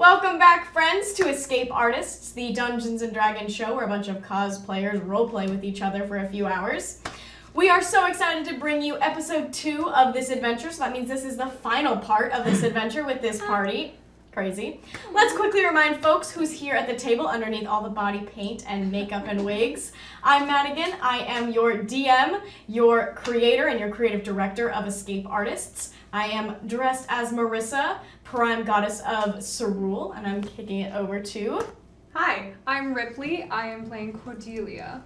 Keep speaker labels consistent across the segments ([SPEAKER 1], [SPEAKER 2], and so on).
[SPEAKER 1] Welcome back, friends, to Escape Artists, the Dungeons & Dragons show where a bunch of cosplayers roleplay with each other for a few hours. We are so excited to bring you episode 2 of this adventure, so that means this is the final part of this adventure with this party. Crazy. Let's quickly remind folks who's here at the table underneath all the body paint and makeup and wigs. I'm Madigan. I am your DM, your creator, and your creative director of Escape Artists. I am dressed as Marissa, Prime Goddess of Cerule, and I'm kicking it over to...
[SPEAKER 2] Hi, I'm Ripley. I am playing Cordelia.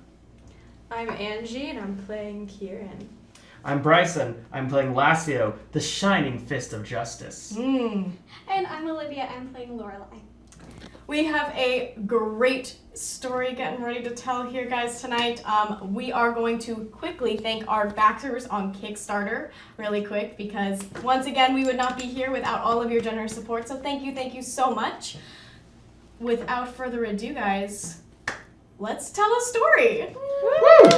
[SPEAKER 3] I'm Angie, and I'm playing Keiran.
[SPEAKER 4] I'm Brycen. I'm playing Lassio, the shining fist of justice.
[SPEAKER 5] And I'm Olivia. I'm playing Lorelei.
[SPEAKER 1] We have a great story getting ready to tell here, guys, tonight. We are going to quickly thank our backers on Kickstarter really quick because, once again, we would not be here without all of your generous support. So thank you so much. Without further ado, guys, let's tell a story. Woo!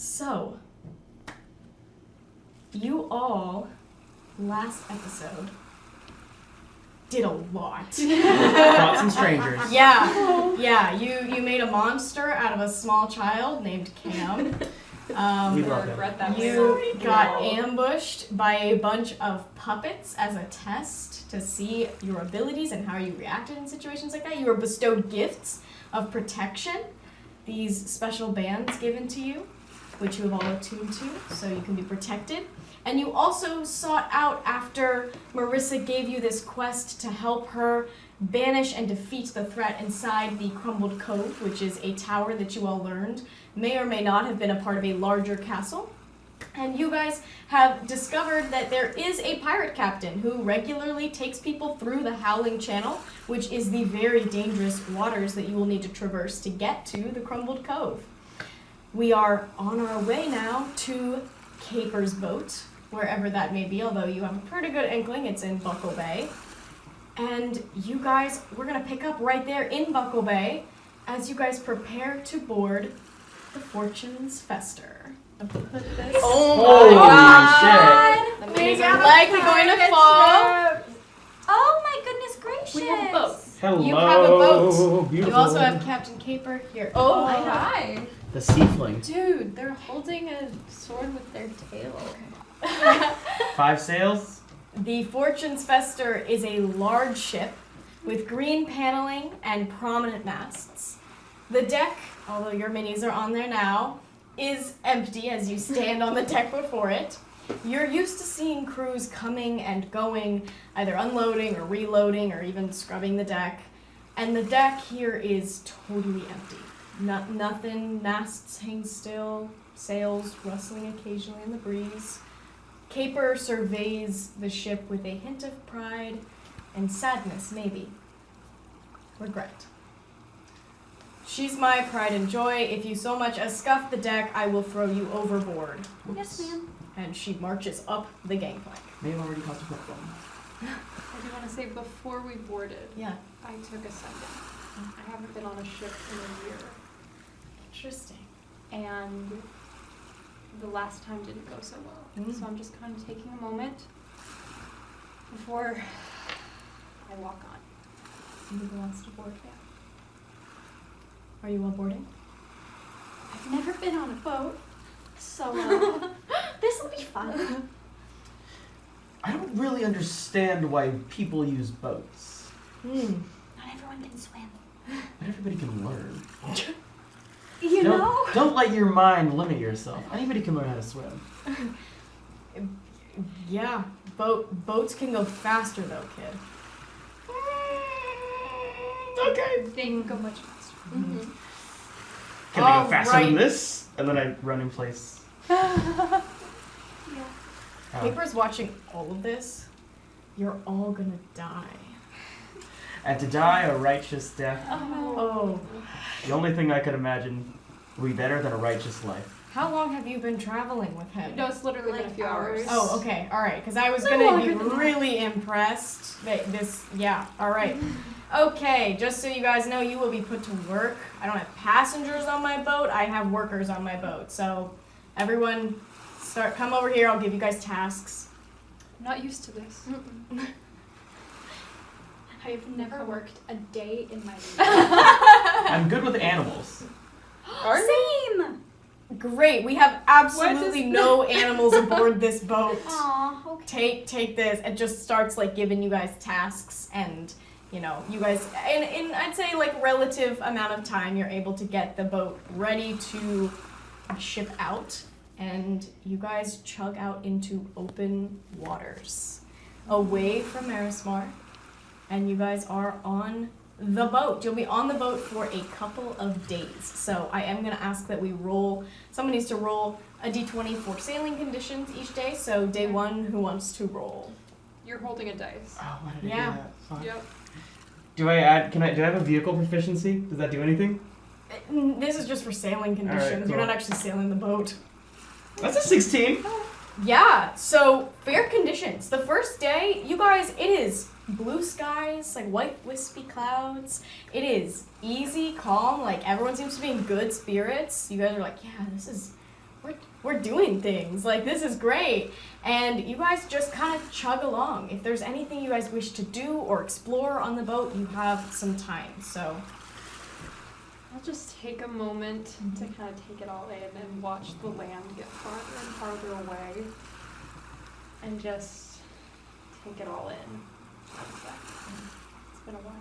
[SPEAKER 1] So, you all, last episode, did a lot.
[SPEAKER 4] Fought some strangers.
[SPEAKER 1] Yeah, you made a monster out of a small child named Cam.
[SPEAKER 4] We love him.
[SPEAKER 1] You got ambushed by a bunch of puppets as a test to see your abilities and how you reacted in situations like that. You were bestowed gifts of protection, these special bands given to you, which you have all attuned to, so you can be protected. And you also sought out after Marissa gave you this quest to help her banish and defeat the threat inside the Crumbled Cove, which is a tower that you all learned may or may not have been a part of a larger castle. And you guys have discovered that there is a pirate captain who regularly takes people through the Howling Channel, which is the very dangerous waters that you will need to traverse to get to the Crumbled Cove. We are on our way now to Caper's boat, wherever that may be, although you have a pretty good inkling it's in Buckle Bay. And you guys, we're going to pick up right there in Buckle Bay as you guys prepare to board the Fortune's Fester.
[SPEAKER 4] Oh my
[SPEAKER 1] God! The minis are likely going to fall.
[SPEAKER 5] Oh my goodness gracious!
[SPEAKER 2] We have a boat.
[SPEAKER 4] Hello.
[SPEAKER 1] You have a boat.
[SPEAKER 4] Beautiful.
[SPEAKER 1] You also have Captain Caper here. Oh my God.
[SPEAKER 2] Hi.
[SPEAKER 4] The seafling.
[SPEAKER 2] Dude, they're holding a sword with their tail.
[SPEAKER 4] 5 sails.
[SPEAKER 1] The Fortune's Fester is a large ship with green paneling and prominent masts. The deck, although your minis are on there now, is empty as you stand on the deck before it. You're used to seeing crews coming and going, either unloading or reloading or even scrubbing the deck. And the deck here is totally empty. Nothing, masts hang still, sails rustling occasionally in the breeze. Caper surveys the ship with a hint of pride and sadness, maybe. Regret. She's my pride and joy. If you so much as scuff the deck, I will throw you overboard.
[SPEAKER 5] Yes, ma'am.
[SPEAKER 1] And she marches up the gangplank.
[SPEAKER 4] May have already caused a problem.
[SPEAKER 2] I do want to say, before we boarded,
[SPEAKER 1] Yeah.
[SPEAKER 2] I took a second. I haven't been on a ship in a year.
[SPEAKER 1] Interesting.
[SPEAKER 2] And the last time didn't go so well. So I'm just kind of taking a moment before I walk on.
[SPEAKER 1] Somebody wants to board. Yeah. Are you all boarding?
[SPEAKER 5] I've never been on a boat, so this will be fun.
[SPEAKER 4] I don't really understand why people use boats.
[SPEAKER 1] Hmm.
[SPEAKER 5] Not everyone can swim.
[SPEAKER 4] But everybody can learn.
[SPEAKER 5] You know?
[SPEAKER 4] Don't let your mind limit yourself. Anybody can learn how to swim.
[SPEAKER 1] Yeah. Boats can go faster though, kid.
[SPEAKER 4] Okay.
[SPEAKER 2] They can go much faster.
[SPEAKER 1] Mm-hmm.
[SPEAKER 4] Can I
[SPEAKER 1] All
[SPEAKER 4] go faster
[SPEAKER 1] right.
[SPEAKER 4] than this? And then I run in place.
[SPEAKER 5] Yeah.
[SPEAKER 4] Oh.
[SPEAKER 1] Paper's watching all of this. You're all gonna die.
[SPEAKER 4] And to die a righteous death,
[SPEAKER 1] Oh.
[SPEAKER 4] the only thing I could imagine would be better than a righteous life.
[SPEAKER 1] How long have you been traveling with him?
[SPEAKER 2] No, it's literally been a
[SPEAKER 5] Like
[SPEAKER 2] few hours.
[SPEAKER 1] Oh, okay, all right. Because I was
[SPEAKER 5] No
[SPEAKER 1] gonna
[SPEAKER 5] longer
[SPEAKER 1] be
[SPEAKER 5] than that.
[SPEAKER 1] really impressed that this. Yeah, all right. Okay, just so you guys know, you will be put to work. I don't have passengers on my boat. I have workers on my boat. So, everyone, come over here. I'll give you guys tasks.
[SPEAKER 2] I'm not used to this.
[SPEAKER 5] I've never worked a day in my life.
[SPEAKER 4] I'm good with animals.
[SPEAKER 5] Same!
[SPEAKER 1] Great. We have absolutely no animals aboard this boat.
[SPEAKER 5] Aw, okay.
[SPEAKER 1] Take this. It just starts like giving you guys tasks, and you know, you guys in I'd say like relative amount of time you're able to get the boat ready to ship out, and you guys chug out into open waters away from Marismar, and you guys are on the boat. You'll be on the boat for a couple of days. So I am going to ask that we roll, someone needs to roll a d20 for sailing conditions each day. So day one, who wants to roll?
[SPEAKER 2] You're holding a dice.
[SPEAKER 4] Oh, why did I
[SPEAKER 1] Yeah.
[SPEAKER 4] do that? Fuck.
[SPEAKER 2] Yep.
[SPEAKER 4] Do I add? Do I have a vehicle proficiency? Does that do anything?
[SPEAKER 1] This is just for sailing conditions.
[SPEAKER 4] cool.
[SPEAKER 1] You're not actually sailing the boat.
[SPEAKER 4] That's a 16.
[SPEAKER 1] Yeah, so fair conditions. The first day, you guys, it is blue skies, like white wispy clouds. It is easy, calm, like everyone seems to be in good spirits. You guys are like, yeah, we're doing things. Like, this is great. And you guys just kind of chug along. If there's anything you guys wish to do or explore on the boat, you have some time. So,
[SPEAKER 2] I'll just take a moment to kind of take it all in and watch the land get farther and farther away. And just take it all in. It's been a while.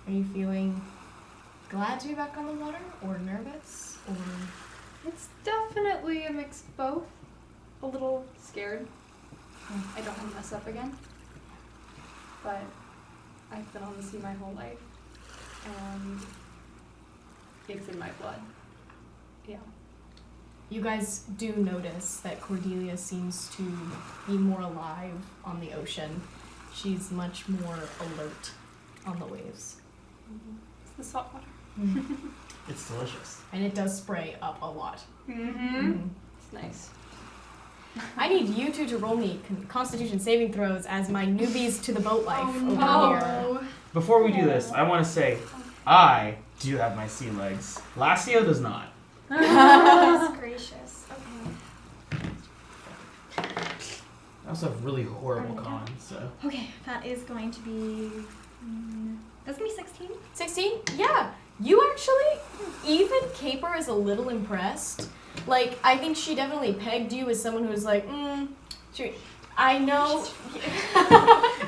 [SPEAKER 1] are you feeling glad to be back on the water, or nervous, or...
[SPEAKER 2] It's definitely a mix of both. A little scared. I don't want to mess up again. But I've been on the sea my whole life. And it's in my blood. Yeah.
[SPEAKER 1] You guys do notice that Cordelia seems to be more alive on the ocean. She's much more alert on the waves.
[SPEAKER 2] It's the salt water.
[SPEAKER 4] It's delicious.
[SPEAKER 1] And it does spray up a lot.
[SPEAKER 2] Mm-hmm. It's nice.
[SPEAKER 1] I need you two to roll me Constitution saving throws as my newbies to the boat life over here.
[SPEAKER 4] Before we do this, I want to say, I do have my sea legs. Lassio does not.
[SPEAKER 5] Goodness gracious. Okay.
[SPEAKER 4] I also have really horrible cons, so.
[SPEAKER 5] Okay, that is going to be... that's going to be 16.
[SPEAKER 1] 16? Yeah. You actually, even Caper is a little impressed. Like, I think she definitely pegged you as someone who was like, I know.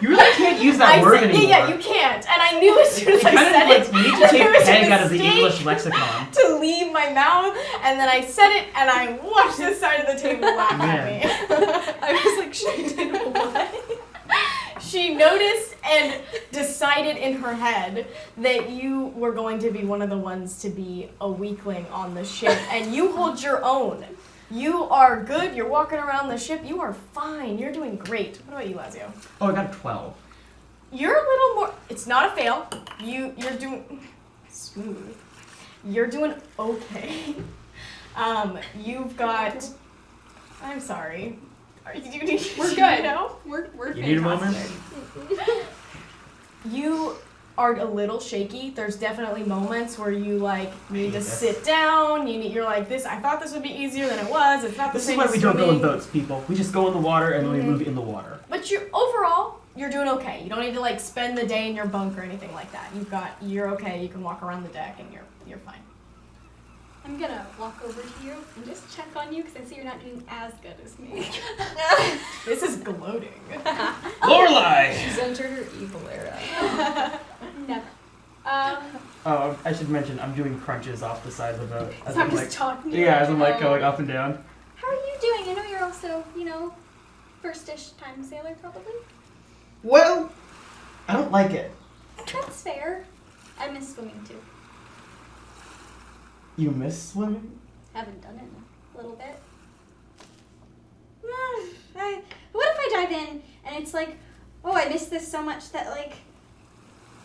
[SPEAKER 4] You really can't use that word anymore.
[SPEAKER 1] Yeah, you can't. And I knew as soon as I said it.
[SPEAKER 4] You need to take
[SPEAKER 1] it was a
[SPEAKER 4] peg out of the
[SPEAKER 1] mistake
[SPEAKER 4] English lexicon.
[SPEAKER 1] to leave my mouth, and then I said it, and I watched this side of the table laugh at me.
[SPEAKER 2] I was like, she did what?
[SPEAKER 1] She noticed and decided in her head that you were going to be one of the ones to be a weakling on the ship, and you hold your own. You are good. You're walking around the ship. You are fine. You're doing great. What about you, Lazio?
[SPEAKER 4] Oh, I got a 12.
[SPEAKER 1] You're a little more. It's not a fail. You're doing smooth. You're doing okay. You've got. I'm sorry.
[SPEAKER 2] We're good.
[SPEAKER 1] No?
[SPEAKER 2] We're
[SPEAKER 4] You need a moment?
[SPEAKER 1] You are a little shaky. There's definitely moments where you like need to
[SPEAKER 4] Yes.
[SPEAKER 1] sit down. You're like this. I thought this would be easier than it was. It's not the
[SPEAKER 4] This is
[SPEAKER 1] same
[SPEAKER 4] why
[SPEAKER 1] as
[SPEAKER 4] we don't go in
[SPEAKER 1] swimming.
[SPEAKER 4] boats, people. We just go in the water and then we move in the water.
[SPEAKER 1] But you overall, you're doing okay. You don't need to like spend the day in your bunk or anything like that. You're okay. You can walk around the deck and you're fine.
[SPEAKER 5] I'm gonna walk over to you and just check on you because I see you're not doing as good as me.
[SPEAKER 1] This is gloating.
[SPEAKER 4] Lorelai!
[SPEAKER 3] She's entered her evil era.
[SPEAKER 5] Never.
[SPEAKER 4] Oh, I should mention I'm doing crunches off the side of the boat. As
[SPEAKER 5] So I'm
[SPEAKER 4] I'm,
[SPEAKER 5] just talking to you.
[SPEAKER 4] yeah, as I'm like going up and down.
[SPEAKER 5] How are you doing? I know you're also, first-ish time sailor probably.
[SPEAKER 4] Well, I don't like it.
[SPEAKER 5] That's fair. I miss swimming too.
[SPEAKER 4] You miss swimming?
[SPEAKER 5] Haven't done it in a little bit. What if I dive in and it's like, oh, I miss this so much that like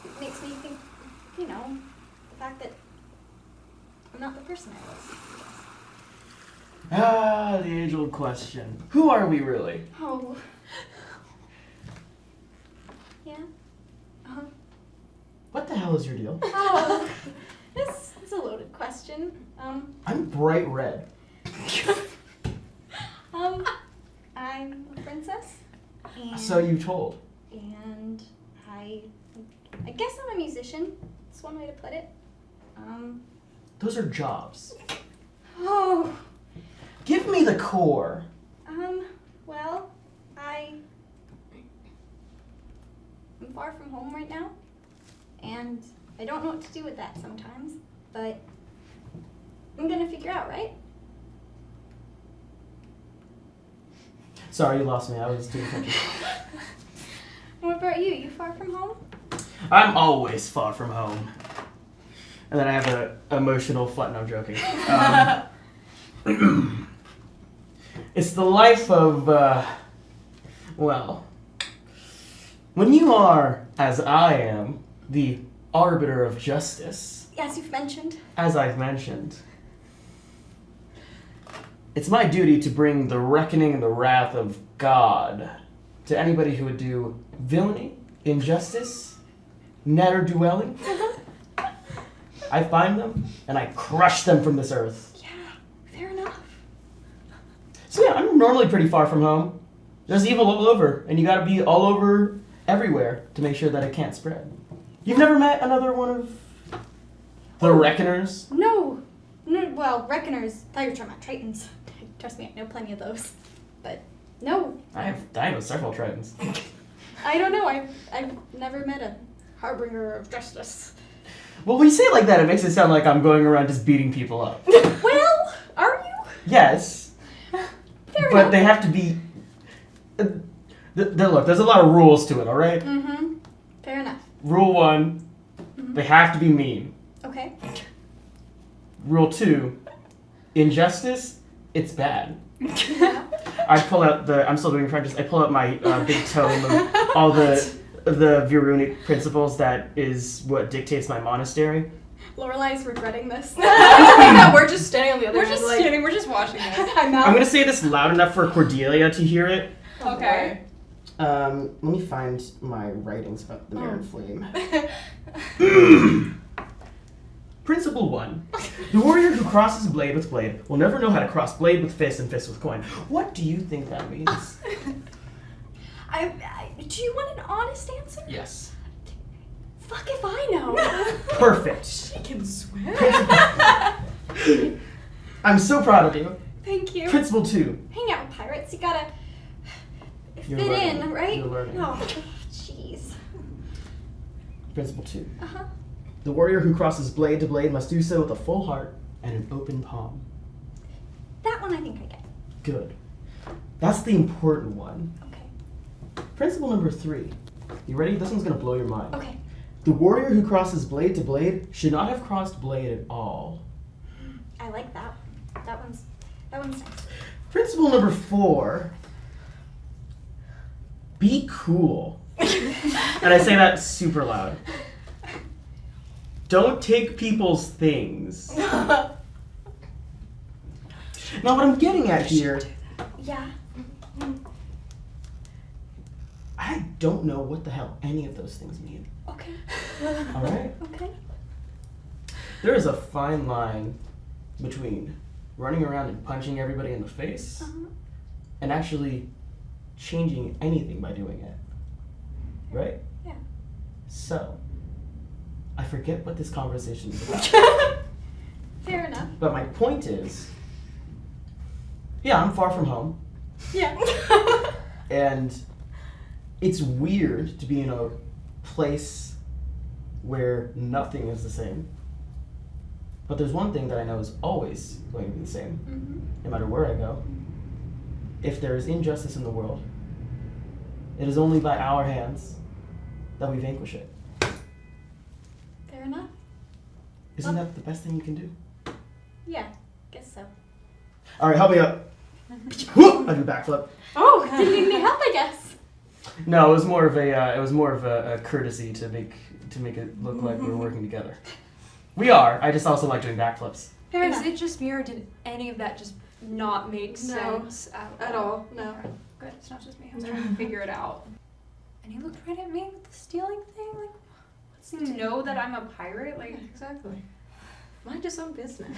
[SPEAKER 5] it makes me think, the fact that I'm not the person I was.
[SPEAKER 4] Ah, the age-old question. Who are we really?
[SPEAKER 5] Oh. Yeah. Uh-huh.
[SPEAKER 4] What the hell is your deal?
[SPEAKER 5] Oh. This is a loaded question.
[SPEAKER 4] I'm bright red.
[SPEAKER 5] I'm a princess. And,
[SPEAKER 4] So you told.
[SPEAKER 5] And I guess I'm a musician. That's one way to put it.
[SPEAKER 4] Those are jobs.
[SPEAKER 5] Oh.
[SPEAKER 4] Give me the core.
[SPEAKER 5] Well, I'm far from home right now, and I don't know what to do with that sometimes, but I'm gonna figure out, right?
[SPEAKER 4] Sorry, you lost me. I was doing crunches.
[SPEAKER 5] What about you? You far from home?
[SPEAKER 4] I'm always far from home. And then I have a emotional flat. No, I'm joking. It's the life of, well, when you are, as I am, the arbiter of justice,
[SPEAKER 5] As you've mentioned.
[SPEAKER 4] as I've mentioned, it's my duty to bring the reckoning and the wrath of God to anybody who would do villainy, injustice, ne'er-do-welling. I find them, and I crush them from this earth.
[SPEAKER 5] Yeah, fair enough.
[SPEAKER 4] So yeah, I'm normally pretty far from home. There's evil all over, and you gotta be all over everywhere to make sure that it can't spread. You've never met another one of the Reckoners?
[SPEAKER 5] No, well, Reckoners. I thought you were talking about Tritons. Trust me, I know plenty of those. But no,
[SPEAKER 4] I know several Tritons.
[SPEAKER 5] I don't know. I've never met a harbinger of justice.
[SPEAKER 4] Well, when you say it like that, it makes it sound like I'm going around just beating people up.
[SPEAKER 5] Well, are you?
[SPEAKER 4] Yes,
[SPEAKER 5] Fair
[SPEAKER 4] but
[SPEAKER 5] enough.
[SPEAKER 4] they have to be. Look, there's a lot of rules to it. All right.
[SPEAKER 5] Mm-hmm. Fair enough.
[SPEAKER 4] Rule 1, they have to be mean.
[SPEAKER 5] Okay.
[SPEAKER 4] Rule 2, injustice, it's bad.
[SPEAKER 5] Yeah.
[SPEAKER 4] I pull out I'm still doing crunches. I pull out my big tome of all the Virunic principles that is what dictates my monastery.
[SPEAKER 5] Lorelai's regretting this.
[SPEAKER 3] We're just standing on the other
[SPEAKER 2] We're
[SPEAKER 3] end,
[SPEAKER 2] just
[SPEAKER 3] like,
[SPEAKER 2] standing, we're just watching this.
[SPEAKER 5] I'm out.
[SPEAKER 4] I'm gonna say this loud enough for Cordelia to hear it.
[SPEAKER 2] Okay.
[SPEAKER 4] Let me find my writings about the Marin Flame. Principle 1. The warrior who crosses blade with blade will never know how to cross blade with fist and fist with coin. What do you think that means?
[SPEAKER 5] Do you want an honest answer?
[SPEAKER 4] Yes.
[SPEAKER 5] Fuck if I know.
[SPEAKER 4] Perfect.
[SPEAKER 1] She can swim.
[SPEAKER 4] I'm so proud of you.
[SPEAKER 5] Thank you.
[SPEAKER 4] Principle 2.
[SPEAKER 5] Hang out with pirates, you gotta
[SPEAKER 4] You're
[SPEAKER 5] fit
[SPEAKER 4] learning.
[SPEAKER 5] in, right?
[SPEAKER 4] You're learning.
[SPEAKER 5] Oh, jeez.
[SPEAKER 4] Principle 2.
[SPEAKER 5] Uh-huh.
[SPEAKER 4] The warrior who crosses blade to blade must do so with a full heart and an open palm.
[SPEAKER 5] That one I think I get.
[SPEAKER 4] Good. That's the important one.
[SPEAKER 5] Okay.
[SPEAKER 4] Principle number 3. You ready? This one's gonna blow your mind.
[SPEAKER 5] Okay.
[SPEAKER 4] The warrior who crosses blade to blade should not have crossed blade at all.
[SPEAKER 5] I like that. That one's nice.
[SPEAKER 4] Principle number 4. Be cool. And I say that super loud. Don't take people's things. Now what I'm getting at here,
[SPEAKER 5] Yeah.
[SPEAKER 4] I don't know what the hell any of those things mean.
[SPEAKER 5] Okay.
[SPEAKER 4] Alright?
[SPEAKER 5] Okay.
[SPEAKER 4] There is a fine line between running around and punching everybody in the face
[SPEAKER 5] Uh-huh.
[SPEAKER 4] and actually changing anything by doing it. right?
[SPEAKER 5] Yeah.
[SPEAKER 4] So, I forget what this conversation is about.
[SPEAKER 5] Fair enough.
[SPEAKER 4] But my point is, yeah, I'm far from home.
[SPEAKER 5] Yeah.
[SPEAKER 4] And it's weird to be in a place where nothing is the same. But there's one thing that I know is always going to be the same, no matter where I go. If there is injustice in the world, it is only by our hands that we vanquish it.
[SPEAKER 5] Fair enough.
[SPEAKER 4] Isn't that the best thing you can do?
[SPEAKER 5] Yeah, guess so.
[SPEAKER 4] All right, help me up. Whoop! I do a backflip.
[SPEAKER 5] Oh, didn't need any help, I guess.
[SPEAKER 4] No, it was more of a courtesy to make it look like we were working together. We are. I just also like doing backflips.
[SPEAKER 5] Fair
[SPEAKER 2] Is
[SPEAKER 5] enough.
[SPEAKER 2] it just me, or did any of that just not make sense
[SPEAKER 3] At all, no.
[SPEAKER 2] Okay, good, it's not just me. I was trying to figure it out. And he looked right at me with the stealing thing. Like, what's he know that I'm a pirate? Like,
[SPEAKER 3] Exactly. Mind his own business.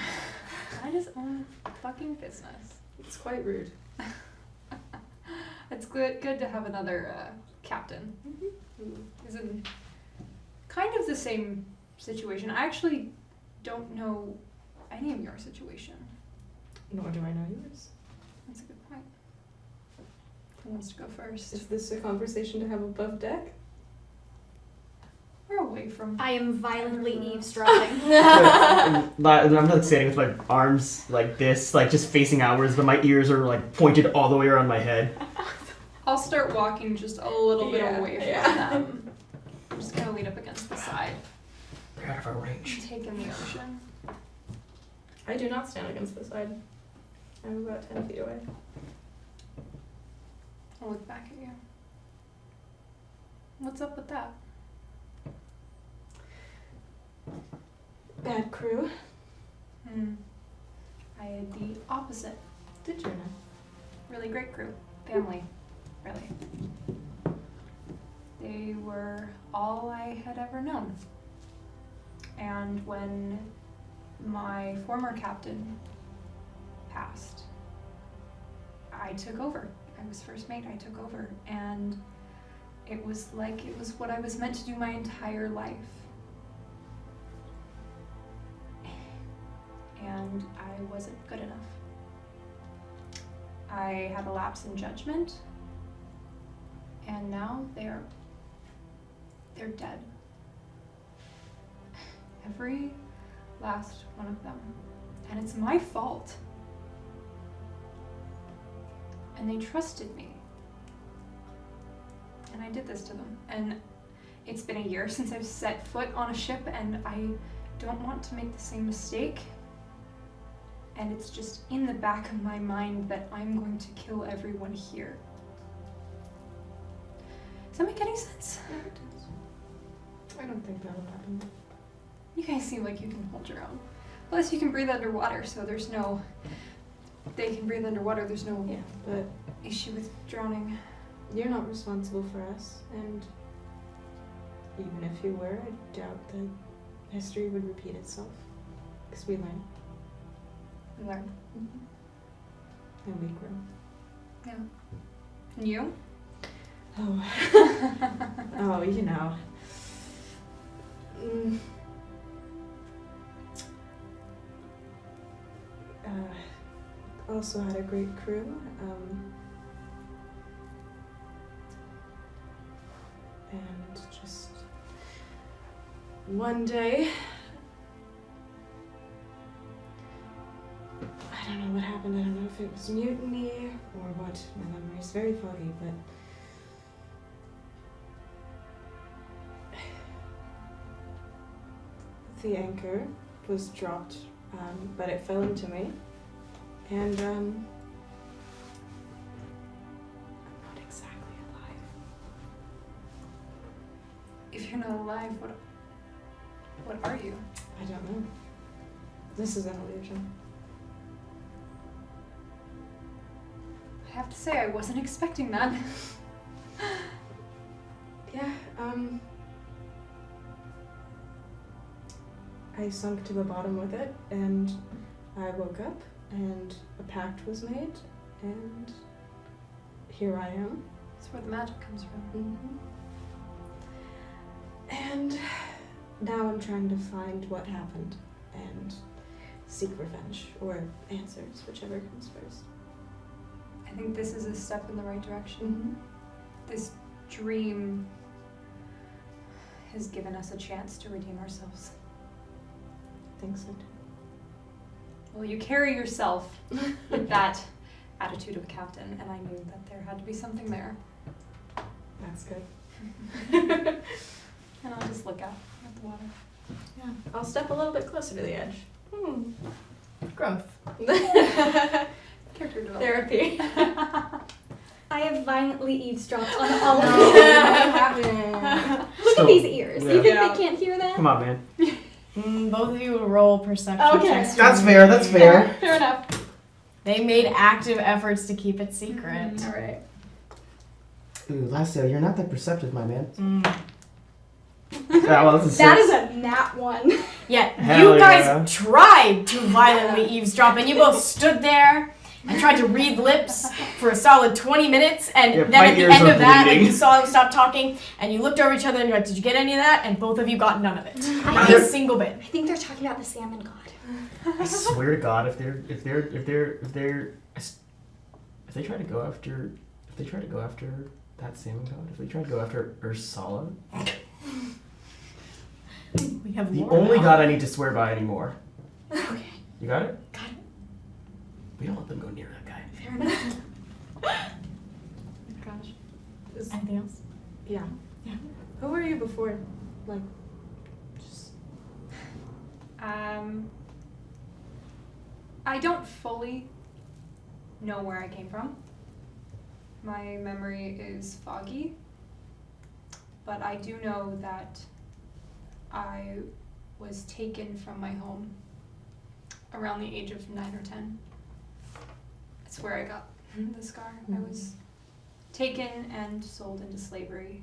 [SPEAKER 2] I just own fucking business.
[SPEAKER 3] It's quite rude.
[SPEAKER 2] It's good to have another captain who is in kind of the same situation. I actually don't know any of your situation.
[SPEAKER 3] Nor do I know yours.
[SPEAKER 2] That's a good point. Who wants to go first?
[SPEAKER 3] Is this a conversation to have above deck?
[SPEAKER 2] We're away from.
[SPEAKER 5] I am violently eavesdropping.
[SPEAKER 4] I'm not standing with my arms like this, like just facing outwards, but my ears are like pointed all the way around my head.
[SPEAKER 2] I'll start walking just a little bit
[SPEAKER 3] Yeah,
[SPEAKER 2] away from
[SPEAKER 3] yeah.
[SPEAKER 2] them. I'm just gonna lean up against the side
[SPEAKER 4] They're out of our range.
[SPEAKER 2] and take in the ocean.
[SPEAKER 3] I do not stand against the side. I'm about 10 feet away.
[SPEAKER 2] I'll look back at you. What's up with that?
[SPEAKER 3] Bad crew.
[SPEAKER 2] I had the opposite.
[SPEAKER 3] Did you know?
[SPEAKER 2] Really great crew. Family. Really. They were all I had ever known. And when my former captain passed, I took over. I was first mate, I took over. And it was like it was what I was meant to do my entire life. And I wasn't good enough. I had a lapse in judgment, and now they're dead. Every last one of them. And it's my fault. And they trusted me. And I did this to them. And it's been a year since I've set foot on a ship, and I don't want to make the same mistake. And it's just in the back of my mind that I'm going to kill everyone here. Does that make any sense?
[SPEAKER 3] Yeah, it does. I don't think that'll happen.
[SPEAKER 2] You guys seem like you can hold your own. Plus, you can breathe underwater, so there's no. They can breathe underwater, there's no
[SPEAKER 3] Yeah, but
[SPEAKER 2] issue with drowning.
[SPEAKER 3] you're not responsible for us, and even if you were, I doubt that history would repeat itself. Because we learn.
[SPEAKER 2] We learn.
[SPEAKER 3] And we grow.
[SPEAKER 2] Yeah. And you?
[SPEAKER 3] Oh. Oh, you know. Also had a great crew. And just one day, I don't know what happened. I don't know if it was mutiny or what. My memory is very foggy, but the anchor was dropped, but it fell into me, and I'm not exactly alive.
[SPEAKER 2] If you're not alive, what are you?
[SPEAKER 3] I don't know. This is an illusion.
[SPEAKER 2] I have to say, I wasn't expecting that.
[SPEAKER 3] Yeah, I sunk to the bottom with it, and I woke up, and a pact was made, and here I am.
[SPEAKER 2] That's where the magic comes from.
[SPEAKER 3] And now I'm trying to find what happened and seek revenge or answers, whichever comes first.
[SPEAKER 2] I think this is a step in the right direction. This dream has given us a chance to redeem ourselves.
[SPEAKER 3] I think so too.
[SPEAKER 2] Well, you carry yourself with that attitude of captain, and I knew that there had to be something there.
[SPEAKER 3] That's good.
[SPEAKER 2] And I'll just look out at the water.
[SPEAKER 3] Yeah. I'll step a little bit closer to the edge.
[SPEAKER 1] Growth.
[SPEAKER 2] Character development.
[SPEAKER 3] Therapy.
[SPEAKER 5] I have violently eavesdropped on all of
[SPEAKER 3] No,
[SPEAKER 5] you.
[SPEAKER 3] I haven't.
[SPEAKER 5] Look
[SPEAKER 4] So-
[SPEAKER 5] at these ears.
[SPEAKER 4] yeah.
[SPEAKER 5] You think
[SPEAKER 3] Yeah.
[SPEAKER 5] they can't hear that?
[SPEAKER 4] Come on, man.
[SPEAKER 1] Both of you will roll perception
[SPEAKER 5] Okay.
[SPEAKER 1] checks.
[SPEAKER 4] That's fair. That's fair.
[SPEAKER 2] Fair enough.
[SPEAKER 1] They made active efforts to keep it secret.
[SPEAKER 5] All right.
[SPEAKER 4] Ooh, Lasso, you're not that perceptive, my man.
[SPEAKER 1] Mm.
[SPEAKER 4] Yeah, well, that's a
[SPEAKER 5] That
[SPEAKER 4] six.
[SPEAKER 5] is a nat one.
[SPEAKER 1] Yeah,
[SPEAKER 4] Hell
[SPEAKER 1] you guys
[SPEAKER 4] yeah.
[SPEAKER 1] tried to violently eavesdrop, and you both stood there and tried to read lips for a solid 20 minutes, and
[SPEAKER 4] Yeah,
[SPEAKER 1] then
[SPEAKER 4] my
[SPEAKER 1] at the
[SPEAKER 4] ears
[SPEAKER 1] end
[SPEAKER 4] are
[SPEAKER 1] of that, like,
[SPEAKER 4] bleeding.
[SPEAKER 1] you saw them stop talking, and you looked over each other and you're like, did you get any of that? And both of you got none of it. Not a single bit.
[SPEAKER 5] I think they're talking about the salmon god.
[SPEAKER 4] I swear to God, if they try to go after that salmon god, if they try to go after Ursula,
[SPEAKER 1] We have
[SPEAKER 4] the
[SPEAKER 1] more
[SPEAKER 4] only
[SPEAKER 1] now.
[SPEAKER 4] god I need to swear by anymore.
[SPEAKER 5] Okay.
[SPEAKER 4] You got it?
[SPEAKER 5] Got it.
[SPEAKER 4] We don't let them go near that guy.
[SPEAKER 5] Fair enough.
[SPEAKER 3] Gosh.
[SPEAKER 1] Anything else?
[SPEAKER 3] Yeah.
[SPEAKER 1] Yeah.
[SPEAKER 3] Who were you before? Like, just.
[SPEAKER 2] I don't fully know where I came from. My memory is foggy, but I do know that I was taken from my home around the age of 9 or 10. That's where I got the scar. I was taken and sold into slavery,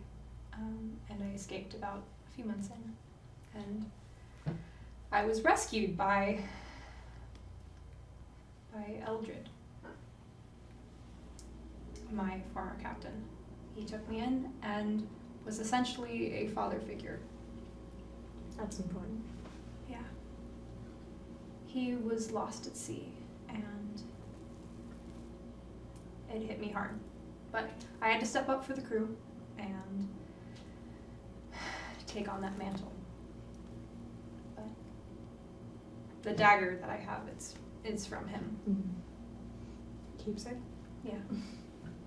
[SPEAKER 2] and I escaped about a few months in. And I was rescued by Eldred, my former captain. He took me in and was essentially a father figure.
[SPEAKER 3] That's important.
[SPEAKER 2] Yeah. He was lost at sea, and it hit me hard. But I had to step up for the crew and take on that mantle. But the dagger that I have, it's from him.
[SPEAKER 3] Keepsake?
[SPEAKER 2] Yeah.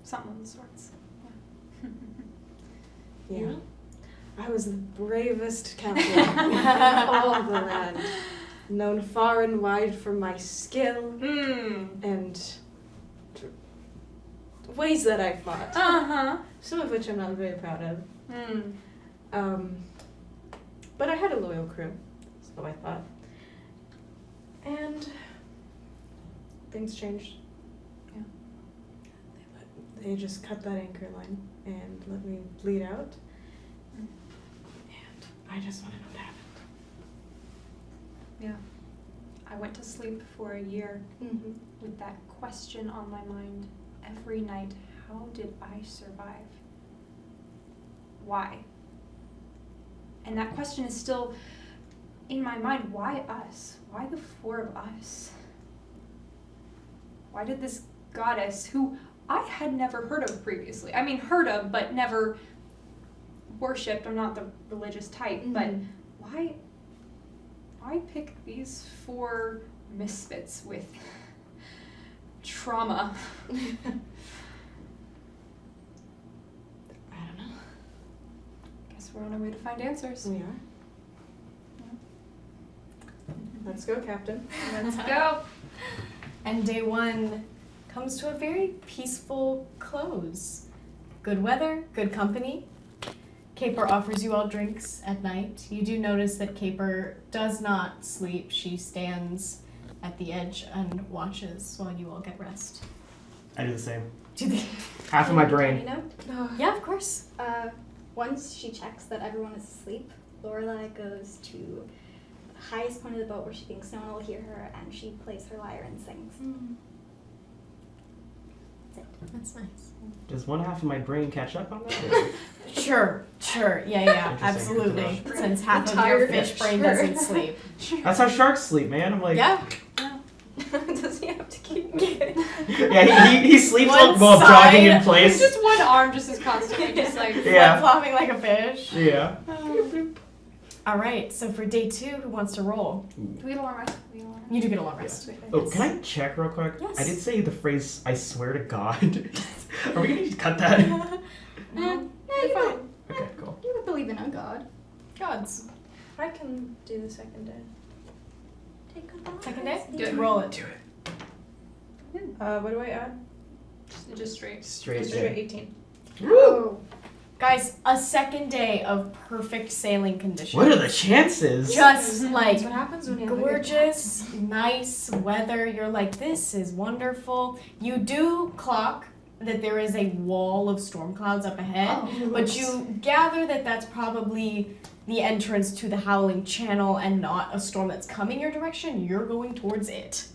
[SPEAKER 2] Something of the sorts. Yeah.
[SPEAKER 3] Yeah. I was the bravest captain in all of the land. Known far and wide for my skill and ways that I fought.
[SPEAKER 2] Uh-huh.
[SPEAKER 3] Some of which I'm not very proud of. But I had a loyal crew, so I thought. And things changed.
[SPEAKER 2] Yeah.
[SPEAKER 3] They just cut that anchor line and let me bleed out. And I just want to know what happened.
[SPEAKER 2] Yeah. I went to sleep for a year
[SPEAKER 3] Mm-hmm.
[SPEAKER 2] with that question on my mind every night. How did I survive? Why? And that question is still in my mind. Why us? Why the four of us? Why did this goddess, who I had never heard of previously, I mean heard of, but never worshipped, I'm not the religious type, but why pick these four misfits with trauma?
[SPEAKER 3] I don't know.
[SPEAKER 2] Guess we're on our way to find answers.
[SPEAKER 3] We are. Let's go, Captain.
[SPEAKER 2] Let's go.
[SPEAKER 1] And day one comes to a very peaceful close. Good weather, good company. Caper offers you all drinks at night. You do notice that Caper does not sleep. She stands at the edge and watches while you all get rest.
[SPEAKER 4] I do the same.
[SPEAKER 1] Do they?
[SPEAKER 4] Half of my
[SPEAKER 5] You
[SPEAKER 4] brain.
[SPEAKER 5] know?
[SPEAKER 1] Yeah, of course.
[SPEAKER 5] Once she checks that everyone is asleep, Lorelai goes to the highest point of the boat where she thinks no one will hear her, and she plays her lyre and sings.
[SPEAKER 1] That's nice.
[SPEAKER 4] Does one half of my brain catch up on that?
[SPEAKER 1] Sure. sure. Yeah,
[SPEAKER 4] Interesting.
[SPEAKER 1] absolutely. Since half of
[SPEAKER 2] Entire
[SPEAKER 1] your fish
[SPEAKER 2] fish.
[SPEAKER 1] brain doesn't sleep.
[SPEAKER 4] That's how sharks sleep, man. I'm like,
[SPEAKER 1] Yeah.
[SPEAKER 3] Does he have to keep moving?
[SPEAKER 4] yeah, he sleeps
[SPEAKER 1] One
[SPEAKER 4] while jogging in
[SPEAKER 1] side.
[SPEAKER 4] place.
[SPEAKER 2] Just one arm just is constantly just like.
[SPEAKER 4] Yeah.
[SPEAKER 1] Flip-flopping like a fish.
[SPEAKER 4] Yeah.
[SPEAKER 1] All right, so for day 2, who wants to roll?
[SPEAKER 2] Do we get a long rest?
[SPEAKER 1] You do get a long rest.
[SPEAKER 4] Oh, can I check real quick?
[SPEAKER 1] Yes.
[SPEAKER 4] I did say the phrase, I swear to God. Are we going to just cut that?
[SPEAKER 5] No,
[SPEAKER 1] You're
[SPEAKER 5] you
[SPEAKER 1] fine.
[SPEAKER 5] don't.
[SPEAKER 4] Okay, cool.
[SPEAKER 5] You would believe in a god.
[SPEAKER 1] Gods.
[SPEAKER 3] I can do the second day.
[SPEAKER 5] Take a long
[SPEAKER 1] Second day?
[SPEAKER 5] rest.
[SPEAKER 2] Do it.
[SPEAKER 1] Roll it.
[SPEAKER 4] Do it.
[SPEAKER 3] What do I add?
[SPEAKER 2] Just straight.
[SPEAKER 4] Straight.
[SPEAKER 3] Just do it 18.
[SPEAKER 1] Woo! Guys, a second day of perfect sailing conditions.
[SPEAKER 4] What are the chances?
[SPEAKER 1] Just
[SPEAKER 3] That's
[SPEAKER 1] like
[SPEAKER 3] what happens when you have a good
[SPEAKER 1] gorgeous, nice weather. You're like, this is wonderful. You do clock that there is a wall of storm clouds up ahead, but you gather that that's probably the entrance to the Howling Channel and not a storm that's coming your direction. You're going towards it.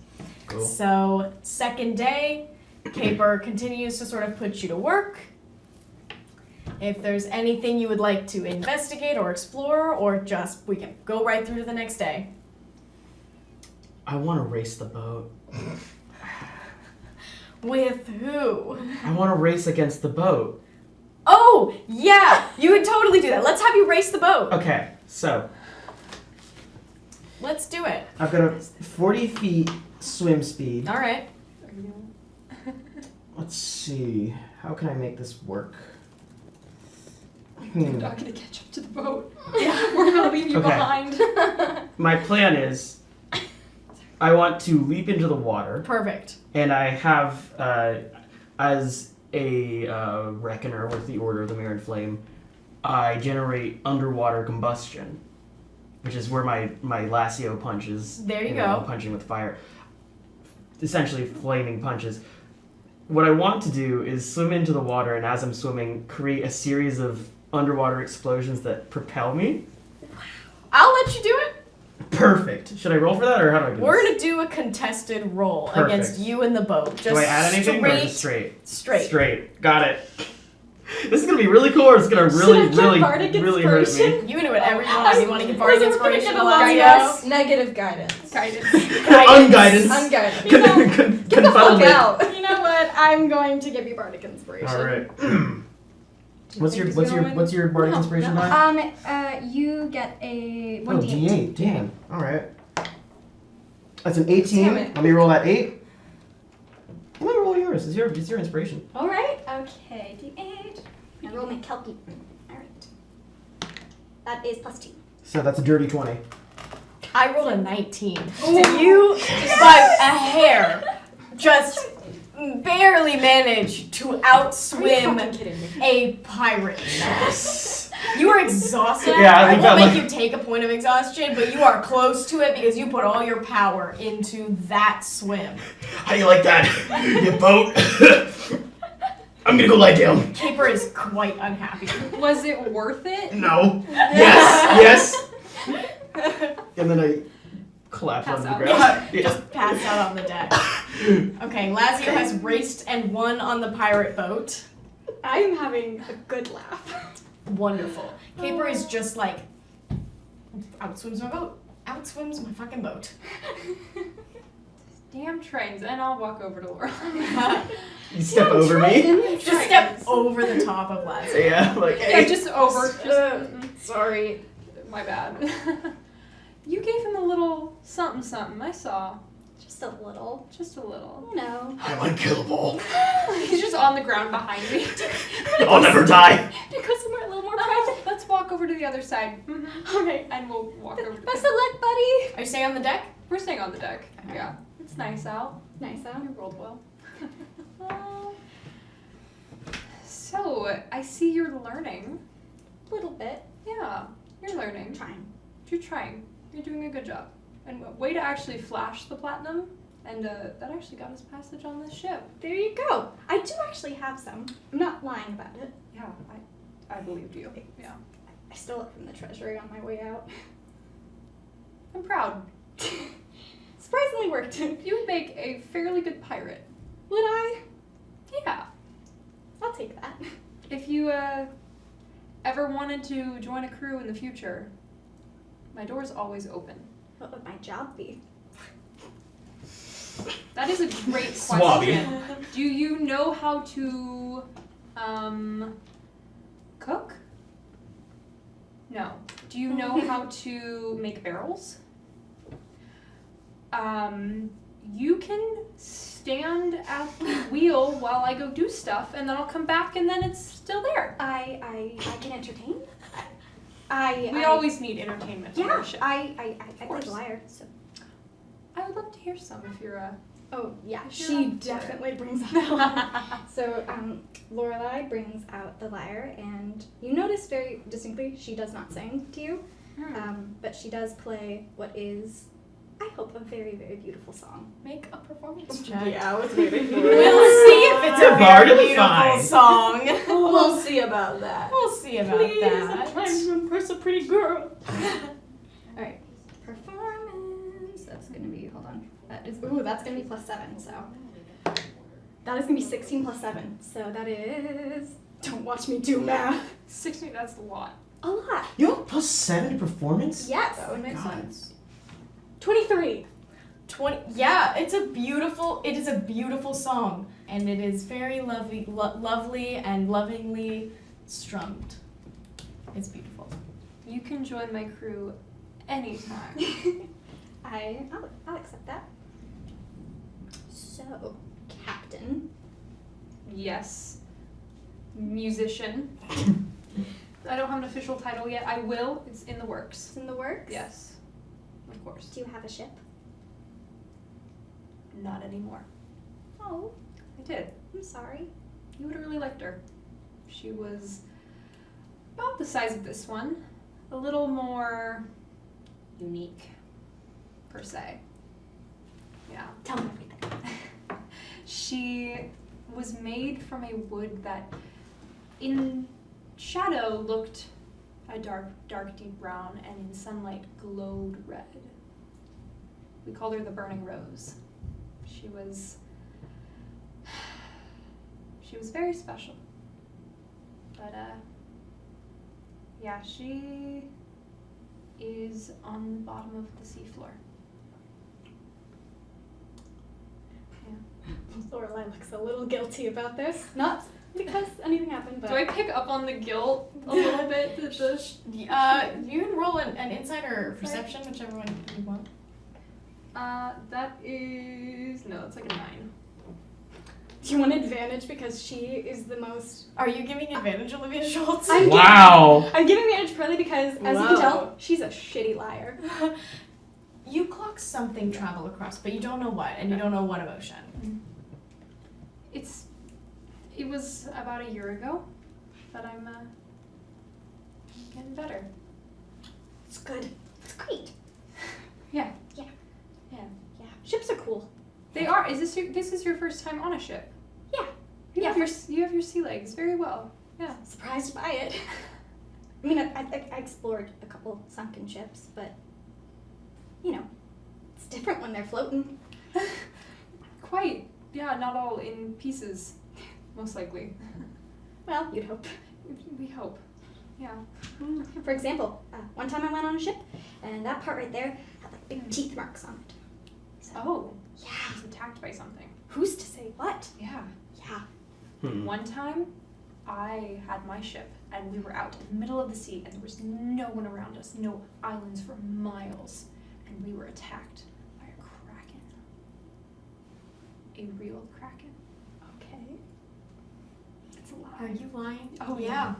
[SPEAKER 4] Cool.
[SPEAKER 1] So, second day, Caper continues to sort of put you to work. If there's anything you would like to investigate or explore, or just we can go right through to the next day.
[SPEAKER 4] I want to race the boat.
[SPEAKER 1] With who?
[SPEAKER 4] I want to race against the boat.
[SPEAKER 1] Oh, yeah, you would totally do that. Let's have you race the boat.
[SPEAKER 4] Okay, so
[SPEAKER 1] Let's do it.
[SPEAKER 4] I've got a 40 feet swim speed.
[SPEAKER 1] All right.
[SPEAKER 4] Let's see. How can I make this work?
[SPEAKER 2] You're not gonna catch up to the boat. We're gonna leave you
[SPEAKER 4] Okay.
[SPEAKER 2] behind.
[SPEAKER 4] My plan is I want to leap into the water,
[SPEAKER 1] Perfect.
[SPEAKER 4] and I have, as a reckoner with the Order of the Mirrored Flame, I generate underwater combustion, which is where my Lassio punches.
[SPEAKER 1] There you go.
[SPEAKER 4] Punching with fire. Essentially flaming punches. What I want to do is swim into the water, and as I'm swimming, create a series of underwater explosions that propel me.
[SPEAKER 1] I'll let you do it.
[SPEAKER 4] Perfect. Should I roll for that, or how do I do
[SPEAKER 1] We're
[SPEAKER 4] this?
[SPEAKER 1] gonna do a contested roll
[SPEAKER 4] Perfect.
[SPEAKER 1] against you and the boat. Just
[SPEAKER 4] Do I add anything, or
[SPEAKER 1] straight,
[SPEAKER 4] just straight?
[SPEAKER 1] straight.
[SPEAKER 4] Straight. Got it. This is gonna be really cool, or it's gonna really, really,
[SPEAKER 5] bardic
[SPEAKER 4] really hurt me.
[SPEAKER 1] You can do whatever you want. You want to give bardic inspiration,
[SPEAKER 3] Guidance,
[SPEAKER 1] Alaska?
[SPEAKER 3] negative guidance.
[SPEAKER 2] Guidance.
[SPEAKER 4] Unguidance.
[SPEAKER 3] Unguided.
[SPEAKER 5] You know,
[SPEAKER 3] Get the fuck
[SPEAKER 4] Confuddlement.
[SPEAKER 3] out.
[SPEAKER 5] You know what? I'm going to give you bardic inspiration.
[SPEAKER 4] All right. What's your bardic inspiration die?
[SPEAKER 5] You get a
[SPEAKER 4] Oh,
[SPEAKER 5] 1d8.
[SPEAKER 4] D8. Damn. All right. That's an 18.
[SPEAKER 3] Damn it.
[SPEAKER 4] Let me roll that 8. Let me roll yours. It's your inspiration.
[SPEAKER 5] All right. Okay. D8. I roll my kelpie. All right. That is +2.
[SPEAKER 4] So that's a dirty 20.
[SPEAKER 1] I rolled a 19. You, by a hair, just barely managed to
[SPEAKER 3] Are you
[SPEAKER 1] outswim
[SPEAKER 3] fucking kidding me?
[SPEAKER 1] a pirate. You are exhausted.
[SPEAKER 4] Yeah, I
[SPEAKER 1] I
[SPEAKER 4] think
[SPEAKER 1] won't
[SPEAKER 4] that
[SPEAKER 1] make you take a point of exhaustion, but you are close to it because you put all your power into that swim.
[SPEAKER 4] How do you like that, you boat? I'm gonna go lie down.
[SPEAKER 1] Caper is quite unhappy.
[SPEAKER 2] Was it worth it?
[SPEAKER 4] No. Yes. And then I collapse
[SPEAKER 2] Pass
[SPEAKER 4] on the
[SPEAKER 2] out.
[SPEAKER 4] ground. Yeah.
[SPEAKER 1] Just pass out on the deck. Okay, Lazio has raced and won on the pirate boat.
[SPEAKER 5] I'm having a good laugh.
[SPEAKER 1] Wonderful. Caper is just like, outswims my boat. Outswims my fucking boat.
[SPEAKER 2] Damn trains, and I'll walk over to Laura.
[SPEAKER 4] You step over me.
[SPEAKER 1] Just step over the top of Lazio.
[SPEAKER 4] Yeah, like
[SPEAKER 2] Yeah,
[SPEAKER 4] hey.
[SPEAKER 2] just over. Just,
[SPEAKER 3] Sorry.
[SPEAKER 2] my bad. You gave him a little something. I saw.
[SPEAKER 5] Just a little.
[SPEAKER 2] Just a little.
[SPEAKER 5] You know.
[SPEAKER 4] I'm unkillable.
[SPEAKER 2] He's just on the ground behind me.
[SPEAKER 4] I'll never die.
[SPEAKER 5] To go somewhere a little more private.
[SPEAKER 2] Let's walk over to the other side.
[SPEAKER 5] Okay.
[SPEAKER 2] And we'll walk over to
[SPEAKER 5] Best
[SPEAKER 2] the
[SPEAKER 5] of luck, buddy.
[SPEAKER 1] Are you staying on the deck?
[SPEAKER 2] We're staying on the deck. Yeah. It's nice out.
[SPEAKER 5] Nice, huh?
[SPEAKER 2] You rolled well. So, I see you're learning.
[SPEAKER 5] A little bit.
[SPEAKER 2] Yeah, you're learning.
[SPEAKER 5] Trying.
[SPEAKER 2] You're trying. You're doing a good job. And way to actually flash the platinum. And that actually got us passage on this ship.
[SPEAKER 5] There you go. I do actually have some. I'm not lying about it.
[SPEAKER 2] Yeah, I believed you. Yeah.
[SPEAKER 5] I stole it from the treasury on my way out.
[SPEAKER 2] I'm proud.
[SPEAKER 5] Surprisingly worked.
[SPEAKER 2] You would make a fairly good pirate.
[SPEAKER 5] Would I?
[SPEAKER 2] Yeah.
[SPEAKER 5] I'll take that.
[SPEAKER 2] If you ever wanted to join a crew in the future, my door's always open.
[SPEAKER 5] What would my job be?
[SPEAKER 2] That is a great
[SPEAKER 4] Swabby.
[SPEAKER 2] question. Do you know how to cook? No. Do you know how to make barrels? You can stand at the wheel while I go do stuff, and then I'll come back, and then it's still there.
[SPEAKER 5] I can entertain.
[SPEAKER 2] We always need entertainment.
[SPEAKER 5] Yeah,
[SPEAKER 2] for our ship.
[SPEAKER 5] I play
[SPEAKER 2] course.
[SPEAKER 5] the lyre, so.
[SPEAKER 2] I would love to hear some if you're a.
[SPEAKER 5] Oh yeah,
[SPEAKER 2] If
[SPEAKER 5] she
[SPEAKER 2] you're up for it.
[SPEAKER 5] definitely brings out. So Lorelai brings out the lyre, and you notice very distinctly she does not sing to you, but she does play what is, I hope, a very, very beautiful song.
[SPEAKER 1] Make a performance check.
[SPEAKER 3] Yeah, I was waiting for
[SPEAKER 1] We'll
[SPEAKER 3] it.
[SPEAKER 1] see if it's a
[SPEAKER 4] Bard
[SPEAKER 1] very
[SPEAKER 4] of the
[SPEAKER 1] beautiful
[SPEAKER 4] Fine.
[SPEAKER 1] song.
[SPEAKER 3] We'll see about that.
[SPEAKER 1] We'll see about
[SPEAKER 3] Please,
[SPEAKER 1] that.
[SPEAKER 3] I'm trying to impress a pretty girl.
[SPEAKER 5] Alright, performance. That's gonna be, hold on. That's gonna be +7, so. That is gonna be 16 plus 7, so that is. Don't watch me do math.
[SPEAKER 2] 16, that's a lot.
[SPEAKER 5] A lot.
[SPEAKER 4] You have +7 to performance?
[SPEAKER 5] Yes.
[SPEAKER 3] That would make
[SPEAKER 4] God.
[SPEAKER 3] sense.
[SPEAKER 5] 23.
[SPEAKER 1] 20. Yeah, it is a beautiful song, and it is very lovely and lovingly strummed. It's beautiful.
[SPEAKER 2] You can join my crew anytime.
[SPEAKER 5] I'll accept that. So, Captain.
[SPEAKER 2] Yes. Musician. I don't have an official title yet. I will. It's in the works.
[SPEAKER 5] It's in the works?
[SPEAKER 2] Yes. Of course.
[SPEAKER 5] Do you have a ship?
[SPEAKER 2] Not anymore.
[SPEAKER 5] Oh,
[SPEAKER 2] I did.
[SPEAKER 5] I'm sorry.
[SPEAKER 2] You would have really liked her. She was about the size of this one. A little more unique, per se. Yeah.
[SPEAKER 5] Tell me everything.
[SPEAKER 2] She was made from a wood that in shadow looked a dark deep brown, and in sunlight glowed red. We called her the Burning Rose. She was very special. But yeah, she is on the bottom of the seafloor.
[SPEAKER 5] Lorelai looks a little guilty about this. Not because anything happened, but.
[SPEAKER 2] Do I pick up on the guilt a little bit?
[SPEAKER 1] You can roll an insight or perception, whichever one you want.
[SPEAKER 2] That is it's like a 9.
[SPEAKER 5] Do you want advantage because she is the most.
[SPEAKER 1] Are you giving advantage, Olivia Schultz?
[SPEAKER 4] Wow.
[SPEAKER 5] I'm giving advantage purely because, as you can
[SPEAKER 3] Whoa.
[SPEAKER 5] tell, she's a shitty liar.
[SPEAKER 1] You clock something travel across, but you don't know what, and you don't know what emotion.
[SPEAKER 2] It was about a year ago, but I'm getting better.
[SPEAKER 5] It's good. It's great.
[SPEAKER 2] Yeah.
[SPEAKER 5] Yeah. Ships are cool.
[SPEAKER 2] They are. This is your first time on a ship?
[SPEAKER 5] Yeah.
[SPEAKER 2] You have your sea legs very well. Yeah.
[SPEAKER 5] Surprised by it. I mean, I explored a couple sunken ships, but, it's different when they're floating.
[SPEAKER 2] Quite. Yeah, not all in pieces, most likely.
[SPEAKER 5] Well, you'd hope.
[SPEAKER 2] We hope. Yeah.
[SPEAKER 5] For example, one time I went on a ship, and that part right there had like big teeth marks on it. So,
[SPEAKER 2] Oh.
[SPEAKER 5] yeah.
[SPEAKER 2] I was attacked by something.
[SPEAKER 5] Who's to say what?
[SPEAKER 2] Yeah.
[SPEAKER 5] Yeah.
[SPEAKER 2] One time, I had my ship, and we were out in the middle of the sea, and there was no one around us, no islands for miles, and we were attacked by a kraken. A real kraken.
[SPEAKER 5] Okay.
[SPEAKER 2] It's a
[SPEAKER 1] Are
[SPEAKER 2] lie.
[SPEAKER 1] you lying?
[SPEAKER 2] Oh,
[SPEAKER 1] yeah.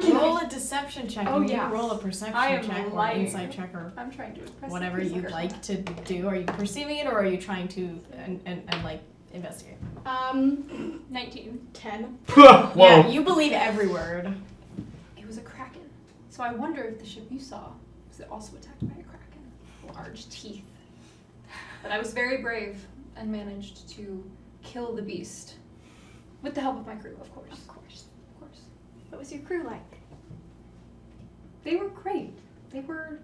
[SPEAKER 2] yeah.
[SPEAKER 1] Roll a deception check.
[SPEAKER 2] Oh,
[SPEAKER 1] and you
[SPEAKER 2] yeah.
[SPEAKER 1] roll a perception
[SPEAKER 2] I am
[SPEAKER 1] check or
[SPEAKER 2] lying.
[SPEAKER 1] an insight check or
[SPEAKER 2] I'm trying to impress
[SPEAKER 1] whatever
[SPEAKER 2] the
[SPEAKER 1] you'd
[SPEAKER 2] sucker.
[SPEAKER 1] like to do. Are you perceiving it or are you trying to and like investigate?
[SPEAKER 2] 19.
[SPEAKER 5] 10.
[SPEAKER 4] Whoa.
[SPEAKER 1] Yeah, you believe every word.
[SPEAKER 2] It was a kraken. So I wonder if the ship you saw was also attacked by a kraken. Large teeth. But I was very brave and managed to kill the beast. With the help of my crew, of course.
[SPEAKER 5] Of course.
[SPEAKER 2] Of course.
[SPEAKER 5] What was your crew like?
[SPEAKER 2] They were great. They were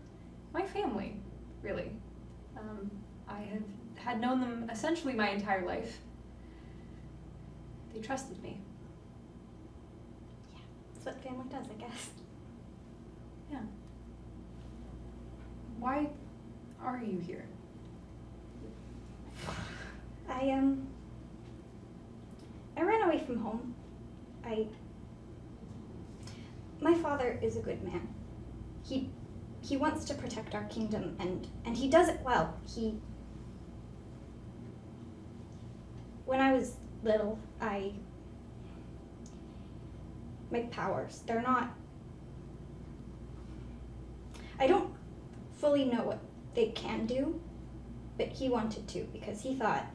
[SPEAKER 2] my family, really. I had known them essentially my entire life. They trusted me.
[SPEAKER 5] That's what family does, I guess.
[SPEAKER 2] Yeah. Why are you here?
[SPEAKER 5] I ran away from home. My father is a good man. He wants to protect our kingdom, and he does it well. When I was little, my powers, they're not, I don't fully know what they can do, but he wanted to because he thought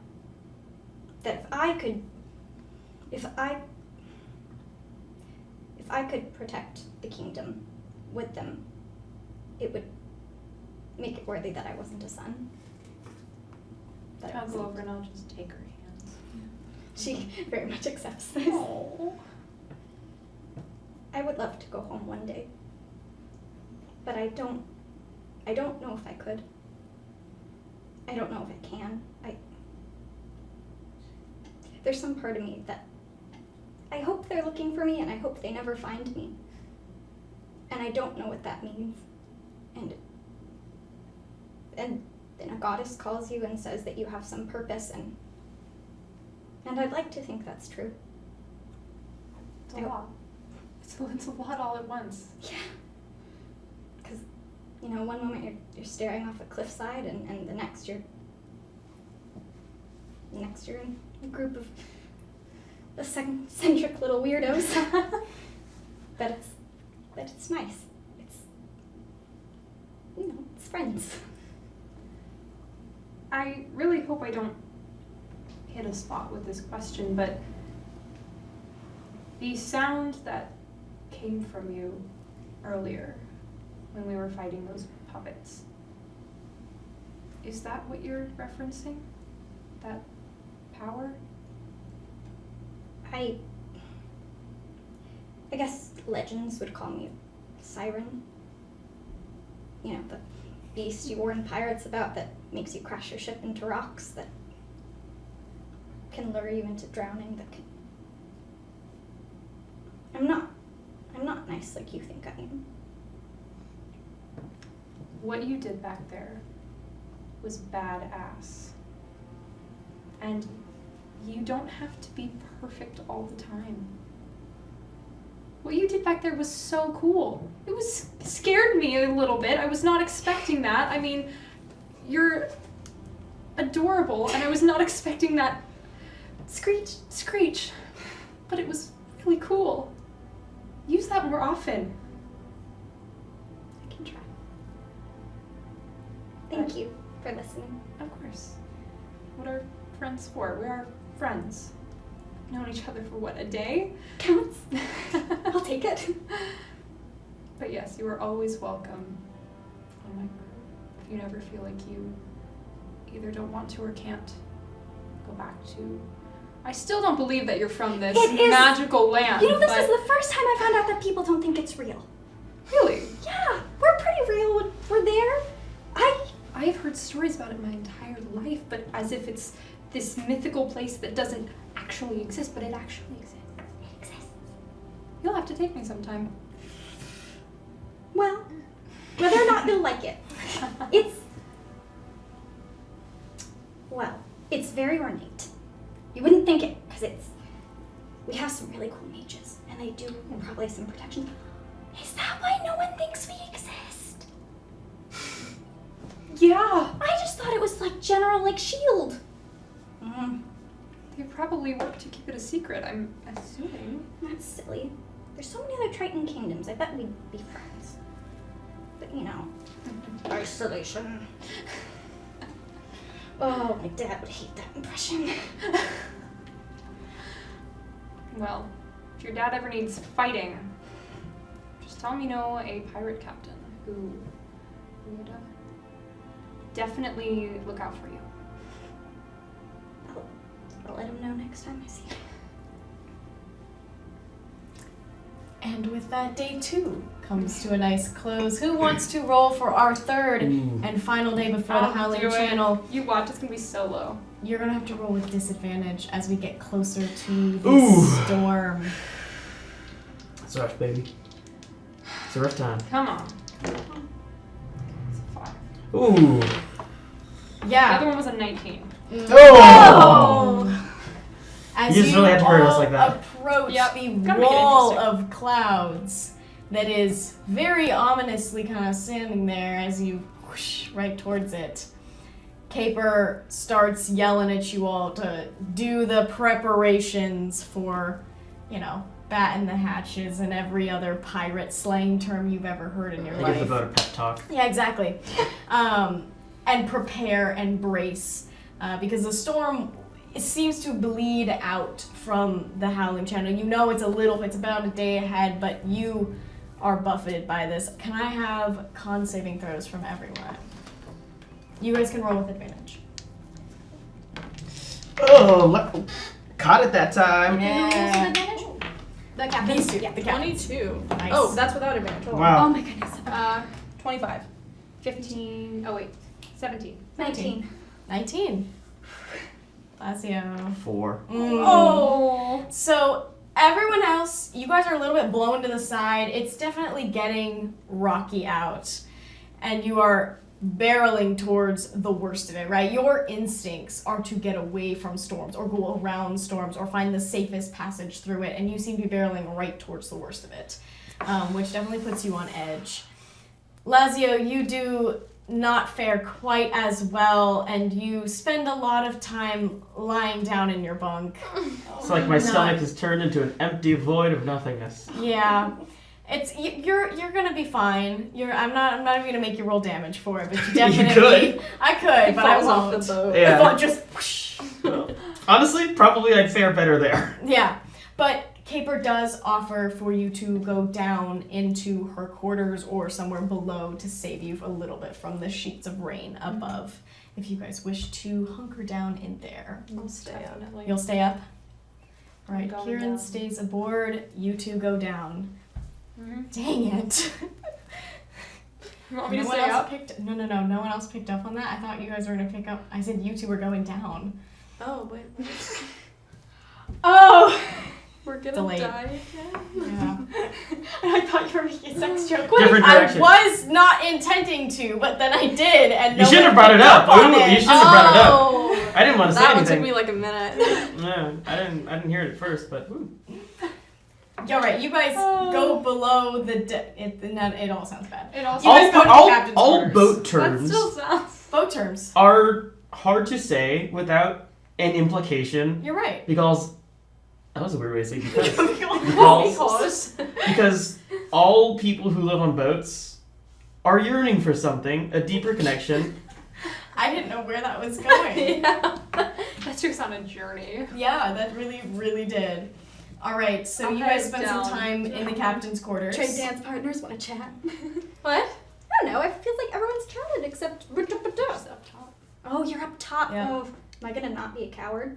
[SPEAKER 5] that if I could protect the kingdom with them, it would make it worthy that I wasn't a son. That I
[SPEAKER 2] I'll go
[SPEAKER 5] wasn't.
[SPEAKER 2] over and I'll just take her hands.
[SPEAKER 5] She very much accepts this.
[SPEAKER 2] Oh.
[SPEAKER 5] I would love to go home one day, but I don't know if I could. I don't know if I can. There's some part of me that I hope they're looking for me, and I hope they never find me. And I don't know what that means. And then a goddess calls you and says that you have some purpose, and I'd like to think that's true.
[SPEAKER 2] It's a lot. It's a lot all at once.
[SPEAKER 5] Yeah. Because, one moment you're staring off a cliffside, and the next you're in a group of eccentric little weirdos. But it's nice. It's friends.
[SPEAKER 2] I really hope I don't hit a spot with this question, but the sound that came from you earlier when we were fighting those puppets, is that what you're referencing? That power?
[SPEAKER 5] I guess legends would call me a siren. The beast you warn pirates about that makes you crash your ship into rocks, that can lure you into drowning, that can... I'm not nice like you think I am.
[SPEAKER 2] What you did back there was badass. And you don't have to be perfect all the time. What you did back there was so cool. It scared me a little bit. I was not expecting that. I mean, you're adorable, and I was not expecting that screech. But it was really cool. Use that more often.
[SPEAKER 5] I can try. Thank you for listening.
[SPEAKER 2] Of course. What are friends for? We are friends. We've known each other for what, a day?
[SPEAKER 5] Counts. I'll take it.
[SPEAKER 2] But yes, you are always welcome on my group. If you never feel like you either don't want to or can't go back to... I still don't believe that you're from this magical land.
[SPEAKER 5] This is the first time I found out that people don't think it's real.
[SPEAKER 2] Really?
[SPEAKER 5] Yeah, we're pretty real. We're there.
[SPEAKER 2] I've heard stories about it my entire life, but as if it's this mythical place that doesn't actually exist, but it actually exists.
[SPEAKER 5] It exists.
[SPEAKER 2] You'll have to take me sometime.
[SPEAKER 5] Well, whether or not you'll like it, it's very ornate. You wouldn't think it, because we have some really cool mages, and they do probably some protection. Is that why no one thinks we exist?
[SPEAKER 2] Yeah.
[SPEAKER 5] I just thought it was like general, shield.
[SPEAKER 2] They probably work to keep it a secret, I'm assuming.
[SPEAKER 5] That's silly. There's so many other Triton kingdoms. I bet we'd be friends. But isolation. Oh, my dad would hate that impression.
[SPEAKER 2] Well, if your dad ever needs fighting, just tell him you know a pirate captain who would definitely look out for you.
[SPEAKER 5] I'll let him know next time I see him.
[SPEAKER 1] And with that, day 2 comes to a nice close. Who wants to roll for our third and final day before the Howling Channel?
[SPEAKER 2] You watch, it's gonna be so low.
[SPEAKER 1] You're gonna have to roll with disadvantage as we get closer to the storm.
[SPEAKER 4] It's rough, baby. It's a rough time.
[SPEAKER 2] Come on. It's a 5.
[SPEAKER 4] Ooh.
[SPEAKER 2] The
[SPEAKER 1] Yeah.
[SPEAKER 2] other one was a 19.
[SPEAKER 4] Oh!
[SPEAKER 1] As
[SPEAKER 4] You just really had to hurt us like that.
[SPEAKER 1] approach
[SPEAKER 2] Yep.
[SPEAKER 1] the
[SPEAKER 2] Gotta make it
[SPEAKER 1] wall
[SPEAKER 2] interesting.
[SPEAKER 1] of clouds that is very ominously kind of standing there as you whoosh right towards it, Caper starts yelling at you all to do the preparations for, batten the hatches and every other pirate slang term you've ever heard in your
[SPEAKER 4] I
[SPEAKER 1] life.
[SPEAKER 4] give the boat a pep talk.
[SPEAKER 1] Yeah, exactly. And prepare and brace because the storm seems to bleed out from the Howling Channel. You know it's about a day ahead, but you are buffeted by this. Can I have con saving throws from everyone? You guys can roll with advantage.
[SPEAKER 4] Oh, caught it that time.
[SPEAKER 1] Yeah.
[SPEAKER 5] The captain.
[SPEAKER 1] These two,
[SPEAKER 5] Yeah.
[SPEAKER 1] the captains.
[SPEAKER 3] 22.
[SPEAKER 1] Nice.
[SPEAKER 3] Oh, that's without advantage. Oh.
[SPEAKER 4] Wow.
[SPEAKER 5] Oh my goodness.
[SPEAKER 2] 25. 15. Oh, wait. 17.
[SPEAKER 5] 19.
[SPEAKER 1] 19. Lazio.
[SPEAKER 4] 4.
[SPEAKER 2] Oh!
[SPEAKER 1] So everyone else, you guys are a little bit blown to the side. It's definitely getting rocky out. And you are barreling towards the worst of it, right? Your instincts are to get away from storms or go around storms or find the safest passage through it. And you seem to be barreling right towards the worst of it, which definitely puts you on edge. Lazio, you do not fare quite as well, and you spend a lot of time lying down in your bunk.
[SPEAKER 4] It's like my stomach has turned into an empty void of nothingness.
[SPEAKER 1] Yeah, you're gonna be fine. I'm not even gonna make you roll damage for it, but you definitely.
[SPEAKER 4] could.
[SPEAKER 1] I could, but I
[SPEAKER 3] Falls off
[SPEAKER 1] won't.
[SPEAKER 3] the boat.
[SPEAKER 4] Yeah.
[SPEAKER 1] I thought just whoosh.
[SPEAKER 4] Honestly, probably I'd fare better there.
[SPEAKER 1] Yeah, but Caper does offer for you to go down into her quarters or somewhere below to save you a little bit from the sheets of rain above. If you guys wish to hunker down in there,
[SPEAKER 3] I'll stay out.
[SPEAKER 1] you'll stay up. All right,
[SPEAKER 2] I'm going
[SPEAKER 1] Keiran
[SPEAKER 2] down.
[SPEAKER 1] stays aboard. You two go down. Dang it!
[SPEAKER 2] You want me
[SPEAKER 1] No
[SPEAKER 2] to
[SPEAKER 1] one
[SPEAKER 2] stay
[SPEAKER 1] else
[SPEAKER 2] up?
[SPEAKER 1] picked. No. No one else picked up on that. I thought you guys were gonna pick up. I said you two were going down.
[SPEAKER 3] Oh, wait.
[SPEAKER 1] Oh.
[SPEAKER 3] We're gonna
[SPEAKER 1] Delayed.
[SPEAKER 3] die again?
[SPEAKER 1] Yeah.
[SPEAKER 5] I thought you were making a sex joke.
[SPEAKER 4] Different
[SPEAKER 1] I
[SPEAKER 4] direction.
[SPEAKER 1] was not intending to, but then I did, and
[SPEAKER 4] You
[SPEAKER 1] no
[SPEAKER 4] should have
[SPEAKER 1] one
[SPEAKER 4] brought it
[SPEAKER 1] picked
[SPEAKER 4] up.
[SPEAKER 1] on
[SPEAKER 4] Ooh,
[SPEAKER 1] it.
[SPEAKER 4] you should have brought it up.
[SPEAKER 3] Oh,
[SPEAKER 4] I didn't want to say
[SPEAKER 3] that one took
[SPEAKER 4] anything.
[SPEAKER 3] me like a minute.
[SPEAKER 4] No, I didn't hear it at first, but ooh.
[SPEAKER 1] You're right. You guys go below the. It all sounds bad.
[SPEAKER 2] It also
[SPEAKER 1] You guys go to the captain's
[SPEAKER 4] all
[SPEAKER 1] quarters.
[SPEAKER 4] boat
[SPEAKER 2] that
[SPEAKER 4] terms
[SPEAKER 2] still sounds.
[SPEAKER 1] Boat terms.
[SPEAKER 4] are hard to say without an implication
[SPEAKER 1] You're right.
[SPEAKER 4] because that was a weird way to say because
[SPEAKER 3] Because.
[SPEAKER 4] because all people who live on boats are yearning for something, a deeper connection.
[SPEAKER 1] I didn't know where that was going.
[SPEAKER 3] Yeah.
[SPEAKER 2] That took us on a journey.
[SPEAKER 1] Yeah, that really, really did. All right, so
[SPEAKER 2] I'll
[SPEAKER 1] you guys
[SPEAKER 2] head
[SPEAKER 1] spent some
[SPEAKER 2] down.
[SPEAKER 1] time in the captain's quarters.
[SPEAKER 5] Trade dance partners want to chat.
[SPEAKER 3] What?
[SPEAKER 5] I don't know. I feel like everyone's chatted except.
[SPEAKER 2] Just up top.
[SPEAKER 5] Oh, you're up top.
[SPEAKER 1] Yeah.
[SPEAKER 5] Oh, am I gonna not be a coward?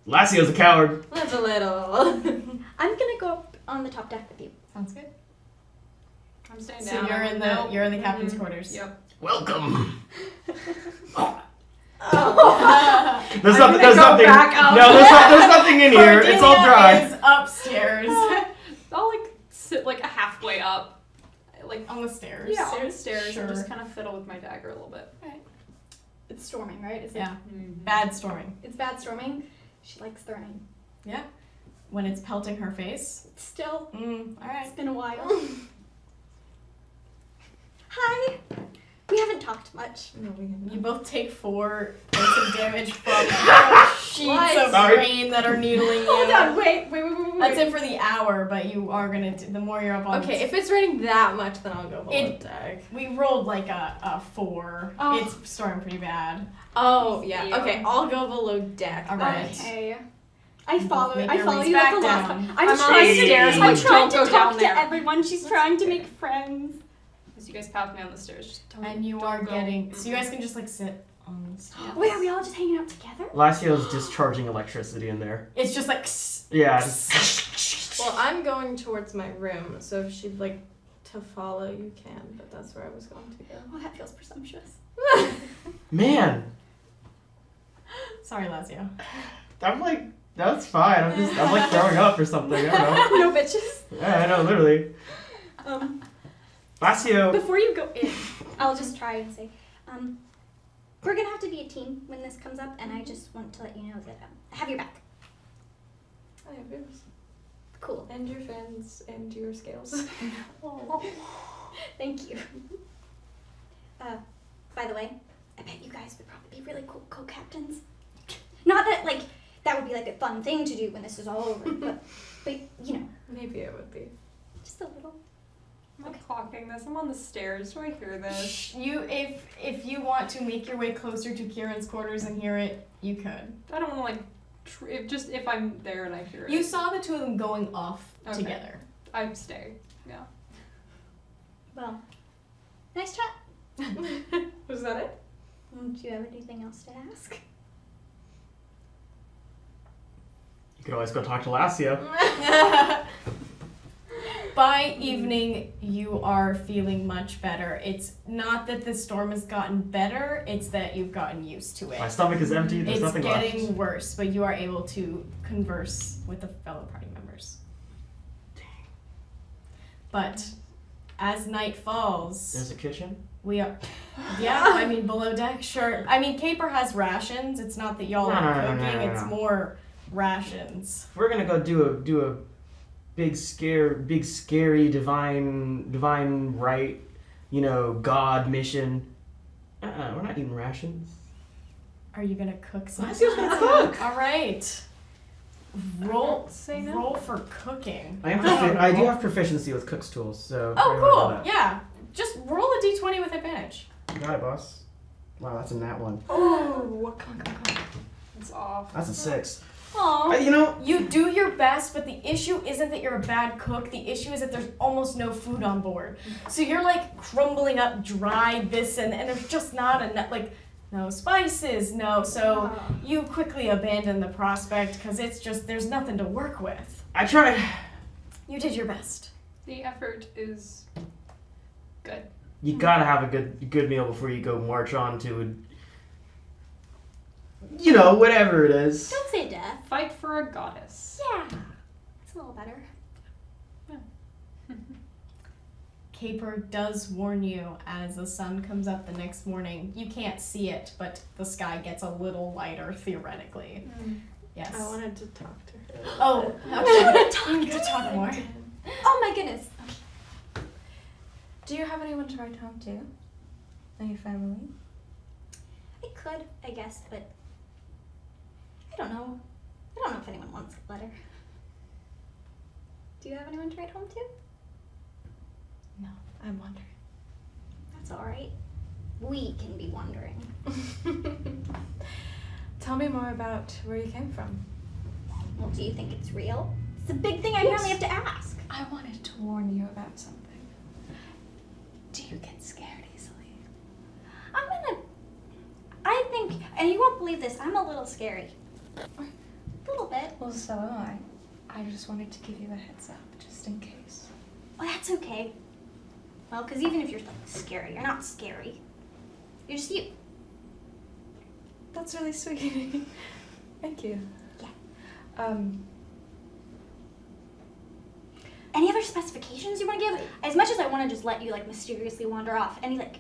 [SPEAKER 4] Lazio's a coward.
[SPEAKER 3] That's a little.
[SPEAKER 5] I'm gonna go up on the top deck with you.
[SPEAKER 1] Sounds good.
[SPEAKER 2] I'm staying
[SPEAKER 1] So
[SPEAKER 2] down.
[SPEAKER 1] you're in the captain's quarters.
[SPEAKER 2] Yep.
[SPEAKER 4] Welcome.
[SPEAKER 3] Oh.
[SPEAKER 4] There's
[SPEAKER 3] I'm
[SPEAKER 4] nothing.
[SPEAKER 3] gonna
[SPEAKER 4] There's
[SPEAKER 3] go
[SPEAKER 4] nothing.
[SPEAKER 3] back up.
[SPEAKER 4] No, there's nothing in here. It's all
[SPEAKER 1] Cordelia
[SPEAKER 4] dry.
[SPEAKER 1] is upstairs.
[SPEAKER 2] I'll sit halfway up.
[SPEAKER 1] On the stairs.
[SPEAKER 2] Yeah, on the stairs
[SPEAKER 1] Sure.
[SPEAKER 2] and just kind of fiddle with my dagger a little bit.
[SPEAKER 5] It's storming, right? Is it?
[SPEAKER 1] Yeah. Bad storming.
[SPEAKER 5] It's bad storming. She likes the rain.
[SPEAKER 1] When it's pelting her face.
[SPEAKER 5] Still,
[SPEAKER 1] All right.
[SPEAKER 5] it's been a while. Hi. We haven't talked much.
[SPEAKER 3] No, we haven't.
[SPEAKER 1] You both take 4 points of damage from sheets
[SPEAKER 3] What?
[SPEAKER 1] of
[SPEAKER 4] Sorry.
[SPEAKER 1] rain that are needling you.
[SPEAKER 5] Hold on. Wait.
[SPEAKER 1] That's it for the hour, but you are gonna. The more you're up on.
[SPEAKER 3] Okay, if it's raining that much, then I'll go below
[SPEAKER 1] It-
[SPEAKER 3] deck.
[SPEAKER 1] We rolled like a 4.
[SPEAKER 5] Oh.
[SPEAKER 1] It's storming pretty bad.
[SPEAKER 3] Oh, yeah.
[SPEAKER 2] Yeah.
[SPEAKER 3] Okay, I'll go below deck.
[SPEAKER 1] All right.
[SPEAKER 5] Okay. I follow.
[SPEAKER 1] Make
[SPEAKER 5] I
[SPEAKER 1] your
[SPEAKER 5] follow
[SPEAKER 1] ways
[SPEAKER 5] you
[SPEAKER 1] back
[SPEAKER 5] up the last
[SPEAKER 1] down.
[SPEAKER 5] one.
[SPEAKER 2] I'm
[SPEAKER 5] I'm
[SPEAKER 2] on
[SPEAKER 5] trying
[SPEAKER 2] the
[SPEAKER 5] to.
[SPEAKER 2] stairs,
[SPEAKER 5] I'm
[SPEAKER 2] like,
[SPEAKER 5] trying
[SPEAKER 2] don't
[SPEAKER 5] to
[SPEAKER 2] go
[SPEAKER 5] talk
[SPEAKER 2] down
[SPEAKER 5] to
[SPEAKER 2] there.
[SPEAKER 5] everyone. She's trying to make friends.
[SPEAKER 2] As you guys path me on the stairs, just don't,
[SPEAKER 1] And you
[SPEAKER 2] don't
[SPEAKER 1] are
[SPEAKER 2] go.
[SPEAKER 1] getting. So you guys can just sit on the stairs.
[SPEAKER 5] Wait, are we all just hanging out together?
[SPEAKER 4] Lazio's discharging electricity in there.
[SPEAKER 1] It's just like.
[SPEAKER 4] Yeah.
[SPEAKER 3] Well, I'm going towards my room, so if she'd like to follow, you can, but that's where I was going to go.
[SPEAKER 5] Oh, that feels presumptuous.
[SPEAKER 4] Man,
[SPEAKER 1] Sorry, Lazio.
[SPEAKER 4] I'm like, that's fine. I'm like throwing up or something. I don't know.
[SPEAKER 5] No bitches.
[SPEAKER 4] Yeah, I know, literally. Lassio.
[SPEAKER 1] Before you go in,
[SPEAKER 5] I'll just try and say, we're gonna have to be a team when this comes up, and I just want to let you know that I have your back.
[SPEAKER 3] I have yours.
[SPEAKER 5] Cool.
[SPEAKER 3] And your fans and your scales.
[SPEAKER 5] Thank you. By the way, I bet you guys would probably be really cool co-captains. Not that, like, that would be, like, a fun thing to do when this is all over, but you know.
[SPEAKER 3] Maybe it would be.
[SPEAKER 5] Just a little.
[SPEAKER 2] I'm clocking this. I'm on the stairs. Do I hear this?
[SPEAKER 1] if you want to make your way closer to Kieran's quarters and hear it, you could.
[SPEAKER 2] I don't want to, like, if I'm there and I hear it.
[SPEAKER 1] You saw the two of them going off
[SPEAKER 2] Okay.
[SPEAKER 1] together.
[SPEAKER 2] I'd stay. Yeah.
[SPEAKER 5] Well, nice chat.
[SPEAKER 3] Was that it?
[SPEAKER 5] Do you have anything else to ask?
[SPEAKER 4] You could always go talk to Lassio.
[SPEAKER 1] By evening, you are feeling much better. It's not that the storm has gotten better, it's that you've gotten used to it.
[SPEAKER 4] My stomach is empty. There's
[SPEAKER 1] It's
[SPEAKER 4] nothing
[SPEAKER 1] getting
[SPEAKER 4] left.
[SPEAKER 1] worse, but you are able to converse with the fellow party members.
[SPEAKER 4] Dang.
[SPEAKER 1] But as night falls,
[SPEAKER 4] There's a kitchen.
[SPEAKER 1] we are. Yeah, I mean below deck, sure. I mean Caper has rations. It's not that y'all are
[SPEAKER 4] No,
[SPEAKER 1] cooking.
[SPEAKER 4] no.
[SPEAKER 1] It's more rations.
[SPEAKER 4] We're gonna go do a big scary divine right, God mission. We're not eating rations.
[SPEAKER 1] Are you gonna cook something?
[SPEAKER 4] Lassio's gonna cook.
[SPEAKER 1] All right. Roll.
[SPEAKER 2] Say no.
[SPEAKER 1] Roll for cooking.
[SPEAKER 4] I do have proficiency with cook's tools, so.
[SPEAKER 1] Oh,
[SPEAKER 4] I know
[SPEAKER 1] cool.
[SPEAKER 4] that.
[SPEAKER 1] Yeah. Just roll a d20 with advantage.
[SPEAKER 4] Got it, boss. Wow, that's a nat one.
[SPEAKER 3] Oh, come on.
[SPEAKER 2] It's off.
[SPEAKER 4] That's a 6.
[SPEAKER 1] Aw. You do your best, but the issue isn't that you're a bad cook. The issue is that there's almost no food on board. So you're like crumbling up dry this and there's just not enough, like, no spices, no. So you quickly abandon the prospect because it's just, there's nothing to work with.
[SPEAKER 4] I tried.
[SPEAKER 1] You did your best.
[SPEAKER 2] The effort is good.
[SPEAKER 4] You gotta have a good meal before you go march on to whatever it is.
[SPEAKER 5] Don't say death.
[SPEAKER 2] Fight for a goddess.
[SPEAKER 5] Yeah. It's a little better.
[SPEAKER 1] Caper does warn you as the sun comes up the next morning. You can't see it, but the sky gets a little lighter theoretically. Yes.
[SPEAKER 3] I wanted to talk to her.
[SPEAKER 1] Oh,
[SPEAKER 3] but-
[SPEAKER 1] okay. You need to talk more.
[SPEAKER 5] Oh my goodness.
[SPEAKER 6] Do you have anyone to write home to? Any family?
[SPEAKER 5] I could, I guess, but I don't know. I don't know if anyone wants a letter. Do you have anyone to write home to?
[SPEAKER 6] No, I'm wondering.
[SPEAKER 5] That's all right. We can be wondering.
[SPEAKER 6] Tell me more about where you came from.
[SPEAKER 5] Well, do you think it's real? It's a big thing I apparently have to ask.
[SPEAKER 6] I wanted to warn you about something. Do you get scared easily?
[SPEAKER 5] I think, and you won't believe this, I'm a little scary. A little bit.
[SPEAKER 6] Well, so am I. I just wanted to give you a heads up, just in case.
[SPEAKER 5] Well, that's okay. Well, because even if you're like scary, you're not scary. You're just you.
[SPEAKER 6] That's really sweet. Thank you.
[SPEAKER 5] Yeah. Any other specifications you want to give? As much as I want to just let you like mysteriously wander off, any like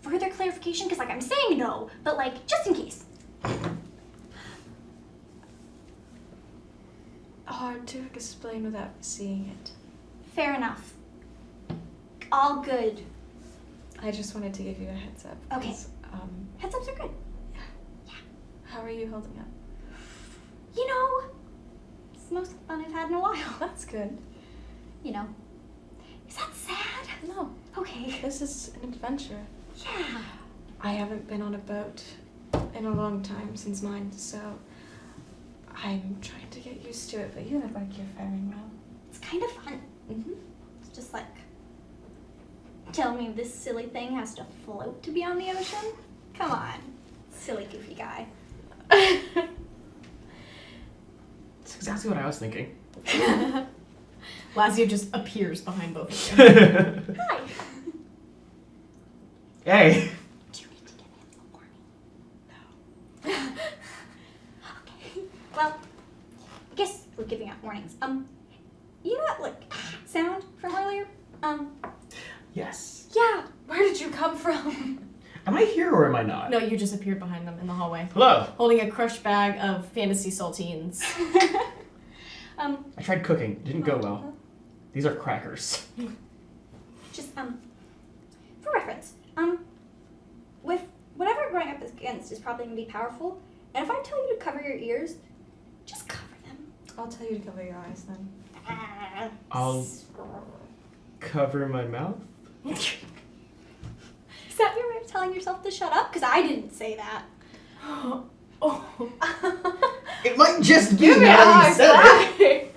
[SPEAKER 5] further clarification? Because like I'm saying no, but like just in case.
[SPEAKER 6] Hard to explain without seeing it.
[SPEAKER 5] Fair enough. All good.
[SPEAKER 6] I just wanted to give you a heads up.
[SPEAKER 5] Okay.
[SPEAKER 6] 'Cause,
[SPEAKER 5] Heads ups are good.
[SPEAKER 6] how are you holding up?
[SPEAKER 5] You know, it's the most fun I've had in a while.
[SPEAKER 6] That's good.
[SPEAKER 5] You know. Is that sad?
[SPEAKER 6] No,
[SPEAKER 5] Okay.
[SPEAKER 6] this is an adventure.
[SPEAKER 5] Yeah.
[SPEAKER 6] I haven't been on a boat in a long time since mine, so I'm trying to get used to it, but you look like you're faring well.
[SPEAKER 5] It's kind of fun.
[SPEAKER 6] Mm-hmm.
[SPEAKER 5] It's just like, tell me this silly thing has to float to be on the ocean? Come on. Silly, goofy guy.
[SPEAKER 4] That's exactly what I was thinking.
[SPEAKER 1] Lassio just appears behind both of you.
[SPEAKER 5] Hi.
[SPEAKER 4] Hey.
[SPEAKER 5] Do you need to give him a warning? No. Okay. Well, I guess we're giving out warnings. You know that like sound from earlier?
[SPEAKER 4] or am I not?
[SPEAKER 1] No, you just appeared behind them in the hallway,
[SPEAKER 4] Hello.
[SPEAKER 1] holding a crushed bag of fantasy saltines.
[SPEAKER 4] I tried cooking. It didn't go well. These are crackers.
[SPEAKER 5] Just, for reference, with whatever growing up against is probably gonna be powerful, and if I tell you to cover your ears, just cover them.
[SPEAKER 6] I'll tell you to cover your eyes then.
[SPEAKER 4] I'll cover my mouth.
[SPEAKER 5] Is that your way of telling yourself to shut up? Because I didn't say that.
[SPEAKER 1] Oh.
[SPEAKER 4] It might just be now that you said it.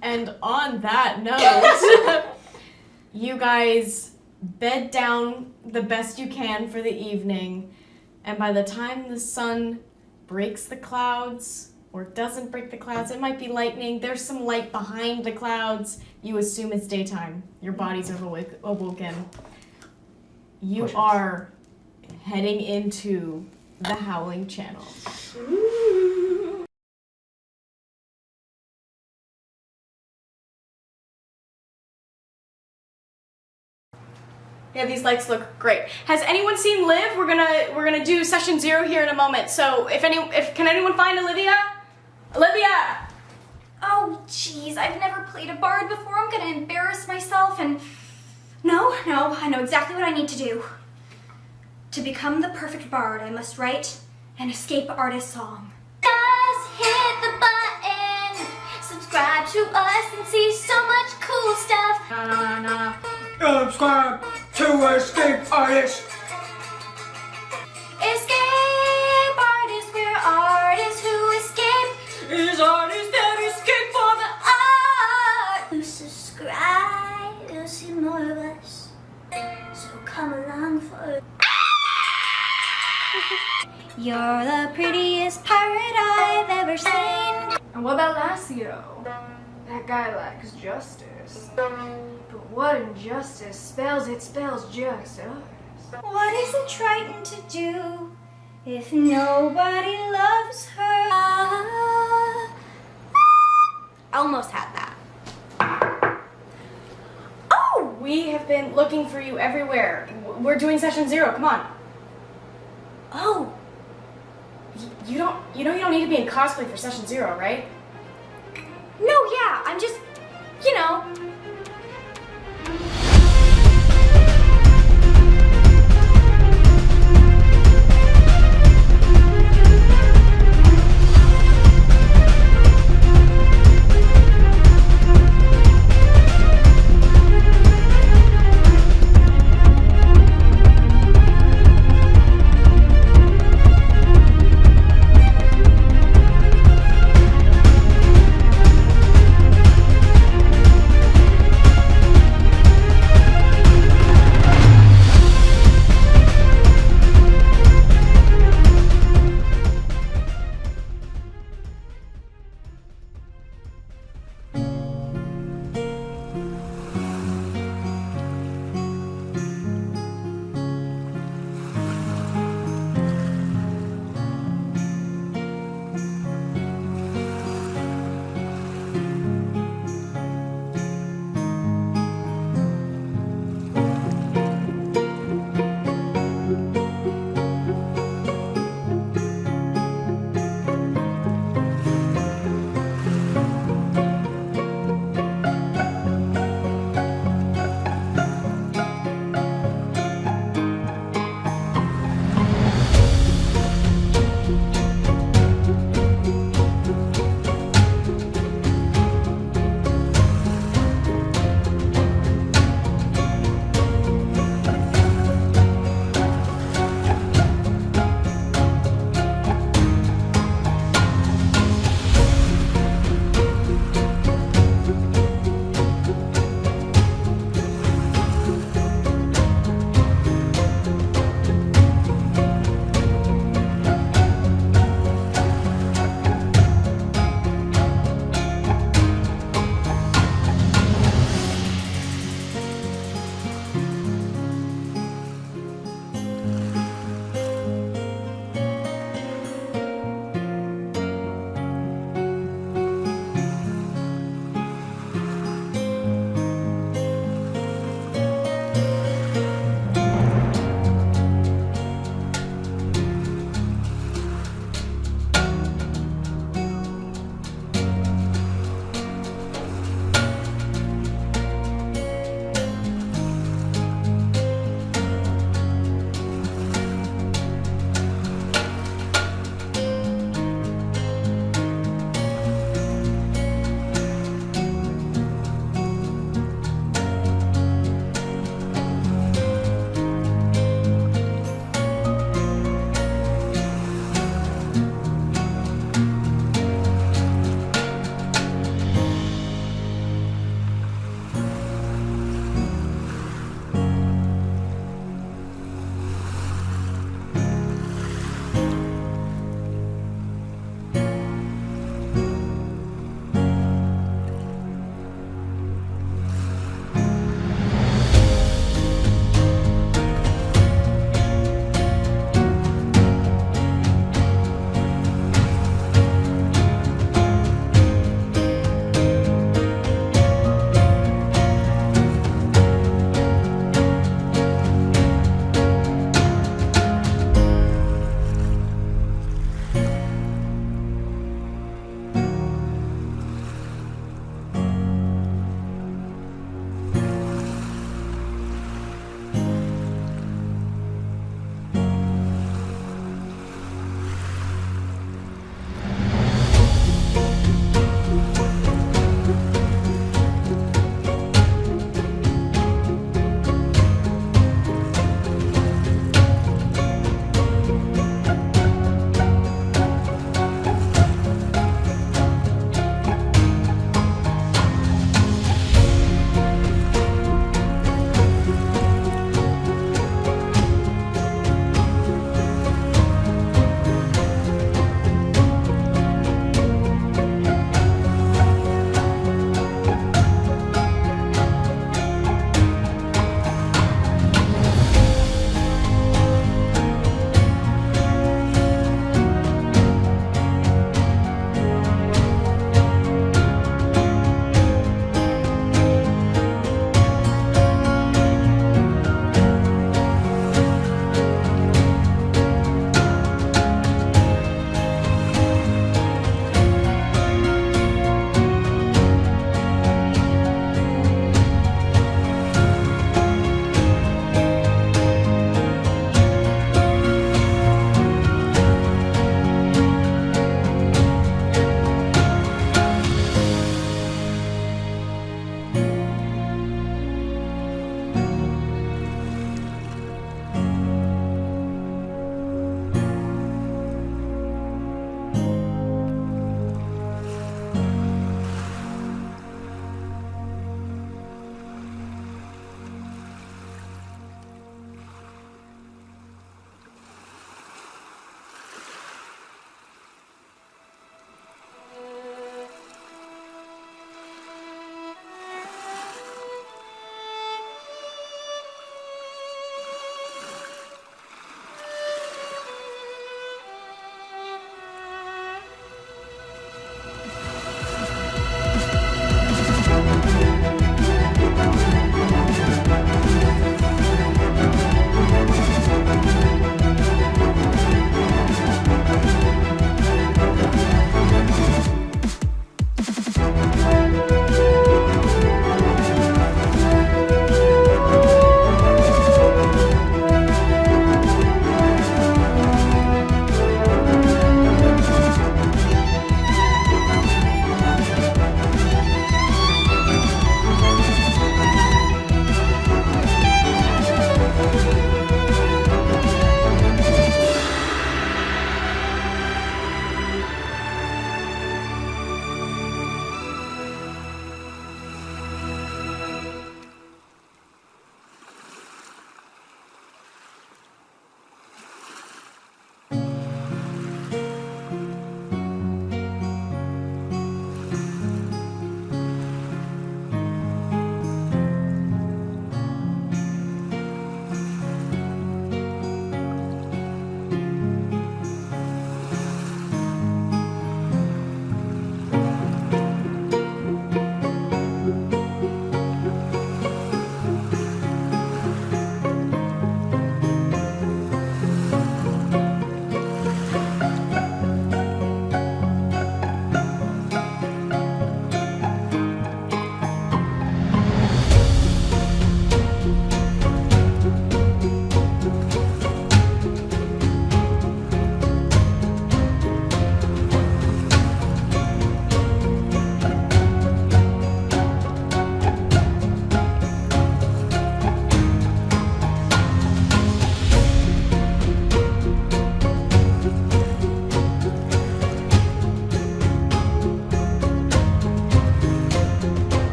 [SPEAKER 1] And on that note, you guys bed down the best you can for the evening, and by the time the sun breaks the clouds, or doesn't break the clouds, it might be lightning, there's some light behind the clouds, you assume it's daytime. Your bodies are awoken. You
[SPEAKER 4] Push-ups.
[SPEAKER 1] are heading into the Howling Channel. Yeah, these lights look great. Has anyone seen Liv? We're gonna do session 0 here in a moment. So can anyone find Olivia? Olivia!
[SPEAKER 7] Oh, jeez, I've never played a bard before. I'm gonna embarrass myself and... No, I know exactly what I need to do. To become the perfect bard, I must write an escape artist song. Just hit the button, subscribe to us and see so much cool stuff.
[SPEAKER 1] No.
[SPEAKER 8] Subscribe to Escape Artist.
[SPEAKER 7] Escape artists, we're artists who escape.
[SPEAKER 8] Is artists that escape for the
[SPEAKER 7] You subscribe, you'll see more of us. So come along for You're the prettiest pirate I've ever seen.
[SPEAKER 2] And what about Lassio? That guy lacks justice. But what injustice spells just us.
[SPEAKER 7] What is a Triton to do if nobody loves her? Almost had that.
[SPEAKER 1] Oh, we have been looking for you everywhere. We're doing session 0. Come on.
[SPEAKER 7] Oh,
[SPEAKER 1] You don't need to be in cosplay for session 0, right?
[SPEAKER 7] no, yeah, I'm just, you know.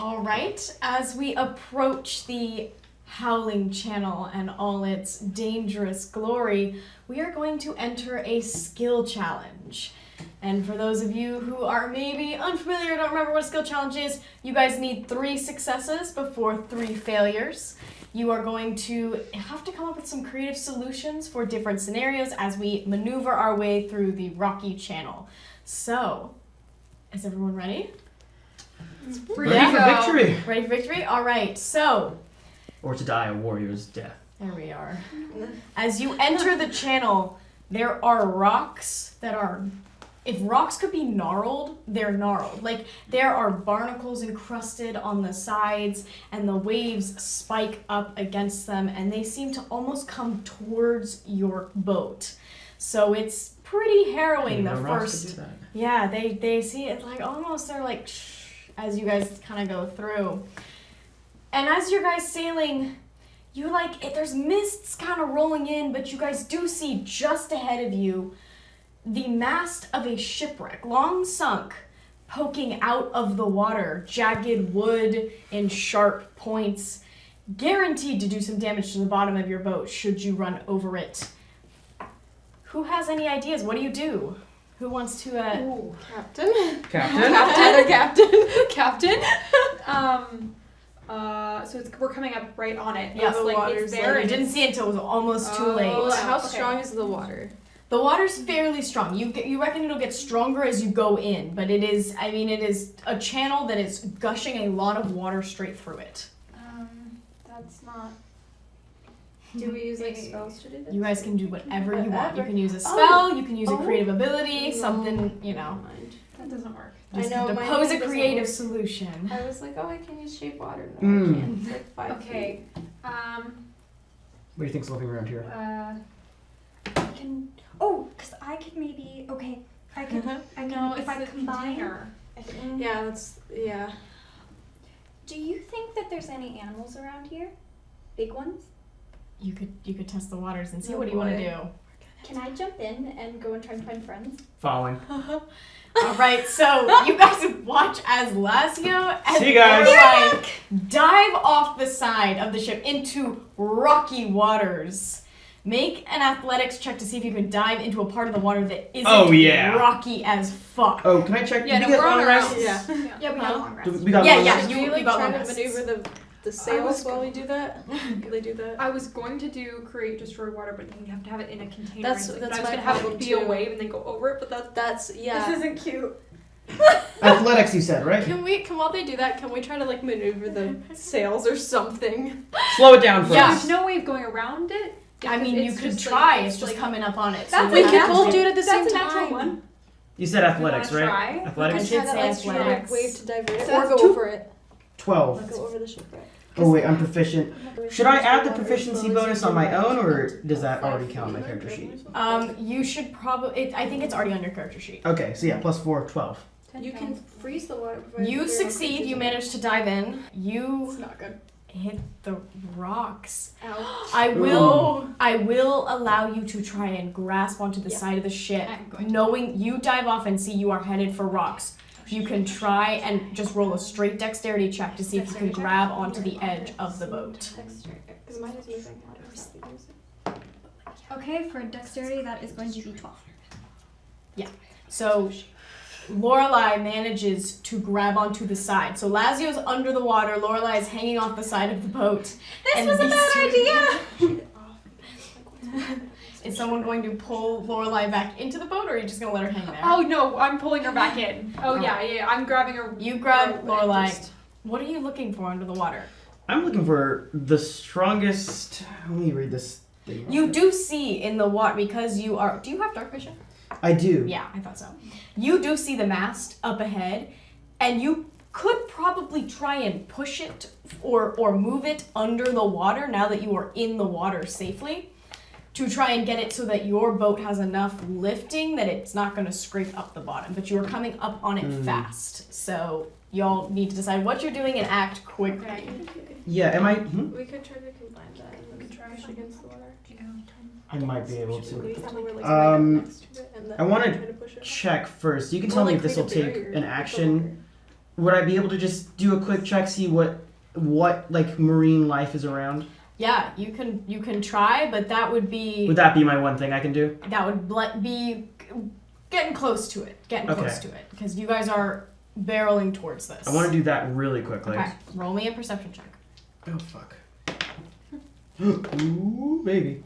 [SPEAKER 1] All right, as we approach the Howling Channel and all its dangerous glory, we are going to enter a skill challenge. And for those of you who are maybe unfamiliar, don't remember what a skill challenge is, you guys need 3 successes before 3 failures. You are going to have to come up with some creative solutions for different scenarios as we maneuver our way through the rocky channel. So, is everyone ready?
[SPEAKER 4] Ready for victory.
[SPEAKER 1] Ready for victory? All right, so
[SPEAKER 4] Or to die a warrior's death.
[SPEAKER 1] there we are. As you enter the channel, there are rocks that are... If rocks could be gnarled, they're gnarled. Like, there are barnacles encrusted on the sides, and the waves spike up against them, and they seem to almost come towards your boat. So it's pretty harrowing the first... Yeah, they see it like almost, they're like, shh, as you guys kind of go through. And as you guys sailing, you like, there's mists kind of rolling in, but you guys do see just ahead of you the mast of a shipwreck, long sunk, poking out of the water, jagged wood and sharp points, guaranteed to do some damage to the bottom of your boat should you run over it. Who has any ideas? What do you do? Who wants to,
[SPEAKER 3] Captain.
[SPEAKER 2] Captain. So we're coming up right on it.
[SPEAKER 1] Yeah,
[SPEAKER 2] It's
[SPEAKER 3] the
[SPEAKER 2] like
[SPEAKER 3] water's
[SPEAKER 2] it's there.
[SPEAKER 1] You
[SPEAKER 2] and
[SPEAKER 1] didn't see it until it was almost too late.
[SPEAKER 3] Well, how
[SPEAKER 2] Okay.
[SPEAKER 3] strong is the water?
[SPEAKER 1] The water's fairly strong. You reckon it'll get stronger as you go in, but it is a channel that is gushing a lot of water straight through it.
[SPEAKER 2] That's not.
[SPEAKER 3] Do we use like
[SPEAKER 2] Okay.
[SPEAKER 3] spells to do this?
[SPEAKER 1] You guys can do whatever you want. You
[SPEAKER 3] Whatever.
[SPEAKER 1] can use a spell, you can use a
[SPEAKER 3] Oh.
[SPEAKER 1] creative ability,
[SPEAKER 3] No.
[SPEAKER 1] something, you know.
[SPEAKER 3] Mind.
[SPEAKER 2] That doesn't work.
[SPEAKER 1] Just
[SPEAKER 3] I know, my
[SPEAKER 1] propose a
[SPEAKER 3] hand doesn't
[SPEAKER 1] creative
[SPEAKER 3] work.
[SPEAKER 1] solution.
[SPEAKER 3] I was like, oh, I can use shape water. No, I can't. It's like 5
[SPEAKER 2] Okay.
[SPEAKER 4] What do you think's looking around here?
[SPEAKER 7] I can. Oh, because I could maybe. Okay. I can. I can. If I combine.
[SPEAKER 3] feet. Yeah, yeah.
[SPEAKER 7] Do you think that there's any animals around here? Big ones?
[SPEAKER 1] You could test the waters and see
[SPEAKER 3] Oh,
[SPEAKER 1] what do you want to
[SPEAKER 3] boy.
[SPEAKER 1] do.
[SPEAKER 5] Can I jump in and go and try and find friends?
[SPEAKER 4] Following.
[SPEAKER 1] Alright, so you guys watch as Lazio and
[SPEAKER 4] See you guys.
[SPEAKER 1] Caroline dive off the side of the ship into rocky waters. Make an athletics check to see if you can dive into a part of the water that isn't rocky as fuck.
[SPEAKER 4] Oh, can I check?
[SPEAKER 2] Yeah,
[SPEAKER 4] Did
[SPEAKER 2] no,
[SPEAKER 4] we get
[SPEAKER 2] we're on
[SPEAKER 4] long
[SPEAKER 2] our
[SPEAKER 4] rest?
[SPEAKER 2] own.
[SPEAKER 3] Yeah.
[SPEAKER 7] Yeah, we
[SPEAKER 1] Huh?
[SPEAKER 7] have long rest.
[SPEAKER 4] We got
[SPEAKER 1] Yeah,
[SPEAKER 4] long
[SPEAKER 1] yeah,
[SPEAKER 4] rest?
[SPEAKER 3] Do you
[SPEAKER 1] you
[SPEAKER 3] like
[SPEAKER 1] got
[SPEAKER 3] try
[SPEAKER 1] long
[SPEAKER 3] to
[SPEAKER 1] rests.
[SPEAKER 3] maneuver the sails while we do that? Do they do that?
[SPEAKER 2] I was going to do create destroyed water, but you have to have it in a container.
[SPEAKER 3] That's
[SPEAKER 2] but
[SPEAKER 3] my
[SPEAKER 2] I was gonna have it
[SPEAKER 3] problem
[SPEAKER 2] be a
[SPEAKER 3] too.
[SPEAKER 2] wave and then go over it, but
[SPEAKER 3] That's yeah.
[SPEAKER 7] isn't cute.
[SPEAKER 4] Athletics, you said, right?
[SPEAKER 3] Can while they do that, can we try to like maneuver the sails or something?
[SPEAKER 4] Slow it down first.
[SPEAKER 1] Yeah.
[SPEAKER 2] there's no way of going around it.
[SPEAKER 1] I mean, you
[SPEAKER 2] It's
[SPEAKER 1] could
[SPEAKER 2] just
[SPEAKER 1] try.
[SPEAKER 2] like-
[SPEAKER 1] It's just
[SPEAKER 2] like-
[SPEAKER 1] coming up on it.
[SPEAKER 7] That's
[SPEAKER 1] you
[SPEAKER 7] a
[SPEAKER 1] have
[SPEAKER 7] natural-
[SPEAKER 1] to
[SPEAKER 3] do it at the same
[SPEAKER 7] That's a natural
[SPEAKER 3] time.
[SPEAKER 7] one.
[SPEAKER 4] You said athletics,
[SPEAKER 2] wanna
[SPEAKER 4] right?
[SPEAKER 2] try?
[SPEAKER 4] Athletics?
[SPEAKER 1] I did say
[SPEAKER 3] Let's try to like
[SPEAKER 1] athletics.
[SPEAKER 3] wave to divert it
[SPEAKER 7] So
[SPEAKER 3] or
[SPEAKER 7] that's
[SPEAKER 3] go
[SPEAKER 7] two-
[SPEAKER 3] over it.
[SPEAKER 4] 12.
[SPEAKER 3] Like go over the shipwreck.
[SPEAKER 4] Oh wait, I'm proficient. Should I add the proficiency bonus on my own, or does that already count on my character sheet?
[SPEAKER 1] You should probably. I think it's already on your character sheet.
[SPEAKER 4] Okay, so yeah, plus 4, 12.
[SPEAKER 3] You can freeze the water.
[SPEAKER 1] You succeed. You manage to dive in.
[SPEAKER 3] It's
[SPEAKER 1] You
[SPEAKER 3] not good.
[SPEAKER 1] hit the rocks.
[SPEAKER 3] Ouch.
[SPEAKER 1] I will allow you to try and grasp onto the
[SPEAKER 5] Yeah.
[SPEAKER 1] side of the ship,
[SPEAKER 5] I'm going to.
[SPEAKER 1] knowing you dive off and see you are headed for rocks. You can try and just roll a straight dexterity check to see if you can grab onto the edge of the boat.
[SPEAKER 3] Because mine is moving water.
[SPEAKER 7] Okay, for dexterity, that is going to be 12.
[SPEAKER 1] So Lorelai manages to grab onto the side. So Lazio's under the water, Lorelai is hanging off the side of the boat.
[SPEAKER 7] This
[SPEAKER 1] And
[SPEAKER 7] was a
[SPEAKER 1] these
[SPEAKER 7] bad
[SPEAKER 1] two-
[SPEAKER 7] idea!
[SPEAKER 1] Is someone going to pull Lorelai back into the boat, or are you just going to let her hang there?
[SPEAKER 2] Oh no, I'm pulling her back in. Oh yeah, I'm grabbing her.
[SPEAKER 1] You grab
[SPEAKER 2] rope and
[SPEAKER 1] Lorelai.
[SPEAKER 2] just-
[SPEAKER 1] What are you looking for under the water?
[SPEAKER 4] I'm looking for the strongest. Let me read this thing.
[SPEAKER 1] You do see in the water, because you are... Do you have dark vision?
[SPEAKER 4] I do.
[SPEAKER 1] Yeah, I thought so. You do see the mast up ahead, and you could probably try and push it or move it under the water now that you are in the water safely, to try and get it so that your boat has enough lifting that it's not going to scrape up the bottom. But you are coming up on it fast, so y'all need to decide what you're doing and act quickly.
[SPEAKER 4] Yeah, am I?
[SPEAKER 3] We could try to combine that and we could try against the water.
[SPEAKER 4] I might be able to.
[SPEAKER 3] Wait till we're like
[SPEAKER 4] Um,
[SPEAKER 3] right next to it and then
[SPEAKER 4] I wanna
[SPEAKER 3] try to push it.
[SPEAKER 4] check first. You can
[SPEAKER 3] Or,
[SPEAKER 4] tell me
[SPEAKER 3] like,
[SPEAKER 4] if this will
[SPEAKER 3] create a
[SPEAKER 4] take
[SPEAKER 3] barrier
[SPEAKER 4] an
[SPEAKER 3] with the
[SPEAKER 4] action
[SPEAKER 3] water.
[SPEAKER 4] would I be able to just do a quick check, see what like marine life is around?
[SPEAKER 1] Yeah, you can try, but that would be
[SPEAKER 4] Would that be my one thing I can do?
[SPEAKER 1] that would be getting close to it. Because you guys are barreling towards this.
[SPEAKER 4] I want to do that really quickly.
[SPEAKER 1] Okay, roll me a perception check.
[SPEAKER 4] Oh fuck. Ooh, baby.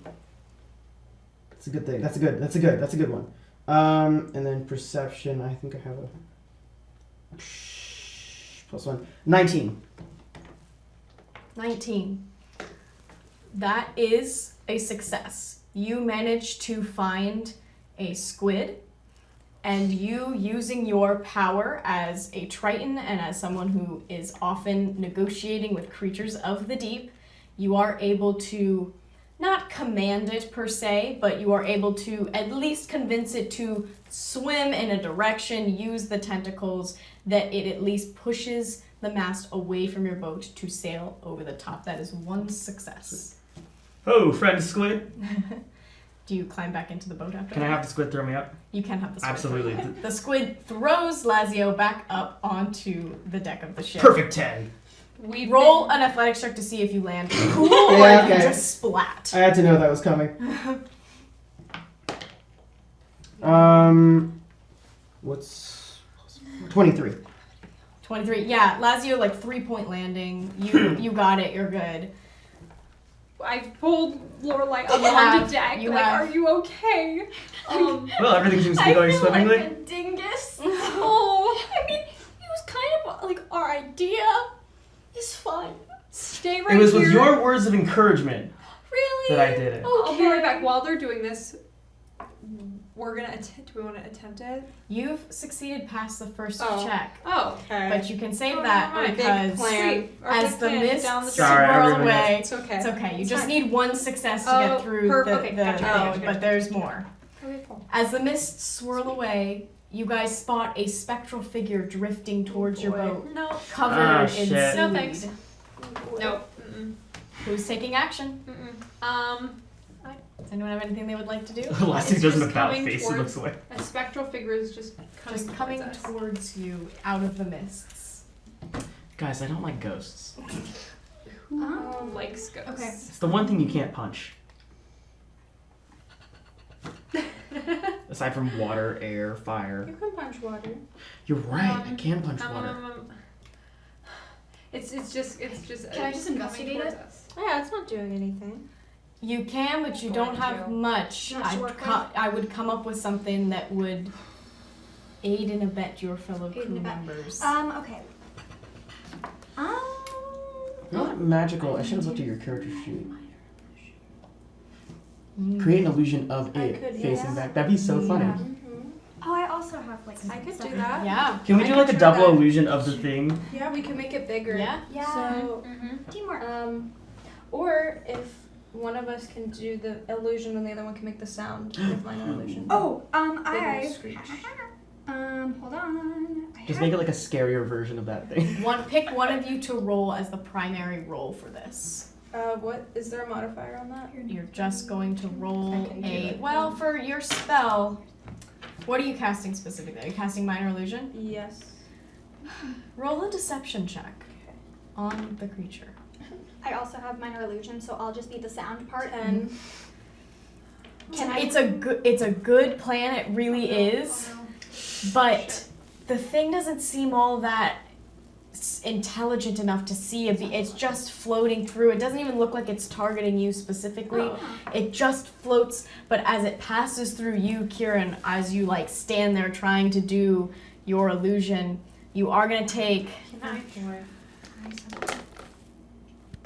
[SPEAKER 4] That's a good thing. That's a good one. And then perception, I think I have a +1. 19.
[SPEAKER 1] 19. That is a success. You managed to find a squid, and you, using your power as a Triton and as someone who is often negotiating with creatures of the deep, you are able to not command it per se, but you are able to at least convince it to swim in a direction, use the tentacles, that it at least pushes the mast away from your boat to sail over the top. That is one success.
[SPEAKER 4] Oh, friend squid.
[SPEAKER 1] Do you climb back into the boat after
[SPEAKER 4] Can I
[SPEAKER 1] that?
[SPEAKER 4] have the squid throw me up?
[SPEAKER 1] You can have the squid.
[SPEAKER 4] Absolutely.
[SPEAKER 1] The squid throws Lazio back up onto the deck of the ship.
[SPEAKER 4] Perfect 10.
[SPEAKER 1] Roll an athletics check to see if you land cool or
[SPEAKER 4] Yeah,
[SPEAKER 1] if you
[SPEAKER 4] okay.
[SPEAKER 1] just splat.
[SPEAKER 4] I had to know that was coming. What's 23?
[SPEAKER 1] 23. Yeah, Lazio, like 3-point landing. You got it. You're good.
[SPEAKER 2] I pulled Lorelai up
[SPEAKER 1] You
[SPEAKER 2] onto
[SPEAKER 1] have-
[SPEAKER 2] deck.
[SPEAKER 1] you
[SPEAKER 2] Like,
[SPEAKER 1] have-
[SPEAKER 2] are you okay?
[SPEAKER 4] Well, everything seems to be going swimmingly.
[SPEAKER 8] like a dingus. Oh, I mean, it was kind of like our idea. It's fine.
[SPEAKER 2] Stay right
[SPEAKER 4] It was
[SPEAKER 2] here.
[SPEAKER 4] with your words of encouragement
[SPEAKER 8] Really?
[SPEAKER 4] that I did it.
[SPEAKER 2] I'll be right back. While they're doing this, we're gonna attempt. Do we want to attempt it?
[SPEAKER 1] You've succeeded past the first
[SPEAKER 3] Oh.
[SPEAKER 1] check.
[SPEAKER 2] Oh,
[SPEAKER 3] Okay.
[SPEAKER 1] But you can save
[SPEAKER 2] Oh,
[SPEAKER 1] that
[SPEAKER 2] never mind.
[SPEAKER 1] because
[SPEAKER 3] plan.
[SPEAKER 2] sweet. Our
[SPEAKER 1] as
[SPEAKER 2] big
[SPEAKER 1] the
[SPEAKER 2] plan
[SPEAKER 1] mist
[SPEAKER 2] down the
[SPEAKER 4] Sorry,
[SPEAKER 2] drain.
[SPEAKER 4] I
[SPEAKER 1] swirls
[SPEAKER 4] really
[SPEAKER 1] away,
[SPEAKER 2] It's okay.
[SPEAKER 1] it's okay. You
[SPEAKER 2] It's
[SPEAKER 1] just
[SPEAKER 2] fine.
[SPEAKER 1] need one success to
[SPEAKER 2] Oh,
[SPEAKER 1] get through
[SPEAKER 2] okay,
[SPEAKER 1] the
[SPEAKER 2] gotcha,
[SPEAKER 1] thing,
[SPEAKER 2] gotcha,
[SPEAKER 1] but
[SPEAKER 2] gotcha.
[SPEAKER 1] there's more.
[SPEAKER 2] Okay, cool.
[SPEAKER 1] As the mists swirl away, you guys spot a spectral figure drifting towards your boat,
[SPEAKER 2] No.
[SPEAKER 1] covered
[SPEAKER 4] Ah,
[SPEAKER 1] in
[SPEAKER 4] shit.
[SPEAKER 1] seaweed.
[SPEAKER 2] No, thanks. No. Mm-mm.
[SPEAKER 1] Who's taking action?
[SPEAKER 2] Mm-mm.
[SPEAKER 1] Does anyone have anything they would like to do?
[SPEAKER 4] Lassie
[SPEAKER 2] It's
[SPEAKER 4] doesn't
[SPEAKER 2] just
[SPEAKER 4] about
[SPEAKER 2] coming
[SPEAKER 4] face and
[SPEAKER 2] towards-
[SPEAKER 4] looks away.
[SPEAKER 2] A spectral figure is just coming
[SPEAKER 1] Just coming
[SPEAKER 2] towards us.
[SPEAKER 1] towards you out of the mists.
[SPEAKER 4] Guys, I don't like ghosts.
[SPEAKER 2] Who likes ghosts?
[SPEAKER 1] Okay.
[SPEAKER 4] It's the one thing you can't punch. Aside from water, air, fire.
[SPEAKER 3] You can punch water.
[SPEAKER 4] You're right, I can punch water.
[SPEAKER 2] It's just.
[SPEAKER 7] Can I just
[SPEAKER 2] coming
[SPEAKER 7] investigate
[SPEAKER 2] towards
[SPEAKER 7] it?
[SPEAKER 2] us.
[SPEAKER 3] Yeah, it's not doing anything.
[SPEAKER 1] You can, but you don't have
[SPEAKER 2] to.
[SPEAKER 1] much.
[SPEAKER 7] Not to work with?
[SPEAKER 1] I would come up with something that would aid and abet your fellow
[SPEAKER 7] Aid and
[SPEAKER 1] crew
[SPEAKER 7] abet.
[SPEAKER 1] members.
[SPEAKER 7] Okay.
[SPEAKER 4] Not magical. I should have looked at your character sheet.
[SPEAKER 1] Mm.
[SPEAKER 4] Create an illusion of
[SPEAKER 3] I
[SPEAKER 4] it
[SPEAKER 3] could,
[SPEAKER 4] facing
[SPEAKER 3] yeah.
[SPEAKER 4] back. That'd be so funny.
[SPEAKER 3] Mm-hmm.
[SPEAKER 7] Oh, I also have like.
[SPEAKER 3] I could
[SPEAKER 7] stuff
[SPEAKER 3] do
[SPEAKER 7] in
[SPEAKER 3] that.
[SPEAKER 1] Yeah.
[SPEAKER 4] Can we
[SPEAKER 3] I
[SPEAKER 4] do
[SPEAKER 3] can
[SPEAKER 4] like a
[SPEAKER 3] try
[SPEAKER 4] double
[SPEAKER 3] that.
[SPEAKER 4] illusion of the thing?
[SPEAKER 3] Yeah, we can make it bigger.
[SPEAKER 1] Yeah.
[SPEAKER 7] Yeah.
[SPEAKER 3] So,
[SPEAKER 7] Teamwork.
[SPEAKER 3] or if one of us can do the illusion and the other one can make the sound with minor illusion.
[SPEAKER 7] Oh,
[SPEAKER 3] Big
[SPEAKER 7] I.
[SPEAKER 3] old screech.
[SPEAKER 7] Hold on.
[SPEAKER 4] Just make it like a scarier version of that thing.
[SPEAKER 1] Pick one of you to roll as the primary roll for this.
[SPEAKER 3] What is there a modifier on that?
[SPEAKER 1] You're just going to roll
[SPEAKER 3] I can do it.
[SPEAKER 1] well, for your spell. What are you casting specifically? Are you casting minor illusion?
[SPEAKER 3] Yes.
[SPEAKER 1] Roll a deception check on the creature.
[SPEAKER 7] I also have minor illusion, so I'll just be the sound part.
[SPEAKER 3] 10.
[SPEAKER 7] Can I?
[SPEAKER 1] It's a good plan, it really is. But the thing doesn't seem all that intelligent enough to see it's just floating through. It doesn't even look like it's targeting you specifically. It just floats, but as it passes through you, Keiran, as you like stand there trying to do your illusion, you are gonna take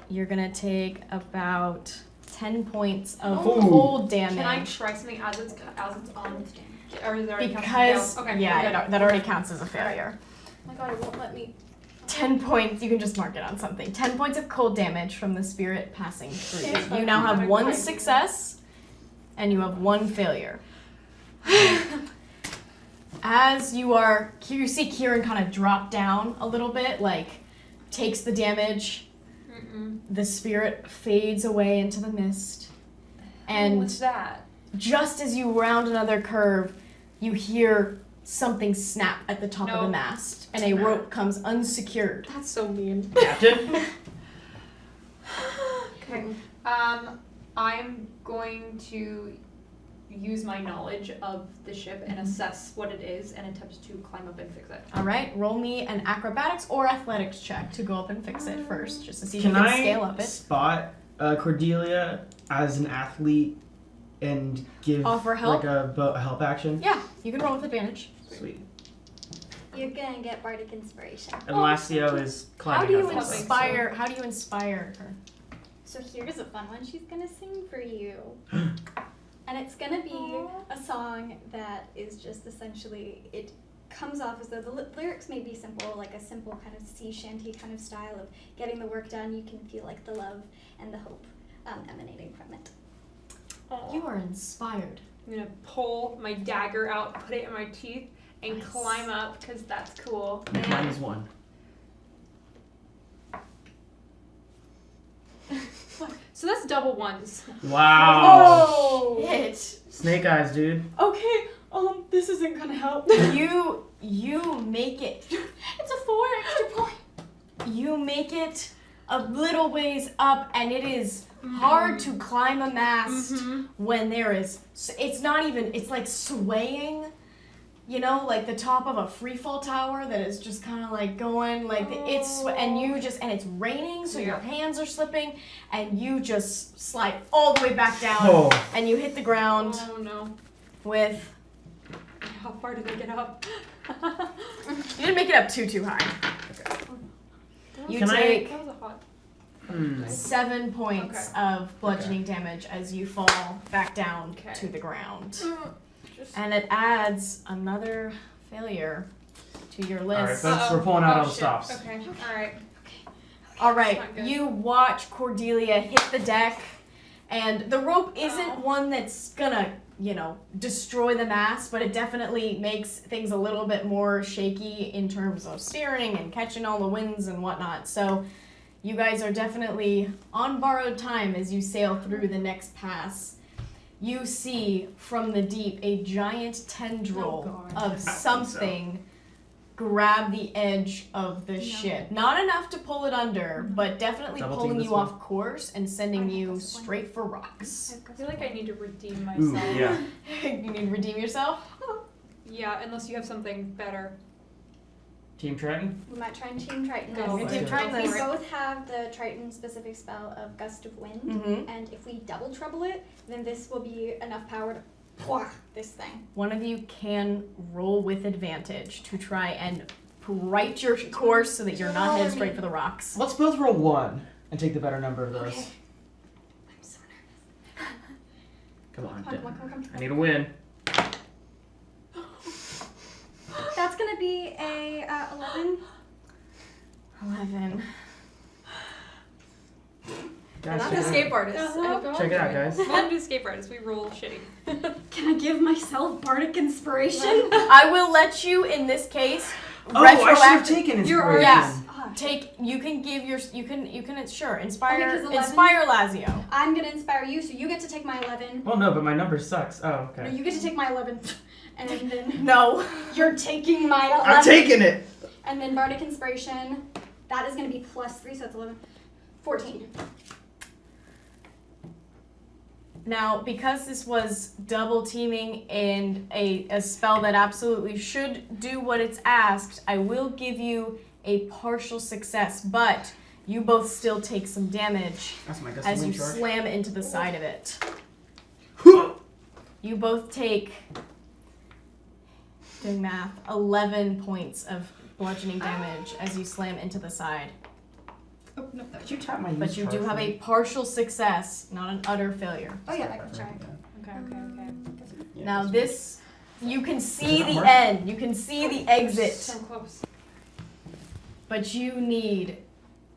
[SPEAKER 1] you're gonna take about 10 points of cold damage.
[SPEAKER 2] Can I try something as it's on? Or is there already
[SPEAKER 1] because
[SPEAKER 2] okay,
[SPEAKER 1] yeah, that already counts as a failure.
[SPEAKER 3] Oh my god, it won't let me.
[SPEAKER 1] 10 points, you can just mark it on something. 10 points of cold damage from the spirit passing through you. You now have 1 success, and you have 1 failure. As you see Keiran kind of drop down a little bit, like, takes the damage, the spirit fades away into the mist, and
[SPEAKER 2] what's that?
[SPEAKER 1] just as you round another curve, you hear something snap at the top of the
[SPEAKER 2] No.
[SPEAKER 1] mast, and a rope comes unsecured.
[SPEAKER 6] That's so mean.
[SPEAKER 4] Captain?
[SPEAKER 2] Okay. I'm going to use my knowledge of the ship and assess what it is and attempt to climb up and fix it.
[SPEAKER 1] All right, roll me an acrobatics or athletics check to go up and fix it first, just to see if
[SPEAKER 4] Can
[SPEAKER 1] you can
[SPEAKER 4] I
[SPEAKER 1] scale up it.
[SPEAKER 4] spot Cordelia as an athlete and give
[SPEAKER 1] Offer help?
[SPEAKER 4] like a help action?
[SPEAKER 1] Yeah, you can roll with advantage.
[SPEAKER 4] Sweet.
[SPEAKER 5] You're gonna get bardic inspiration.
[SPEAKER 4] And Lacio is climbing
[SPEAKER 1] How do you
[SPEAKER 4] up the rope, so-
[SPEAKER 1] inspire? How do you inspire her?
[SPEAKER 5] So here's a fun one. She's gonna sing for you. And it's gonna be a song that is just essentially, it comes off as though the lyrics may be simple, like a simple kind of sea shanty kind of style of getting the work done. You can feel like the love and the hope emanating from it.
[SPEAKER 1] You are inspired.
[SPEAKER 2] I'm gonna pull my dagger out, put it in my teeth, and
[SPEAKER 1] Nice.
[SPEAKER 2] climb up because that's cool.
[SPEAKER 4] Mine is 1.
[SPEAKER 2] So that's double ones.
[SPEAKER 4] Wow.
[SPEAKER 6] Oh!
[SPEAKER 1] Hit.
[SPEAKER 4] Snake eyes, dude.
[SPEAKER 6] Okay, this isn't gonna help.
[SPEAKER 1] You make it.
[SPEAKER 8] It's a 4 extra point.
[SPEAKER 1] You make it a little ways up, and it is hard to climb a mast when there is. It's not even. It's like swaying. You know, like the top of a freefall tower that is just kind of like going like and it's raining, so your hands are slipping, and you just slide all the way back down,
[SPEAKER 4] Oh.
[SPEAKER 1] and you hit the ground
[SPEAKER 2] Oh no.
[SPEAKER 1] with.
[SPEAKER 2] How far did I get up?
[SPEAKER 1] You didn't make it up too high. You
[SPEAKER 4] Can I-
[SPEAKER 1] take
[SPEAKER 2] That was a hot.
[SPEAKER 1] 7 points of bludgeoning damage as you fall back down
[SPEAKER 2] Okay.
[SPEAKER 1] to the ground.
[SPEAKER 2] Just
[SPEAKER 1] And it adds another failure to your
[SPEAKER 4] Alright,
[SPEAKER 1] list.
[SPEAKER 4] folks, we're pulling out all the
[SPEAKER 2] shit.
[SPEAKER 4] stops.
[SPEAKER 2] Okay. Alright.
[SPEAKER 1] All right,
[SPEAKER 2] Not good.
[SPEAKER 1] you watch Cordelia hit the deck, and the rope isn't one that's gonna, destroy the mast, but it definitely makes things a little bit more shaky in terms of steering and catching all the winds and whatnot. So you guys are definitely on borrowed time as you sail through the next pass. You see from the deep a giant tendril of something grab the edge of the ship. Not enough to pull it under, but definitely
[SPEAKER 4] Double
[SPEAKER 1] pulling
[SPEAKER 4] team
[SPEAKER 1] you
[SPEAKER 4] this one.
[SPEAKER 1] off course and sending you straight for rocks.
[SPEAKER 2] I feel like I need to redeem
[SPEAKER 4] Ooh,
[SPEAKER 2] myself.
[SPEAKER 4] yeah.
[SPEAKER 1] You need to redeem yourself?
[SPEAKER 2] Yeah, unless you have something better.
[SPEAKER 4] Team Triton?
[SPEAKER 5] We might try and Team Triton
[SPEAKER 2] Go.
[SPEAKER 5] this.
[SPEAKER 1] Team Triton
[SPEAKER 5] We
[SPEAKER 1] this.
[SPEAKER 5] both have the Triton specific spell of Gust of Wind,
[SPEAKER 1] Mm-hmm.
[SPEAKER 5] and if we double trouble it, then this will be enough power to pwah this thing.
[SPEAKER 1] One of you can roll with advantage to try and right your course so that you're not headed straight for the rocks.
[SPEAKER 4] Let's both roll 1 and take the better number of those.
[SPEAKER 5] Okay. I'm so nervous.
[SPEAKER 4] Come on,
[SPEAKER 5] Come on.
[SPEAKER 4] I need a win.
[SPEAKER 5] That's gonna be a 11.
[SPEAKER 1] 11.
[SPEAKER 4] Guys,
[SPEAKER 2] I'm
[SPEAKER 4] check
[SPEAKER 2] an
[SPEAKER 4] it out.
[SPEAKER 2] escape artist.
[SPEAKER 4] Check it out, guys.
[SPEAKER 2] I'm an escape artist. We roll shitty.
[SPEAKER 5] Can I give myself bardic inspiration?
[SPEAKER 1] I will let you, in this case,
[SPEAKER 4] Oh, I should have
[SPEAKER 1] retroactive.
[SPEAKER 4] taken
[SPEAKER 2] You're
[SPEAKER 4] inspiration.
[SPEAKER 1] Yeah.
[SPEAKER 5] Ah,
[SPEAKER 1] Take. You can give your. You can. Sure. Inspire.
[SPEAKER 5] Okay, 'cause 11
[SPEAKER 1] Inspire Lazio.
[SPEAKER 5] I'm gonna inspire you, so you get to take my 11.
[SPEAKER 4] Well, no, but my number sucks. Oh,
[SPEAKER 5] No,
[SPEAKER 4] okay.
[SPEAKER 5] you get to take my 11. And then
[SPEAKER 1] No.
[SPEAKER 5] you're taking my 11.
[SPEAKER 4] I'm taking it!
[SPEAKER 5] And then bardic inspiration, that is gonna be +3, so it's 11. 14.
[SPEAKER 1] Now, because this was double teaming and a spell that absolutely should do what it's asked, I will give you a partial success, but you both still take some damage
[SPEAKER 4] That's my gust
[SPEAKER 1] as
[SPEAKER 4] of
[SPEAKER 1] you
[SPEAKER 4] wind charge.
[SPEAKER 1] slam into the side of it. You both take, doing math, 11 points of bludgeoning damage as you slam into the side.
[SPEAKER 5] Oh, no, that
[SPEAKER 4] Could you tap my
[SPEAKER 1] But
[SPEAKER 4] use
[SPEAKER 1] you do
[SPEAKER 4] charge
[SPEAKER 1] have
[SPEAKER 4] for
[SPEAKER 1] a
[SPEAKER 4] me?
[SPEAKER 1] partial success, not an utter failure.
[SPEAKER 5] Oh, yeah, I can try.
[SPEAKER 2] Okay.
[SPEAKER 4] Yeah,
[SPEAKER 1] Now
[SPEAKER 4] that's-
[SPEAKER 1] this, you can see
[SPEAKER 4] Does that
[SPEAKER 1] the
[SPEAKER 4] work?
[SPEAKER 1] end, you can see the exit,
[SPEAKER 2] So close.
[SPEAKER 1] but you need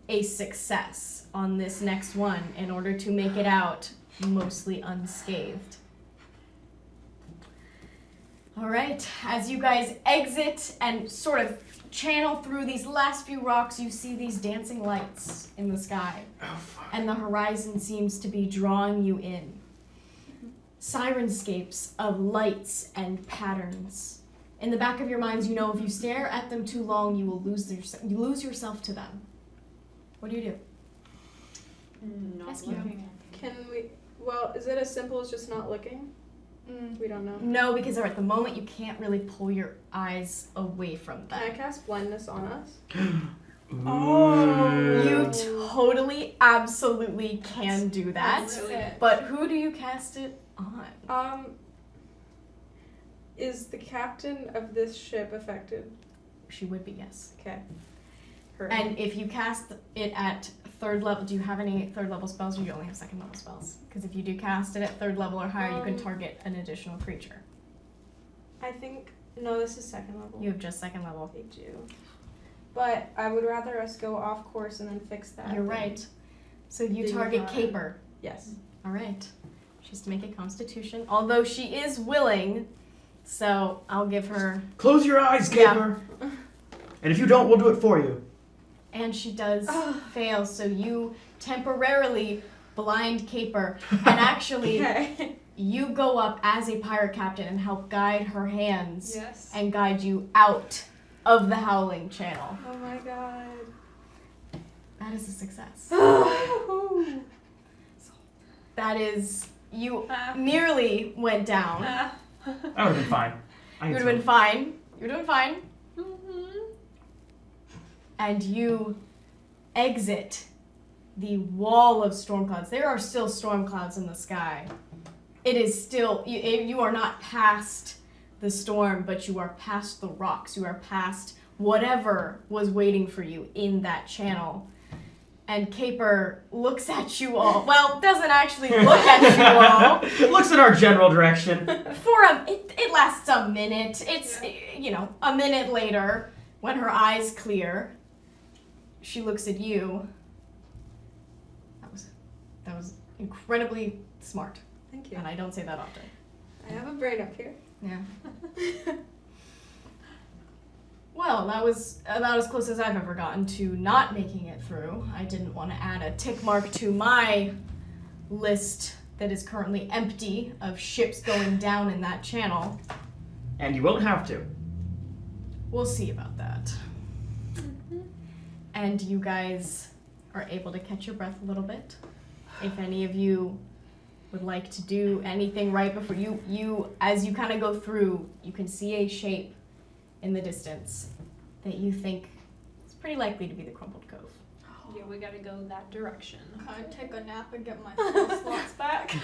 [SPEAKER 1] a success on this next one in order to make it out mostly unscathed. All right, as you guys exit and sort of channel through these last few rocks, you see these dancing lights in the sky,
[SPEAKER 4] Oh, fuck.
[SPEAKER 1] and the horizon seems to be drawing you in. Sirenscapes of lights and patterns in the back of your minds, you know if you stare at them too long, you will lose yourself to them. What do you do?
[SPEAKER 2] Not
[SPEAKER 1] Ask you.
[SPEAKER 2] looking.
[SPEAKER 3] Can we? Well, is it as simple as just not looking? We don't know.
[SPEAKER 1] No, because at the moment you can't really pull your eyes away from them.
[SPEAKER 3] Can I cast blindness on us?
[SPEAKER 1] You totally, absolutely can do that.
[SPEAKER 2] That's really
[SPEAKER 1] But who do you cast it on?
[SPEAKER 3] Is the captain of this ship affected?
[SPEAKER 1] She would be, yes.
[SPEAKER 3] Okay. Her.
[SPEAKER 1] And if you cast it at 3rd level, do you have any 3rd level spells or do you only have 2nd level spells? Because if you do cast it at 3rd level or higher, you can target an additional creature.
[SPEAKER 3] I think no, this is 2nd level.
[SPEAKER 1] You have just 2nd level.
[SPEAKER 3] They do. But I would rather us go off course and then fix that.
[SPEAKER 1] You're
[SPEAKER 3] than-
[SPEAKER 1] right. So you
[SPEAKER 3] Do
[SPEAKER 1] target
[SPEAKER 3] you,
[SPEAKER 1] Caper.
[SPEAKER 3] Yes.
[SPEAKER 1] All right. She has to make a constitution, although she is willing. So I'll give her.
[SPEAKER 4] Close your eyes, Caper. And if you don't, we'll do it for you.
[SPEAKER 1] And she does fail, so you temporarily blind Caper. And actually,
[SPEAKER 3] Okay.
[SPEAKER 1] you go up as a pirate captain and help guide her hands
[SPEAKER 2] Yes.
[SPEAKER 1] and guide you out of the Howling Channel.
[SPEAKER 3] Oh my god.
[SPEAKER 1] That is a success. That is, you nearly went down.
[SPEAKER 4] I would have been fine.
[SPEAKER 1] You would have been fine. You would have been fine. And you exit the wall of storm clouds. There are still storm clouds in the sky. It is still, you are not past the storm, but you are past the rocks. You are past whatever was waiting for you in that channel. And Caper looks at you all. Well, doesn't actually look at you all.
[SPEAKER 4] Looks in our general direction.
[SPEAKER 1] It lasts a minute. It's, a minute later, when her eyes clear, she looks at you. That was incredibly smart.
[SPEAKER 3] Thank you.
[SPEAKER 1] And I don't say that often.
[SPEAKER 3] I have a brain up here.
[SPEAKER 1] Yeah. Well, that was about as close as I've ever gotten to not making it through. I didn't want to add a tick mark to my list that is currently empty of ships going down in that channel.
[SPEAKER 4] And you won't have to.
[SPEAKER 1] We'll see about that. And you guys are able to catch your breath a little bit. If any of you would like to do anything right before you as you kind of go through, you can see a shape in the distance that you think is pretty likely to be the Crumbled Cove.
[SPEAKER 2] Yeah, we gotta go that direction.
[SPEAKER 8] Can I take a nap and get my spell slots back?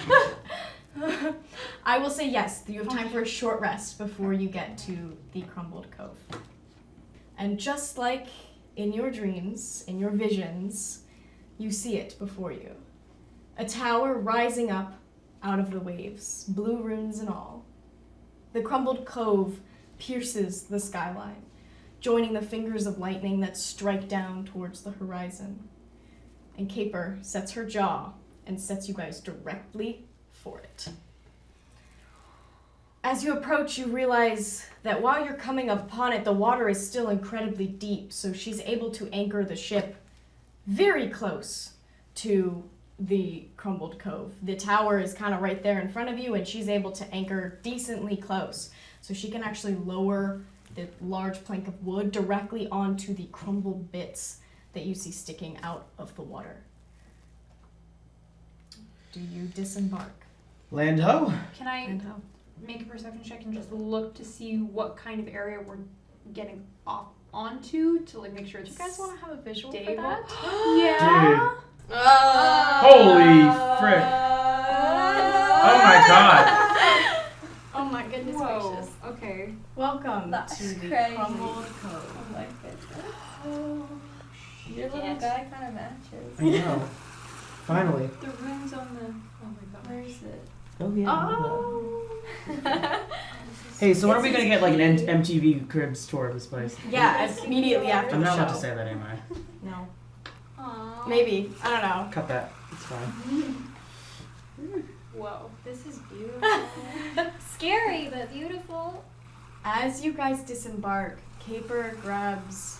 [SPEAKER 1] I will say yes, you have time for a short rest before you get to the Crumbled Cove. And just like in your dreams, in your visions, you see it before you. A tower rising up out of the waves, blue runes and all. The Crumbled Cove pierces the skyline, joining the fingers of lightning that strike down towards the horizon. And Caper sets her jaw and sets you guys directly for it. As you approach, you realize that while you're coming upon it, the water is still incredibly deep, so she's able to anchor the ship very close to the Crumbled Cove. The tower is kind of right there in front of you, and she's able to anchor decently close. So she can actually lower the large plank of wood directly onto the crumbled bits that you see sticking out of the water. Do you disembark?
[SPEAKER 4] Land ho.
[SPEAKER 2] Can I
[SPEAKER 1] And how?
[SPEAKER 2] make a perception check and just look to see what kind of area we're getting off onto to like make sure
[SPEAKER 1] Do
[SPEAKER 2] it's
[SPEAKER 1] you guys want to have a visual for
[SPEAKER 2] stable?
[SPEAKER 1] that?
[SPEAKER 2] Yeah.
[SPEAKER 4] Dude. Holy frick. Oh my god.
[SPEAKER 8] Oh my goodness
[SPEAKER 2] Whoa.
[SPEAKER 8] gracious.
[SPEAKER 2] Okay.
[SPEAKER 1] Welcome
[SPEAKER 8] That's
[SPEAKER 1] to the
[SPEAKER 8] crazy.
[SPEAKER 1] Crumbled Cove.
[SPEAKER 8] Oh my goodness. Your little
[SPEAKER 2] Yes.
[SPEAKER 8] guy kind of matches.
[SPEAKER 4] I know. Finally.
[SPEAKER 2] The runes on the. Oh my god.
[SPEAKER 8] Where is it?
[SPEAKER 4] Oh yeah.
[SPEAKER 8] Oh.
[SPEAKER 4] Hey, so when are we gonna get like an MTV Cribs tour of this place?
[SPEAKER 1] Yeah, immediately after
[SPEAKER 4] I'm
[SPEAKER 1] the
[SPEAKER 4] not
[SPEAKER 1] show.
[SPEAKER 4] allowed to say that, am I?
[SPEAKER 1] No.
[SPEAKER 8] Aww.
[SPEAKER 1] Maybe. I don't know.
[SPEAKER 4] Cut that. It's fine.
[SPEAKER 2] Whoa.
[SPEAKER 8] This is beautiful. Scary, but beautiful.
[SPEAKER 1] As you guys disembark, Caper grabs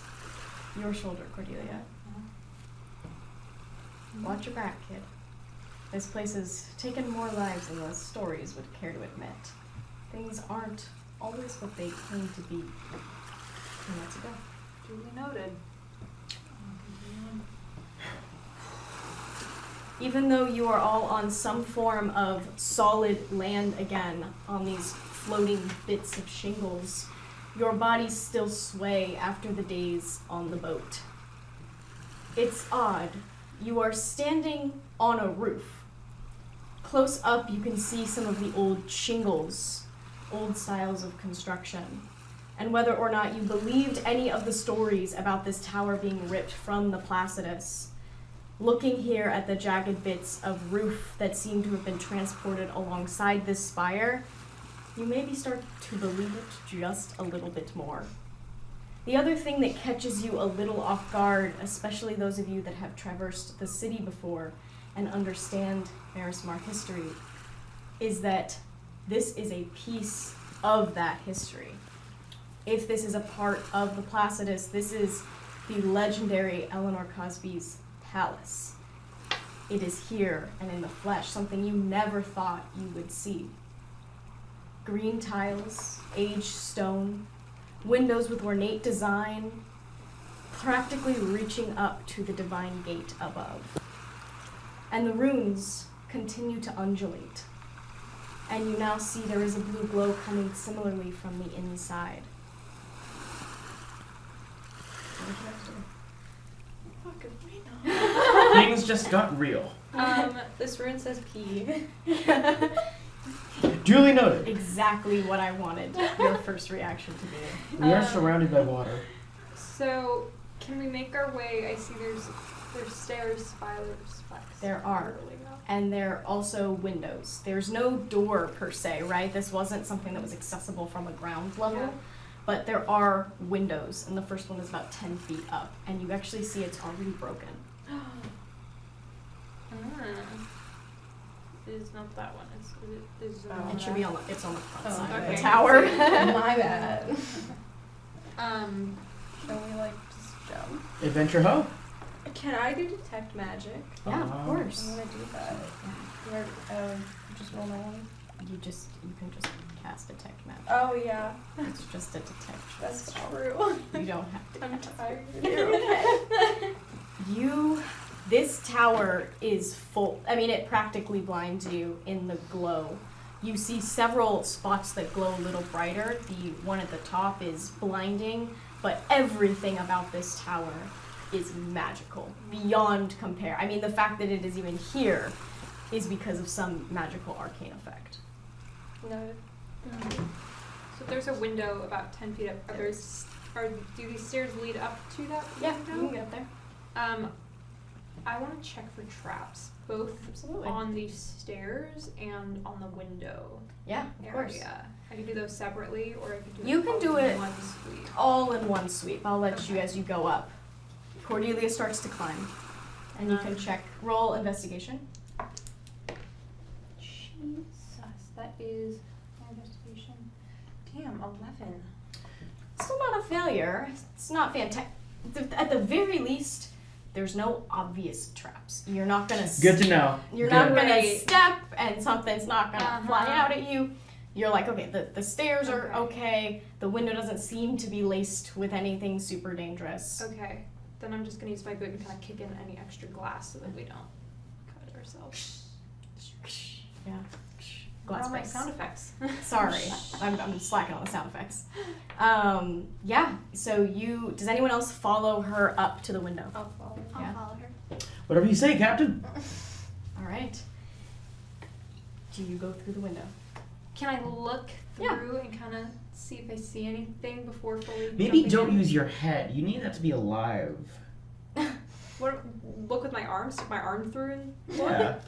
[SPEAKER 1] your shoulder, Cordelia. Watch your back, kid. This place has taken more lives than the stories would care to admit. Things aren't always what they claim to be. And that's a go.
[SPEAKER 2] Duly noted.
[SPEAKER 1] Even though you are all on some form of solid land again, on these floating bits of shingles, your bodies still sway after the days on the boat. It's odd. You are standing on a roof. Close up, you can see some of the old shingles, old styles of construction. And whether or not you believed any of the stories about this tower being ripped from the Placidus, looking here at the jagged bits of roof that seem to have been transported alongside this spire, you maybe start to believe it just a little bit more. The other thing that catches you a little off guard, especially those of you that have traversed the city before and understand Marismar history, is that this is a piece of that history. If this is a part of the Placidus, this is the legendary Eleanor Cosby's palace. It is here and in the flesh, something you never thought you would see. Green tiles, aged stone, windows with ornate design, practically reaching up to the divine gate above. And the runes continue to undulate. And you now see there is a blue glow coming similarly from the inside. What would you like to do?
[SPEAKER 4] Things just got real.
[SPEAKER 6] This rune says pee.
[SPEAKER 4] Duly noted.
[SPEAKER 1] Exactly what I wanted your first reaction to be.
[SPEAKER 4] We are surrounded by water.
[SPEAKER 2] So, can we make our way? I see there's stairs, spires.
[SPEAKER 1] There are. And there are also windows. There's no door per se, right? This wasn't something that was accessible from a ground level.
[SPEAKER 2] Yeah.
[SPEAKER 1] But there are windows, and the first one is about 10 feet up, and you actually see it's already broken.
[SPEAKER 2] It's not that one.
[SPEAKER 1] It should be on the front side of
[SPEAKER 2] okay.
[SPEAKER 1] the tower.
[SPEAKER 6] My bad. Shall we just jump?
[SPEAKER 4] Adventure ho.
[SPEAKER 6] Can I do detect magic?
[SPEAKER 1] Yeah, of course.
[SPEAKER 6] I'm gonna do that. Where, just roll my one.
[SPEAKER 1] You can just cast detect magic.
[SPEAKER 6] Oh yeah,
[SPEAKER 1] It's just a detect.
[SPEAKER 6] that's
[SPEAKER 1] spell.
[SPEAKER 6] true.
[SPEAKER 1] You don't have to.
[SPEAKER 6] I'm
[SPEAKER 1] cast
[SPEAKER 6] tired.
[SPEAKER 1] This tower is full. I mean, it practically blinds you in the glow. You see several spots that glow a little brighter. The one at the top is blinding, but everything about this tower is magical, beyond compare. I mean, the fact that it is even here is because of some magical arcane effect.
[SPEAKER 6] Noted.
[SPEAKER 2] So there's a window about 10 feet up. Do these stairs lead up to that
[SPEAKER 1] Yeah,
[SPEAKER 2] window?
[SPEAKER 1] you can get up there.
[SPEAKER 2] I want to check for traps, both
[SPEAKER 1] Absolutely.
[SPEAKER 2] on the stairs and on the window
[SPEAKER 1] Yeah, of course.
[SPEAKER 2] area. I can do those separately, or I can do
[SPEAKER 1] You
[SPEAKER 2] it
[SPEAKER 1] can
[SPEAKER 2] all
[SPEAKER 1] do
[SPEAKER 2] in
[SPEAKER 1] it
[SPEAKER 2] one sweep.
[SPEAKER 1] all in one sweep. I'll let you as you go up. Cordelia starts to climb, and you can check. Roll investigation.
[SPEAKER 2] Jesus, that is my investigation. Damn, 11.
[SPEAKER 1] Still not a failure. It's not fantastic. At the very least, there's no obvious traps. You're not gonna.
[SPEAKER 4] Good to know.
[SPEAKER 1] You're
[SPEAKER 4] Good.
[SPEAKER 1] not gonna
[SPEAKER 2] Right.
[SPEAKER 1] step, and something's not gonna fly
[SPEAKER 2] Uh-huh.
[SPEAKER 1] out at you. You're like, okay, the stairs are
[SPEAKER 2] Okay.
[SPEAKER 1] okay. The window doesn't seem to be laced with anything super dangerous.
[SPEAKER 2] Okay, then I'm just gonna use my boot and kind of kick in any extra glass so that we don't cut ourselves.
[SPEAKER 1] Yeah.
[SPEAKER 2] Where are
[SPEAKER 1] Glass
[SPEAKER 2] my
[SPEAKER 1] face.
[SPEAKER 2] sound effects?
[SPEAKER 1] Sorry, I'm slacking on the sound effects. Yeah. So does anyone else follow her up to the window?
[SPEAKER 6] I'll follow.
[SPEAKER 7] I'll
[SPEAKER 1] Yeah.
[SPEAKER 7] follow her.
[SPEAKER 4] Whatever you say, Captain.
[SPEAKER 1] All right. Do you go through the window?
[SPEAKER 2] Can I look
[SPEAKER 1] Yeah.
[SPEAKER 2] through and kind of see if I see anything before fully
[SPEAKER 4] Maybe
[SPEAKER 2] jumping
[SPEAKER 4] don't
[SPEAKER 2] in?
[SPEAKER 4] use your head. You need that to be alive.
[SPEAKER 2] What? Look with my arm, stick my arm through and look?
[SPEAKER 4] Yeah.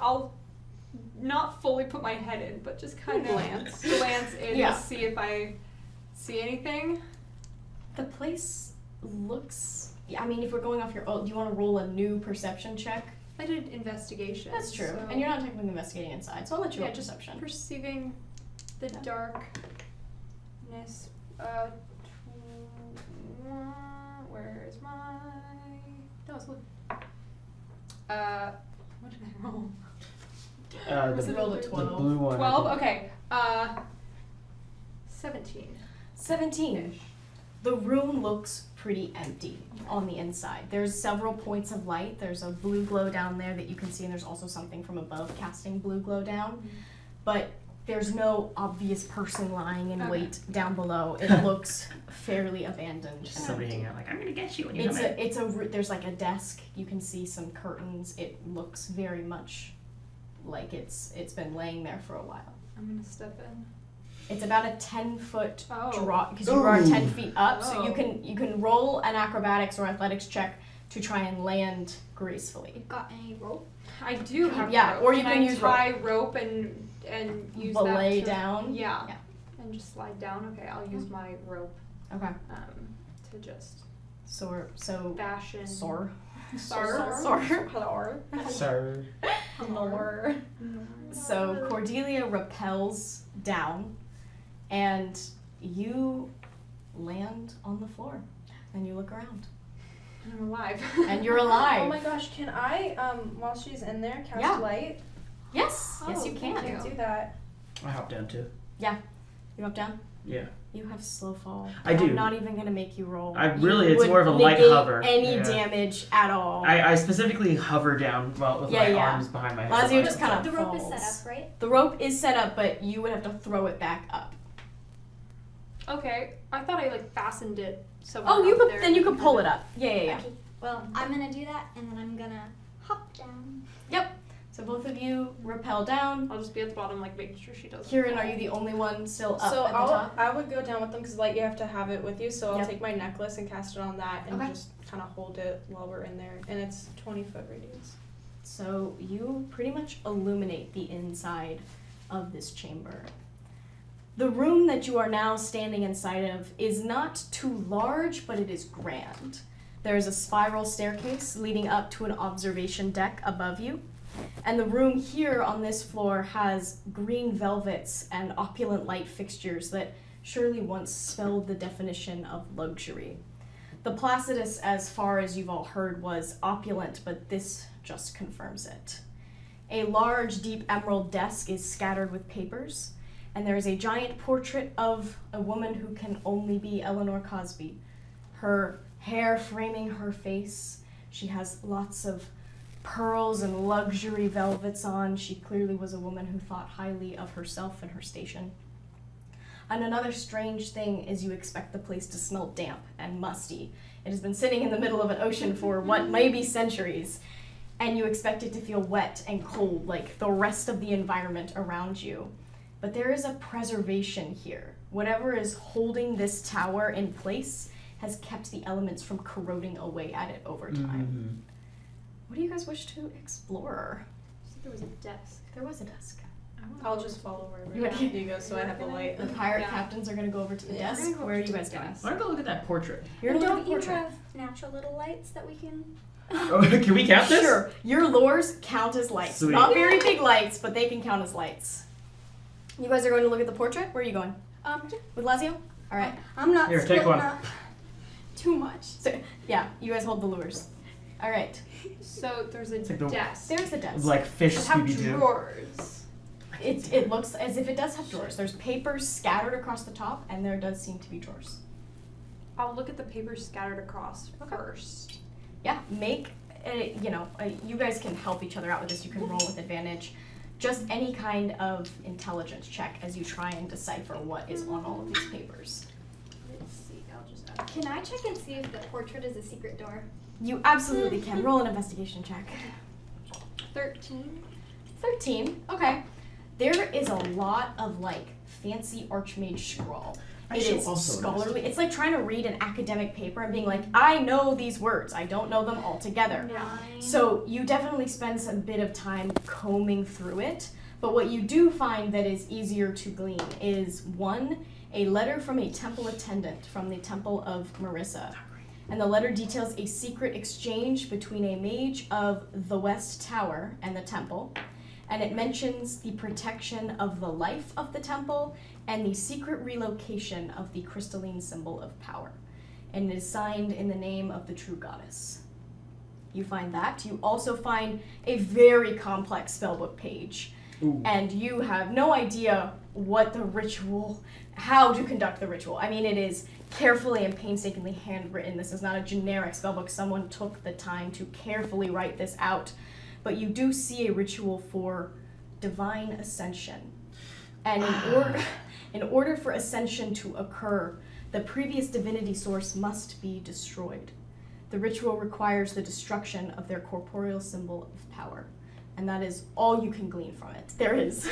[SPEAKER 2] I'll not fully put my head in, but just kind of glance in
[SPEAKER 1] Yeah.
[SPEAKER 2] to see if I see anything.
[SPEAKER 1] The place looks. Yeah, I mean, if we're going off your. Do you want to roll a new perception check?
[SPEAKER 2] I did investigation.
[SPEAKER 1] That's true.
[SPEAKER 2] so-
[SPEAKER 1] And you're not technically investigating inside, so I'll let you roll
[SPEAKER 2] Yeah, just
[SPEAKER 1] perception.
[SPEAKER 2] perceiving the
[SPEAKER 1] Yeah.
[SPEAKER 2] darkness. Where is my? No, it's what did I roll?
[SPEAKER 1] Was it rolled a
[SPEAKER 4] The
[SPEAKER 1] 12?
[SPEAKER 4] blue one. I
[SPEAKER 2] 12.
[SPEAKER 4] think.
[SPEAKER 2] Okay. 17.
[SPEAKER 1] 17. The room looks pretty empty on the inside. There's several points of light. There's a blue glow down there that you can see, and there's also something from above casting blue glow down. But there's no obvious person lying in wait down below. It looks fairly abandoned.
[SPEAKER 4] Just somebody hanging out like, I'm gonna get you when you
[SPEAKER 1] It's
[SPEAKER 4] come in.
[SPEAKER 1] there's like a desk. You can see some curtains. It looks very much like it's been laying there for a while.
[SPEAKER 2] I'm gonna step in.
[SPEAKER 1] It's about a 10-foot
[SPEAKER 2] Oh.
[SPEAKER 1] drop because you are 10
[SPEAKER 4] Ooh.
[SPEAKER 1] feet up, so
[SPEAKER 2] Oh.
[SPEAKER 1] you can roll an acrobatics or athletics check to try and land gracefully.
[SPEAKER 5] Got any rope?
[SPEAKER 2] I do have
[SPEAKER 1] Yeah,
[SPEAKER 2] rope.
[SPEAKER 1] or you
[SPEAKER 2] can
[SPEAKER 1] can
[SPEAKER 2] I
[SPEAKER 1] use
[SPEAKER 2] tie rope and use
[SPEAKER 1] Belay
[SPEAKER 2] that to,
[SPEAKER 1] down?
[SPEAKER 2] Yeah.
[SPEAKER 1] Yeah.
[SPEAKER 2] And just slide down. Okay, I'll use my rope
[SPEAKER 1] Okay.
[SPEAKER 2] to just
[SPEAKER 1] So
[SPEAKER 2] fashion.
[SPEAKER 1] soar.
[SPEAKER 2] Soar.
[SPEAKER 1] Soar.
[SPEAKER 2] Hello.
[SPEAKER 4] Sir.
[SPEAKER 2] Hello.
[SPEAKER 1] So Cordelia rappels down, and you land on the floor, and you look around,
[SPEAKER 2] I'm alive.
[SPEAKER 1] and you're alive.
[SPEAKER 3] Oh my gosh, can I, while she's in there, cast
[SPEAKER 1] Yeah.
[SPEAKER 3] light?
[SPEAKER 1] Yes, yes
[SPEAKER 2] Oh,
[SPEAKER 1] you
[SPEAKER 2] thank
[SPEAKER 1] can.
[SPEAKER 2] you.
[SPEAKER 3] Do that.
[SPEAKER 4] I hop down too.
[SPEAKER 1] You up down?
[SPEAKER 4] Yeah.
[SPEAKER 1] You have slow fall.
[SPEAKER 4] I do.
[SPEAKER 1] I'm not even gonna make you roll.
[SPEAKER 4] I
[SPEAKER 1] You
[SPEAKER 4] really- it's
[SPEAKER 1] would
[SPEAKER 4] more of a light
[SPEAKER 1] negate
[SPEAKER 4] hover.
[SPEAKER 1] Any
[SPEAKER 4] Yeah.
[SPEAKER 1] damage at all.
[SPEAKER 4] I specifically hover down with
[SPEAKER 1] Yeah,
[SPEAKER 4] my
[SPEAKER 1] yeah.
[SPEAKER 4] arms behind my head.
[SPEAKER 1] Lazio just kind of
[SPEAKER 5] The rope is set
[SPEAKER 1] falls.
[SPEAKER 5] up, right?
[SPEAKER 1] The rope is set up, but you would have to throw it back up.
[SPEAKER 2] Okay, I thought I fastened it somewhere.
[SPEAKER 1] Oh, you
[SPEAKER 2] up
[SPEAKER 1] could
[SPEAKER 2] there.
[SPEAKER 1] then you could pull it up. Yeah.
[SPEAKER 5] Okay. Well, I'm gonna do that, and then I'm gonna hop down.
[SPEAKER 1] So both of you rappel down.
[SPEAKER 2] I'll just be at the bottom, making sure she doesn't.
[SPEAKER 1] Kieran, are you the only one still up
[SPEAKER 3] So
[SPEAKER 1] at the top?
[SPEAKER 3] I would go down with them because light you have to have it with you. So I'll
[SPEAKER 1] Yep.
[SPEAKER 3] take my necklace and cast it on that and
[SPEAKER 1] Okay.
[SPEAKER 3] just kind of hold it while we're in there. And it's 20-foot radius.
[SPEAKER 1] So you pretty much illuminate the inside of this chamber. The room that you are now standing inside of is not too large, but it is grand. There is a spiral staircase leading up to an observation deck above you. And the room here on this floor has green velvets and opulent light fixtures that surely once spelled the definition of luxury. The Placidus, as far as you've all heard, was opulent, but this just confirms it. A large, deep emerald desk is scattered with papers, and there is a giant portrait of a woman who can only be Eleanor Cosby. Her hair framing her face. She has lots of pearls and luxury velvets on. She clearly was a woman who thought highly of herself and her station. And another strange thing is you expect the place to smell damp and musty. It has been sitting in the middle of an ocean for what may be centuries, and you expect it to feel wet and cold like the rest of the environment around you. But there is a preservation here. Whatever is holding this tower in place has kept the elements from corroding away at it over time. What do you guys wish to explore?
[SPEAKER 2] There was a desk.
[SPEAKER 1] There was a desk.
[SPEAKER 3] I'll just follow wherever
[SPEAKER 1] You-
[SPEAKER 3] you go so I have the light.
[SPEAKER 1] The pirate
[SPEAKER 2] Yeah.
[SPEAKER 1] captains are going to go over to the
[SPEAKER 3] Yeah.
[SPEAKER 1] desk.
[SPEAKER 2] We're gonna go
[SPEAKER 1] Where are
[SPEAKER 2] over
[SPEAKER 1] you
[SPEAKER 2] to
[SPEAKER 1] guys
[SPEAKER 2] the
[SPEAKER 1] going?
[SPEAKER 2] desk.
[SPEAKER 4] I want to go look at that portrait.
[SPEAKER 1] You're
[SPEAKER 5] And
[SPEAKER 1] going
[SPEAKER 5] don't
[SPEAKER 1] to
[SPEAKER 5] you
[SPEAKER 1] portrait.
[SPEAKER 5] have natural little lights that we can?
[SPEAKER 4] Oh, can we count this?
[SPEAKER 1] Sure. Your lures count as lights.
[SPEAKER 4] Sweet.
[SPEAKER 1] Not very big lights, but they can count as lights. You guys are going to look at the portrait? Where are you going? With Lazio? All right.
[SPEAKER 5] I'm not
[SPEAKER 4] Here, take
[SPEAKER 5] splitting
[SPEAKER 4] one.
[SPEAKER 5] up too much.
[SPEAKER 1] So, yeah, you guys hold the lures. All right.
[SPEAKER 2] So there's a
[SPEAKER 4] It's like the-
[SPEAKER 2] desk.
[SPEAKER 1] There's the desk.
[SPEAKER 4] Like fish
[SPEAKER 2] Does it have
[SPEAKER 4] Scooby-Doo.
[SPEAKER 2] drawers?
[SPEAKER 1] It looks as if it does have drawers. There's papers scattered across the top, and there does seem to be drawers.
[SPEAKER 2] I'll look at the papers scattered across first.
[SPEAKER 1] Yeah, make, you guys can help each other out with this. You can roll with advantage. Just any kind of intelligence check as you try and decipher what is on all of these papers.
[SPEAKER 2] Let's see. I'll just add.
[SPEAKER 5] Can I check and see if the portrait is a secret door?
[SPEAKER 1] You absolutely can. Roll an investigation check.
[SPEAKER 2] 13.
[SPEAKER 1] 13. Okay. There is a lot of fancy archmage scrawl.
[SPEAKER 4] I
[SPEAKER 1] It
[SPEAKER 4] should
[SPEAKER 1] is
[SPEAKER 4] also
[SPEAKER 1] scholarly. It's like trying to read an academic paper and being like, I know these words. I don't know them all together.
[SPEAKER 5] 9.
[SPEAKER 1] So you definitely spend some bit of time combing through it. But what you do find that is easier to glean is, one, a letter from a temple attendant from the Temple of Marissa. And the letter details a secret exchange between a mage of the West Tower and the temple. And it mentions the protection of the life of the temple and the secret relocation of the crystalline symbol of power. And it is signed in the name of the true goddess. You find that. You also find a very complex spellbook page.
[SPEAKER 4] Ooh.
[SPEAKER 1] and you have no idea how to conduct the ritual. I mean, it is carefully and painstakingly handwritten. This is not a generic spellbook. Someone took the time to carefully write this out. But you do see a ritual for divine ascension. And in order for ascension to occur, the previous divinity source must be destroyed. The ritual requires the destruction of their corporeal symbol of power. And that is all you can glean from it. There is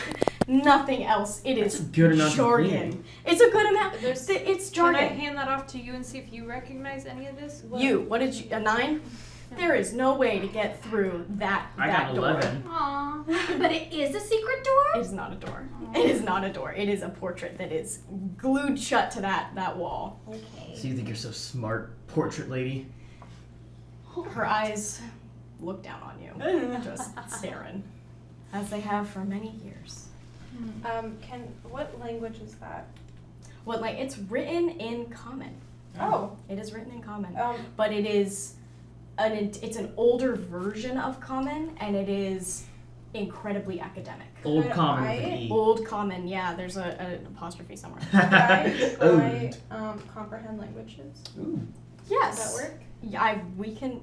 [SPEAKER 1] nothing else. It is
[SPEAKER 4] That's a good amount of
[SPEAKER 1] jargon.
[SPEAKER 4] gleaning.
[SPEAKER 1] It's a good amount.
[SPEAKER 2] There's-
[SPEAKER 1] It's
[SPEAKER 2] Can
[SPEAKER 1] jargon.
[SPEAKER 2] I hand that off to you and see if you recognize any of this?
[SPEAKER 1] What did you, a 9? There is no way to get through that
[SPEAKER 4] I got
[SPEAKER 1] door.
[SPEAKER 4] 11.
[SPEAKER 7] Aww. But it is a secret door?
[SPEAKER 1] It is not a door. It is not a door. It is a portrait that is glued shut to that wall.
[SPEAKER 7] Okay.
[SPEAKER 4] So you think you're so smart, portrait lady?
[SPEAKER 1] Her eyes look down on you, just staring, as they have for many years.
[SPEAKER 3] What language is that?
[SPEAKER 1] It's written in Common.
[SPEAKER 3] Oh.
[SPEAKER 1] It is written in Common,
[SPEAKER 3] Um,
[SPEAKER 1] but it is it's an older version of Common, and it is incredibly academic.
[SPEAKER 4] Old
[SPEAKER 3] Could
[SPEAKER 4] common
[SPEAKER 3] I-
[SPEAKER 4] with an E.
[SPEAKER 1] Old Common, yeah. There's an apostrophe somewhere.
[SPEAKER 3] could I
[SPEAKER 4] Old.
[SPEAKER 3] comprehend languages?
[SPEAKER 4] Ooh.
[SPEAKER 1] Yes.
[SPEAKER 3] Does that work?
[SPEAKER 1] Yeah,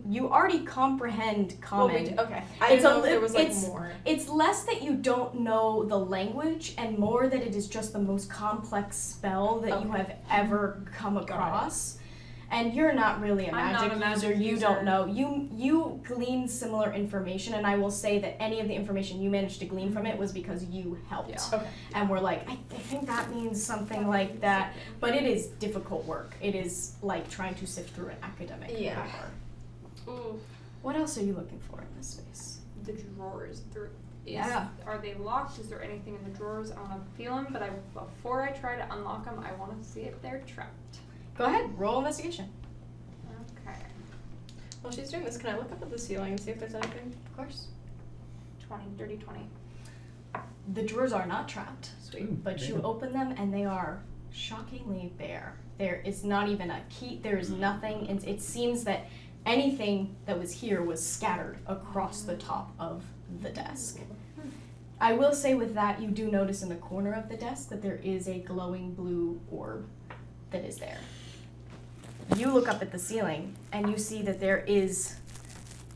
[SPEAKER 1] you already comprehend Common.
[SPEAKER 3] Okay. I
[SPEAKER 1] It's
[SPEAKER 3] didn't know
[SPEAKER 1] a
[SPEAKER 3] if there
[SPEAKER 1] li-
[SPEAKER 3] was like
[SPEAKER 1] it's-
[SPEAKER 3] more.
[SPEAKER 1] It's less that you don't know the language and more that it is just the most complex spell that you
[SPEAKER 3] Okay.
[SPEAKER 1] have ever come across. And you're not really a
[SPEAKER 2] I'm not
[SPEAKER 1] magic
[SPEAKER 2] a magic
[SPEAKER 1] user. You
[SPEAKER 2] user.
[SPEAKER 1] don't know. You glean similar information, and I will say that any of the information you managed to glean from it was because you helped.
[SPEAKER 2] Yeah.
[SPEAKER 3] Okay.
[SPEAKER 1] And we're like, I think that means something like that. But it is difficult work. It is like trying to sift through an academic
[SPEAKER 3] Yeah.
[SPEAKER 1] paper.
[SPEAKER 2] Ooh,
[SPEAKER 1] What else are you looking for in this space?
[SPEAKER 2] the drawers.
[SPEAKER 1] Yeah.
[SPEAKER 2] Are they locked? Is there anything in the drawers? I want to feel them, but before I try to unlock them, I want to see if they're trapped.
[SPEAKER 1] Go ahead, roll investigation.
[SPEAKER 2] Okay.
[SPEAKER 3] While she's doing this, can I look up at the ceiling and see if there's anything?
[SPEAKER 1] Of course.
[SPEAKER 2] 30, 20.
[SPEAKER 1] The drawers are not trapped,
[SPEAKER 4] Ooh,
[SPEAKER 1] but you
[SPEAKER 4] damn.
[SPEAKER 1] open them and they are shockingly bare. There is not even a key, there is nothing, and it seems that anything that was here was scattered across the top of the desk. I will say with that, you do notice in the corner of the desk that there is a glowing blue orb that is there. You look up at the ceiling and you see that there is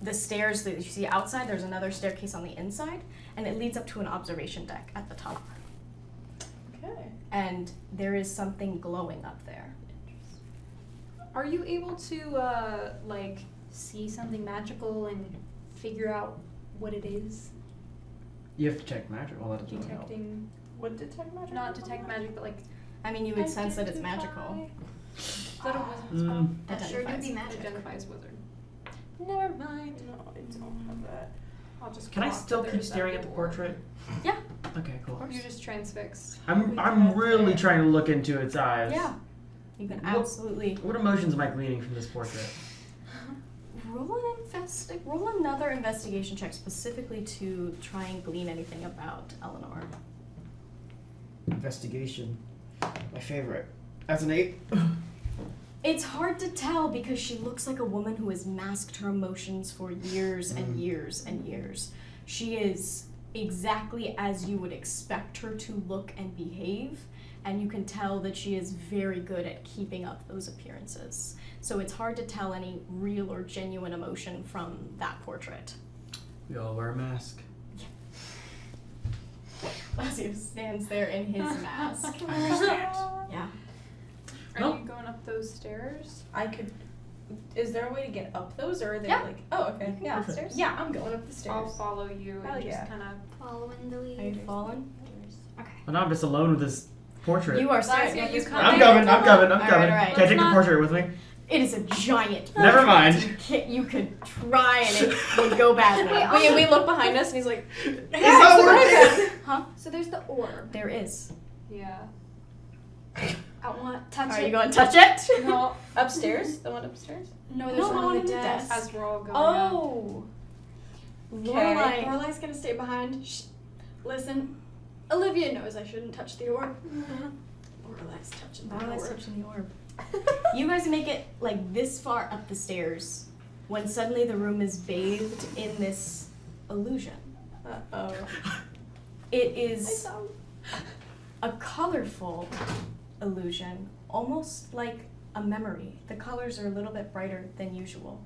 [SPEAKER 1] the stairs that you see outside. There's another staircase on the inside, and it leads up to an observation deck at the top.
[SPEAKER 3] Okay.
[SPEAKER 1] And there is something glowing up there.
[SPEAKER 2] Are you able to see something magical and figure out what it is?
[SPEAKER 4] You have to check magic. Well, that doesn't really help.
[SPEAKER 2] Detecting,
[SPEAKER 3] Would detect magic?
[SPEAKER 2] not detect magic, but
[SPEAKER 1] I mean, you would sense that it's magical.
[SPEAKER 2] Is that a wizard's spell?
[SPEAKER 1] That
[SPEAKER 7] That sure do
[SPEAKER 1] identifies.
[SPEAKER 7] be magic.
[SPEAKER 2] Identifies wizard.
[SPEAKER 3] Never mind. No, I don't have that.
[SPEAKER 2] I'll just.
[SPEAKER 4] Can I
[SPEAKER 2] block
[SPEAKER 4] still
[SPEAKER 2] that
[SPEAKER 4] keep
[SPEAKER 2] there's
[SPEAKER 4] staring
[SPEAKER 2] that
[SPEAKER 4] at the
[SPEAKER 2] door.
[SPEAKER 4] portrait?
[SPEAKER 1] Yeah.
[SPEAKER 4] Okay, cool.
[SPEAKER 1] course.
[SPEAKER 2] You're just transfixed.
[SPEAKER 4] I'm really trying to look into its eyes.
[SPEAKER 1] Yeah. You can
[SPEAKER 4] What-
[SPEAKER 1] absolutely
[SPEAKER 4] What emotions am I gleaning from this portrait?
[SPEAKER 1] roll another investigation check specifically to try and glean anything about Eleanor.
[SPEAKER 4] Investigation. My favorite. That's an 8.
[SPEAKER 1] It's hard to tell because she looks like a woman who has masked her emotions for years and years and years. She is exactly as you would expect her to look and behave, and you can tell that she is very good at keeping up those appearances. So it's hard to tell any real or genuine emotion from that portrait.
[SPEAKER 4] We all wear a mask.
[SPEAKER 1] Ozzy stands there in his mask. Yeah.
[SPEAKER 2] Are
[SPEAKER 4] No.
[SPEAKER 2] you going up those stairs?
[SPEAKER 3] I could. Is there a way to get up those, or are they
[SPEAKER 1] Yeah.
[SPEAKER 3] like? Oh, okay.
[SPEAKER 1] You can
[SPEAKER 3] Yeah.
[SPEAKER 1] go upstairs.
[SPEAKER 3] Yeah, I'm going up the
[SPEAKER 2] I'll
[SPEAKER 3] stairs.
[SPEAKER 2] follow you
[SPEAKER 3] Hell
[SPEAKER 2] and
[SPEAKER 3] yeah.
[SPEAKER 2] just kind of.
[SPEAKER 7] Following the lead.
[SPEAKER 1] Are you fallen?
[SPEAKER 7] Okay.
[SPEAKER 4] Well, now I'm just alone with this portrait.
[SPEAKER 1] You are
[SPEAKER 2] Ozzy,
[SPEAKER 1] staring at
[SPEAKER 2] you
[SPEAKER 1] this
[SPEAKER 2] come
[SPEAKER 4] I'm
[SPEAKER 1] portrait.
[SPEAKER 4] coming, I'm coming, I'm
[SPEAKER 1] Alright,
[SPEAKER 4] coming.
[SPEAKER 1] alright.
[SPEAKER 4] Can I take the
[SPEAKER 2] Let's
[SPEAKER 4] portrait with me?
[SPEAKER 1] It is a giant.
[SPEAKER 4] Never mind.
[SPEAKER 1] You could try and it would go badly.
[SPEAKER 3] We look behind us and he's like,
[SPEAKER 4] It's not working!
[SPEAKER 1] Huh?
[SPEAKER 7] So there's the orb.
[SPEAKER 1] There is.
[SPEAKER 2] Yeah.
[SPEAKER 7] I want to touch
[SPEAKER 1] Are
[SPEAKER 7] it.
[SPEAKER 1] you going to touch it?
[SPEAKER 3] no, upstairs. The one upstairs.
[SPEAKER 7] No, there's
[SPEAKER 1] No,
[SPEAKER 7] one
[SPEAKER 1] the
[SPEAKER 7] on
[SPEAKER 1] one
[SPEAKER 7] the
[SPEAKER 1] in the
[SPEAKER 7] desk.
[SPEAKER 1] desk.
[SPEAKER 2] As we're all going up.
[SPEAKER 1] Oh.
[SPEAKER 8] Lorelai's
[SPEAKER 1] Lorelai.
[SPEAKER 8] gonna stay behind. Shh. Listen, Olivia knows I shouldn't touch the orb. Lorelai's touching the
[SPEAKER 1] Lorelai's
[SPEAKER 8] orb.
[SPEAKER 1] touching the orb. You guys make it like this far up the stairs when suddenly the room is bathed in this illusion.
[SPEAKER 3] Oh.
[SPEAKER 1] It is a colorful illusion, almost like a memory. The colors are a little bit brighter than usual.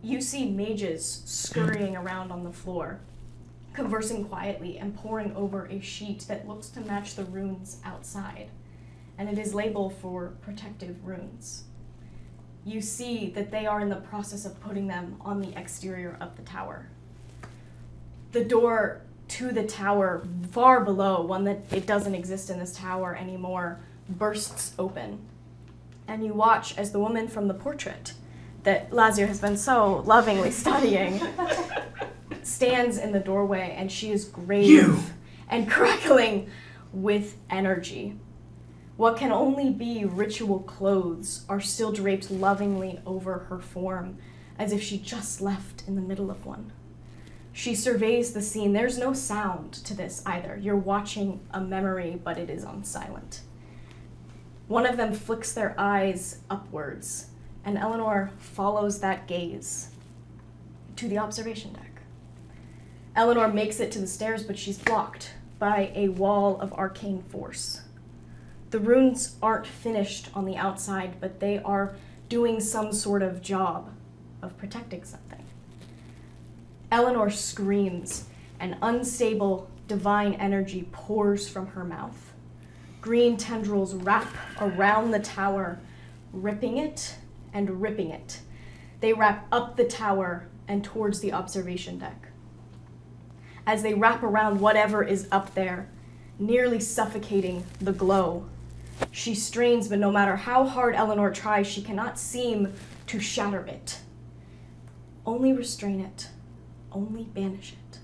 [SPEAKER 1] You see mages scurrying around on the floor, conversing quietly and poring over a sheet that looks to match the runes outside, and it is labeled for protective runes. You see that they are in the process of putting them on the exterior of the tower. The door to the tower, far below, one that it doesn't exist in this tower anymore, bursts open. And you watch as the woman from the portrait that Lazio has been so lovingly studying stands in the doorway, and she is grave and crackling with energy. What can only be ritual clothes are still draped lovingly over her form, as if she just left in the middle of one. She surveys the scene. There's no sound to this either. You're watching a memory, but it is on silent. One of them flicks their eyes upwards, and Eleanor follows that gaze to the observation deck. Eleanor makes it to the stairs, but she's blocked by a wall of arcane force. The runes aren't finished on the outside, but they are doing some sort of job of protecting something. Eleanor screams, and unstable divine energy pours from her mouth. Green tendrils wrap around the tower, ripping it and ripping it. They wrap up the tower and towards the observation deck. As they wrap around whatever is up there, nearly suffocating the glow, she strains, but no matter how hard Eleanor tries, she cannot seem to shatter it. Only restrain it. Only banish it.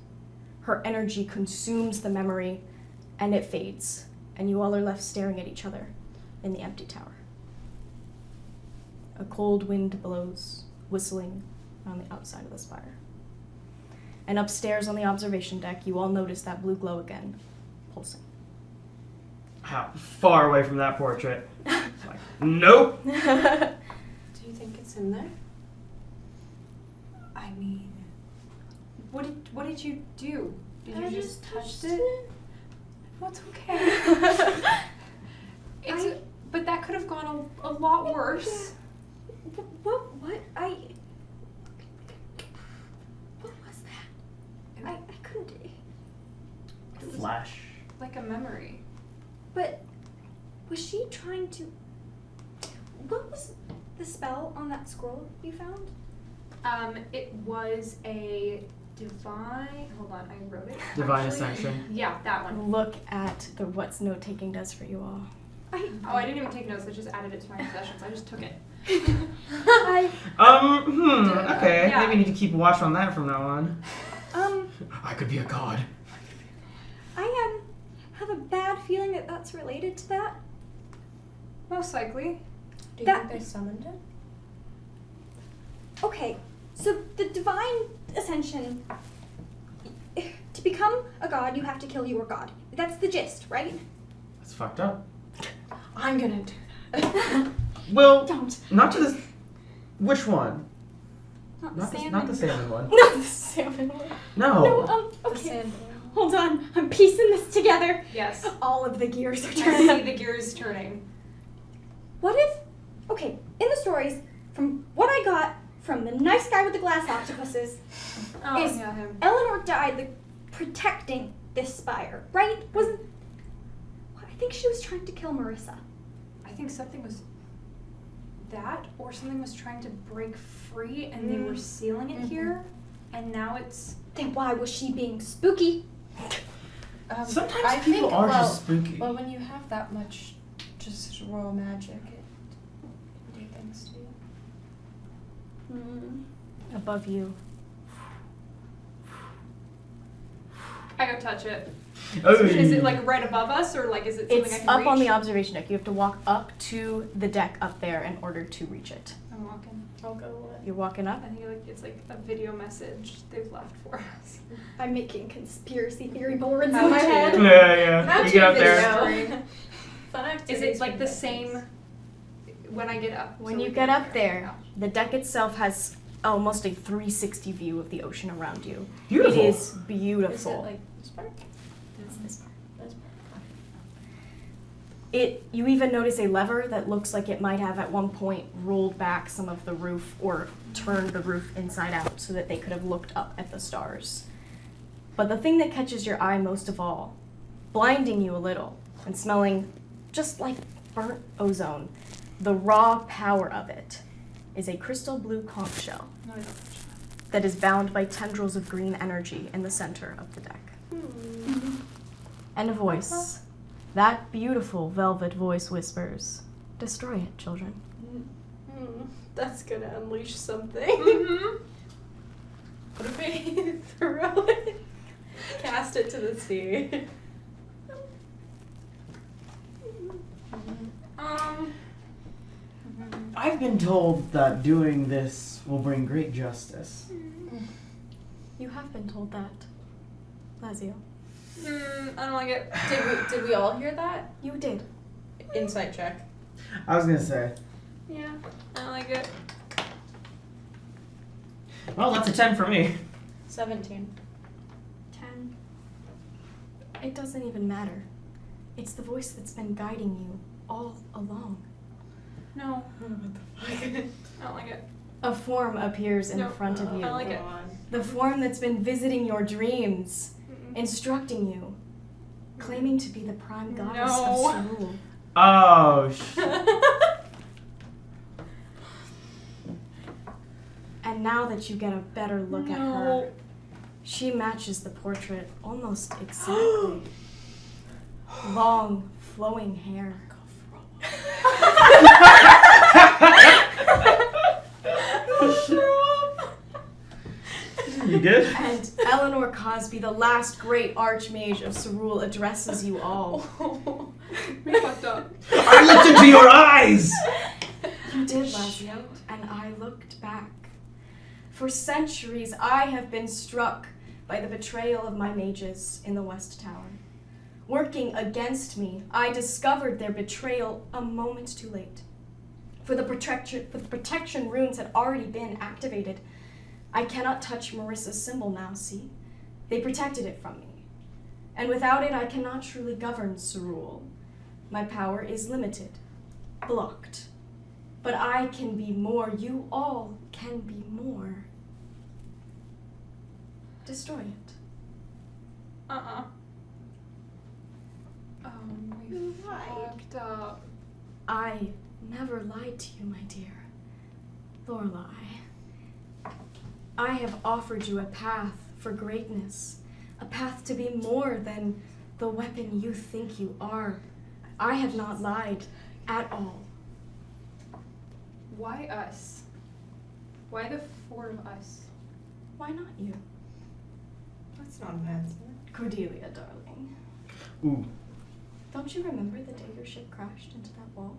[SPEAKER 1] Her energy consumes the memory, and it fades, and you all are left staring at each other in the empty tower. A cold wind blows, whistling on the outside of the spire. And upstairs on the observation deck, you all notice that blue glow again, pulsing.
[SPEAKER 4] How far away from that portrait? It's like, nope.
[SPEAKER 3] Do you think it's in there?
[SPEAKER 2] I mean, what did you do? Did you just touch it? Well, it's okay. But that could have gone a lot worse.
[SPEAKER 7] What was that? I couldn't.
[SPEAKER 4] Flash.
[SPEAKER 2] Like a memory.
[SPEAKER 7] But was she trying to? What was the spell on that scroll you found?
[SPEAKER 2] It was a divine. Hold on, I wrote it.
[SPEAKER 4] Divine
[SPEAKER 2] actually.
[SPEAKER 4] Ascension.
[SPEAKER 2] Yeah, that one.
[SPEAKER 1] Look at what's note-taking does for you all.
[SPEAKER 2] I didn't even take notes. I just added it to my possessions. I just took it.
[SPEAKER 7] I
[SPEAKER 4] Okay,
[SPEAKER 2] Yeah.
[SPEAKER 4] maybe we need to keep watch on that from now on.
[SPEAKER 7] um
[SPEAKER 4] I could be a god.
[SPEAKER 7] I have a bad feeling that that's related to that.
[SPEAKER 2] Most likely.
[SPEAKER 6] Do you
[SPEAKER 7] That-
[SPEAKER 6] think they summoned it?
[SPEAKER 7] Okay, so the divine ascension. To become a god, you have to kill your god. That's the gist, right?
[SPEAKER 4] That's fucked up.
[SPEAKER 6] I'm gonna do that.
[SPEAKER 4] Well,
[SPEAKER 7] Don't.
[SPEAKER 4] not to this. Which one?
[SPEAKER 7] Not
[SPEAKER 4] Not
[SPEAKER 7] salmon.
[SPEAKER 4] the salmon one.
[SPEAKER 1] Not the salmon one.
[SPEAKER 4] No.
[SPEAKER 7] No,
[SPEAKER 6] The
[SPEAKER 7] okay.
[SPEAKER 6] sand.
[SPEAKER 7] Hold on. I'm piecing this together.
[SPEAKER 2] Yes.
[SPEAKER 7] All of the gears are
[SPEAKER 2] I
[SPEAKER 7] turning.
[SPEAKER 2] see the gears turning.
[SPEAKER 7] What if, okay, in the stories, from what I got from the nice guy with the glass octopuses,
[SPEAKER 2] Oh,
[SPEAKER 7] Is-
[SPEAKER 2] yeah, him.
[SPEAKER 7] Eleanor died protecting this spire, right? Wasn't, I think she was trying to kill Marissa.
[SPEAKER 2] I think something was that, or something was trying to break free, and they were sealing it here, and now it's.
[SPEAKER 7] Then why was she being spooky?
[SPEAKER 4] Sometimes
[SPEAKER 6] I
[SPEAKER 4] people
[SPEAKER 6] think,
[SPEAKER 4] are
[SPEAKER 6] well,
[SPEAKER 4] just spooky.
[SPEAKER 6] Well, when you have that much just raw magic, it can do things to you.
[SPEAKER 1] Above you.
[SPEAKER 2] I go touch it.
[SPEAKER 4] Oh,
[SPEAKER 2] Is it like right above us, or like is it something
[SPEAKER 1] It's
[SPEAKER 2] I can
[SPEAKER 1] up
[SPEAKER 2] reach?
[SPEAKER 1] on the observation deck. You have to walk up to the deck up there in order to reach it.
[SPEAKER 2] I'm walking.
[SPEAKER 6] I'll go
[SPEAKER 1] You're walking up?
[SPEAKER 2] I think it's like a video message they've left for us.
[SPEAKER 7] I'm making conspiracy theory boards
[SPEAKER 2] How
[SPEAKER 7] in my
[SPEAKER 2] to.
[SPEAKER 7] head.
[SPEAKER 4] Yeah. You get up there.
[SPEAKER 6] Fun
[SPEAKER 2] Is it like the same when I get up?
[SPEAKER 1] When
[SPEAKER 2] So
[SPEAKER 1] you
[SPEAKER 2] we
[SPEAKER 1] get
[SPEAKER 2] can-
[SPEAKER 1] up there, the deck itself has almost a 360 view of the ocean around you.
[SPEAKER 4] Beautiful.
[SPEAKER 1] It is
[SPEAKER 6] Is
[SPEAKER 1] beautiful.
[SPEAKER 6] it like spark?
[SPEAKER 1] It's this part. You even notice a lever that looks like it might have at one point rolled back some of the roof or turned the roof inside out so that they could have looked up at the stars. But the thing that catches your eye most of all, blinding you a little and smelling just like burnt ozone, the raw power of it, is a crystal blue conch shell that is bound by tendrils of green energy in the center of the deck. And a voice. That beautiful velvet voice whispers, "Destroy it, children."
[SPEAKER 3] That's gonna unleash something. What if we throw it? Cast it to the sea.
[SPEAKER 4] I've been told that doing this will bring great justice.
[SPEAKER 1] You have been told that, Lazio.
[SPEAKER 2] I don't like it.
[SPEAKER 3] Did we all hear that?
[SPEAKER 1] You did.
[SPEAKER 3] Insight check.
[SPEAKER 4] I was gonna say.
[SPEAKER 2] Yeah, I don't like it.
[SPEAKER 4] Well, that's a 10 for me.
[SPEAKER 3] 17.
[SPEAKER 1] 10. It doesn't even matter. It's the voice that's been guiding you all along.
[SPEAKER 2] No,
[SPEAKER 3] What the fuck?
[SPEAKER 2] I don't like it.
[SPEAKER 1] A form appears in
[SPEAKER 2] No,
[SPEAKER 1] front of you.
[SPEAKER 2] I like
[SPEAKER 3] Go
[SPEAKER 2] it.
[SPEAKER 3] on.
[SPEAKER 1] The form that's been visiting your dreams, instructing you, claiming to be the prime goddess
[SPEAKER 2] No.
[SPEAKER 1] of Sarul.
[SPEAKER 4] Oh,
[SPEAKER 1] And now that you get a better look at her, she matches the portrait almost exactly. Long, flowing hair.
[SPEAKER 4] You good?
[SPEAKER 1] And Eleanor Cosby, the last great archmage of Sarul, addresses you all.
[SPEAKER 2] We fucked up.
[SPEAKER 4] I looked into your eyes!
[SPEAKER 1] You did, Lazio, and I looked back. For centuries, I have been struck by the betrayal of my mages in the West Tower. Working against me, I discovered their betrayal a moment too late. For the protection runes had already been activated. I cannot touch Marissa's symbol now, see? They protected it from me. And without it, I cannot truly govern Sarul. My power is limited, blocked. But I can be more. You all can be more. Destroy it.
[SPEAKER 2] We fucked up.
[SPEAKER 1] I never lied to you, my dear. Lorelei. I have offered you a path for greatness, a path to be more than the weapon you think you are. I have not lied at all.
[SPEAKER 2] Why us? Why the four of us?
[SPEAKER 1] Why not you?
[SPEAKER 3] That's not an answer.
[SPEAKER 1] Cordelia, darling.
[SPEAKER 4] Ooh.
[SPEAKER 1] Don't you remember the day your ship crashed into that wall?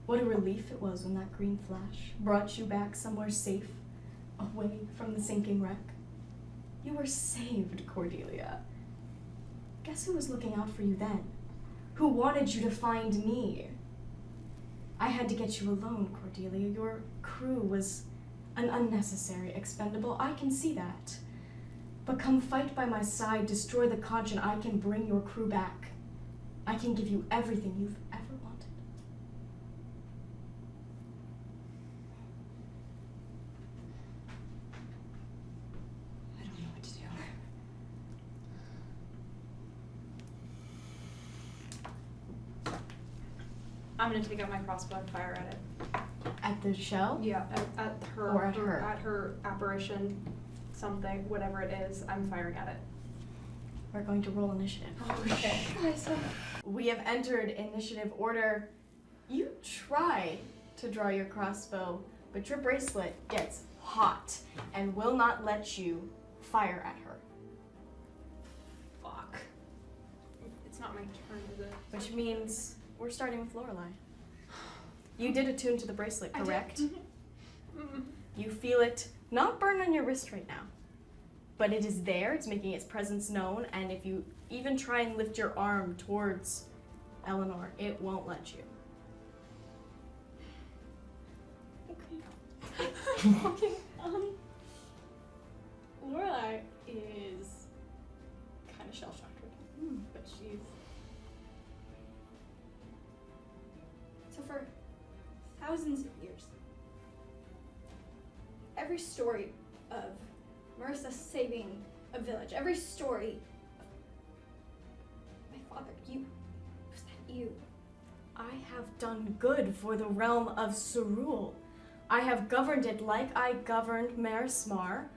[SPEAKER 1] What a relief it was when that green flash brought you back somewhere safe, away from the sinking wreck. You were saved, Cordelia. Guess who was looking out for you then? Who wanted you to find me? I had to get you alone, Cordelia. Your crew was an unnecessary expendable. I can see that. But come fight by my side, destroy the conch, and I can bring your crew back. I can give you everything you've ever wanted.
[SPEAKER 3] I don't know what to do.
[SPEAKER 2] I'm gonna take out my crossbow and fire at it.
[SPEAKER 1] At the shell?
[SPEAKER 2] Yeah, at her.
[SPEAKER 1] Or at her.
[SPEAKER 2] At her apparition, something, whatever it is, I'm firing at it.
[SPEAKER 1] We're going to roll initiative.
[SPEAKER 2] Okay.
[SPEAKER 1] We have entered initiative order. You try to draw your crossbow, but your bracelet gets hot and will not let you fire at her.
[SPEAKER 2] Fuck. It's not my turn, is it?
[SPEAKER 1] Which means we're starting with Lorelei. You did attune to the bracelet,
[SPEAKER 2] I did.
[SPEAKER 1] correct?
[SPEAKER 2] Mm-mm.
[SPEAKER 1] You feel it not burn on your wrist right now, but it is there, it's making its presence known, and if you even try and lift your arm towards Eleanor, it won't let you.
[SPEAKER 8] Okay. Lorelei is kind of shell-shocked. every story of Marissa saving a village, every story of my father, was that you?
[SPEAKER 1] I have done good for the realm of Sarul. I have governed it like I governed Marismar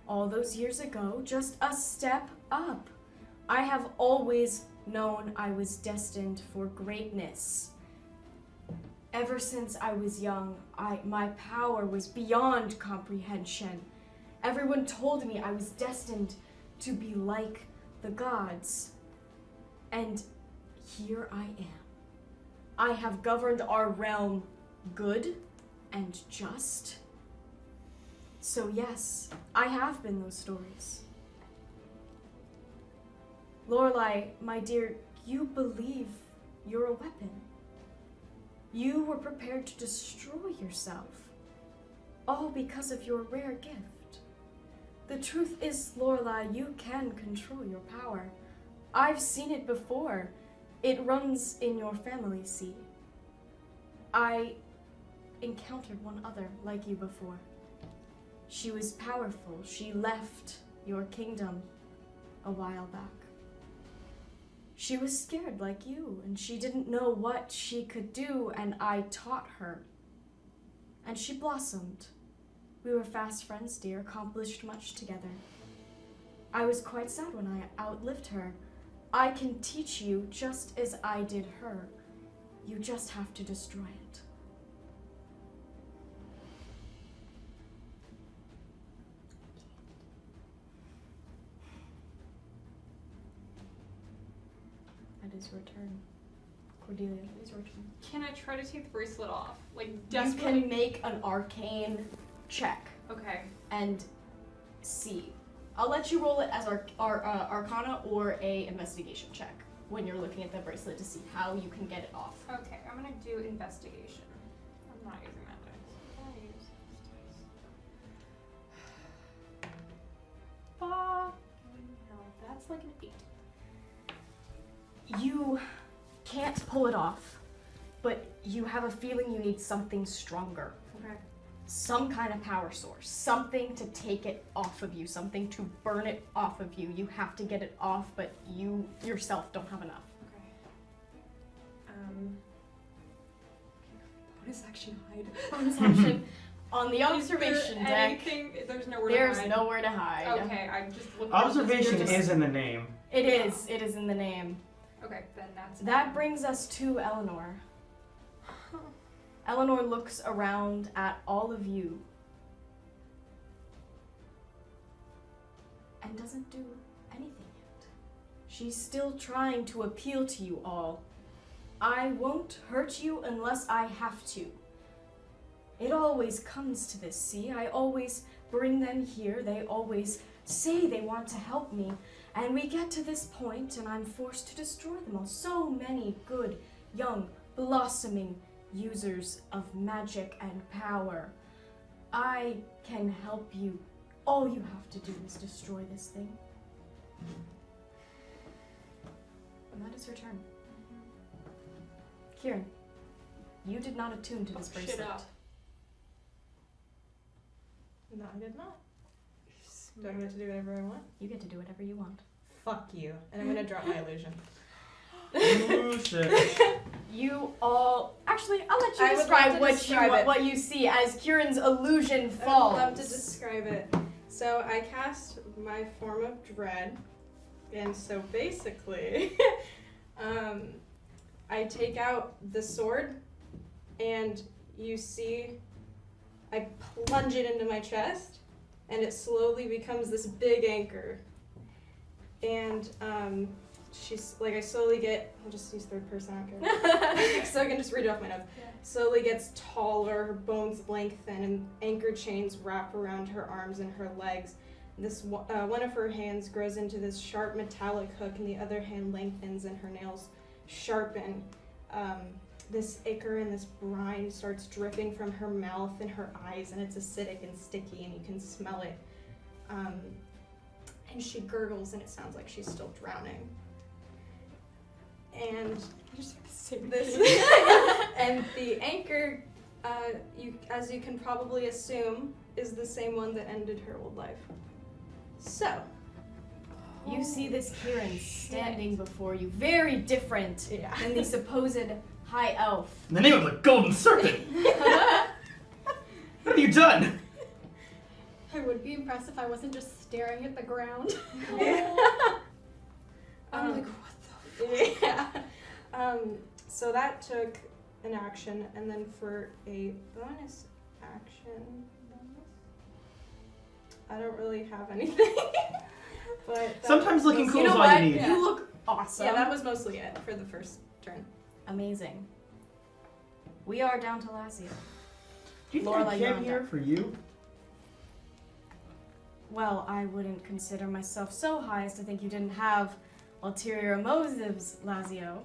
[SPEAKER 1] all those years ago, just a step up. I have always known I was destined for greatness. Ever since I was young, my power was beyond comprehension. Everyone told me I was destined to be like the gods. And here I am. I have governed our realm good and just. So yes, I have been those stories. Lorelei, my dear, you believe you're a weapon. You were prepared to destroy yourself, all because of your rare gift. The truth is, Lorelei, you can control your power. I've seen it before. It runs in your family, see. I encountered one other like you before. She was powerful. She left your kingdom a while back. She was scared like you, and she didn't know what she could do, and I taught her. And she blossomed. We were fast friends, dear, accomplished much together. I was quite sad when I outlived her. I can teach you just as I did her. You just have to destroy it. That is your turn. Cordelia, it is your turn.
[SPEAKER 2] Can I try to take the bracelet off? Like,
[SPEAKER 1] You
[SPEAKER 2] desperately?
[SPEAKER 1] can make an arcane check
[SPEAKER 2] Okay.
[SPEAKER 1] and see. I'll let you roll it as Arcana or a investigation check when you're looking at the bracelet to see how you can get it off.
[SPEAKER 2] Okay, I'm gonna do investigation. I'm not using that dice. Can I use this dice? Fucking hell, that's like an 8.
[SPEAKER 1] You can't pull it off, but you have a feeling you need something stronger.
[SPEAKER 2] Okay.
[SPEAKER 1] Some kind of power source. Something to take it off of you. Something to burn it off of you. You have to get it off, but you yourself don't have enough.
[SPEAKER 2] Okay.
[SPEAKER 3] Bonus action hide.
[SPEAKER 1] Bonus action. On the
[SPEAKER 2] Is there
[SPEAKER 1] observation deck,
[SPEAKER 2] anything? There's nowhere to
[SPEAKER 1] there's
[SPEAKER 2] hide.
[SPEAKER 1] nowhere to hide.
[SPEAKER 2] Okay, I just looked.
[SPEAKER 4] Observation
[SPEAKER 1] just-
[SPEAKER 4] is in the name.
[SPEAKER 1] It is. It is in the name.
[SPEAKER 2] Okay, then that's
[SPEAKER 1] That brings us to Eleanor. Eleanor looks around at all of you and doesn't do anything yet. She's still trying to appeal to you all. I won't hurt you unless I have to. It always comes to this, see? I always bring them here. They always say they want to help me. And we get to this point and I'm forced to destroy them all. So many good, young, blossoming users of magic and power. I can help you. All you have to do is destroy this thing. And that is her turn. Keiran, you did not attune to this bracelet.
[SPEAKER 2] Shit up.
[SPEAKER 3] No, I did not. Do I get to do whatever I want?
[SPEAKER 1] You get to do whatever you want.
[SPEAKER 3] Fuck you. And I'm gonna drop my illusion.
[SPEAKER 4] Ooh, shit.
[SPEAKER 1] You all... Actually, I'll let you
[SPEAKER 3] I would
[SPEAKER 1] describe,
[SPEAKER 3] love to describe it.
[SPEAKER 1] what you see as Kieran's illusion
[SPEAKER 3] I
[SPEAKER 1] falls.
[SPEAKER 3] would love to describe it. So I cast my form of dread, and so basically, I take out the sword, and you see, I plunge it into my chest, and it slowly becomes this big anchor. And she's like, I slowly get, I'll just use third person, I don't care. So I can just read it off my notes.
[SPEAKER 2] Yeah.
[SPEAKER 3] Slowly gets taller, her bones lengthen, and anchor chains wrap around her arms and her legs. This one of her hands grows into this sharp metallic hook, and the other hand lengthens, and her nails sharpen. This ichor and this brine starts dripping from her mouth and her eyes, and it's acidic and sticky, and you can smell it. And she gurgles, and it sounds like she's still drowning. And this, and the anchor as you can probably assume, is the same one that ended her old life. So,
[SPEAKER 1] You see this Keiran standing before you, very different than the supposed high elf.
[SPEAKER 4] In the name of the Golden Serpent! What have you done?
[SPEAKER 2] I would be impressed if I wasn't just staring at the ground.
[SPEAKER 3] I'm like, what the Yeah. So that took an action, and then for a bonus action, I don't really have anything. But that
[SPEAKER 4] Sometimes
[SPEAKER 3] was
[SPEAKER 4] looking
[SPEAKER 3] mostly-
[SPEAKER 4] cool is
[SPEAKER 1] You know
[SPEAKER 4] all
[SPEAKER 1] what?
[SPEAKER 4] you need.
[SPEAKER 1] You look awesome.
[SPEAKER 3] Yeah, that was mostly it for the first turn.
[SPEAKER 1] amazing. We are down to Lazio.
[SPEAKER 4] Do you think
[SPEAKER 1] Lorelai,
[SPEAKER 4] I
[SPEAKER 1] you're
[SPEAKER 4] came
[SPEAKER 1] on
[SPEAKER 4] here
[SPEAKER 1] deck.
[SPEAKER 4] for you?
[SPEAKER 1] Well, I wouldn't consider myself so high as to think you didn't have ulterior motives, Lazio.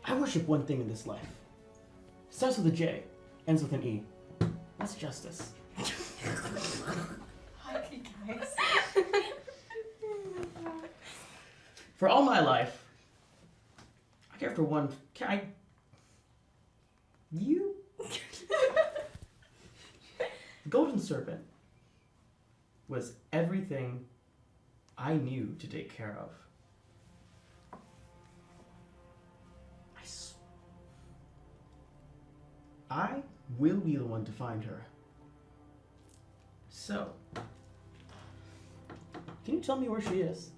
[SPEAKER 4] I worship one thing in this life. Starts with a J, ends with an E. That's justice.
[SPEAKER 1] Hi, guys.
[SPEAKER 4] For all my life, I care for one. You? The Golden Serpent was everything I knew to take care of. I will be the one to find her. So, can you tell me where she is?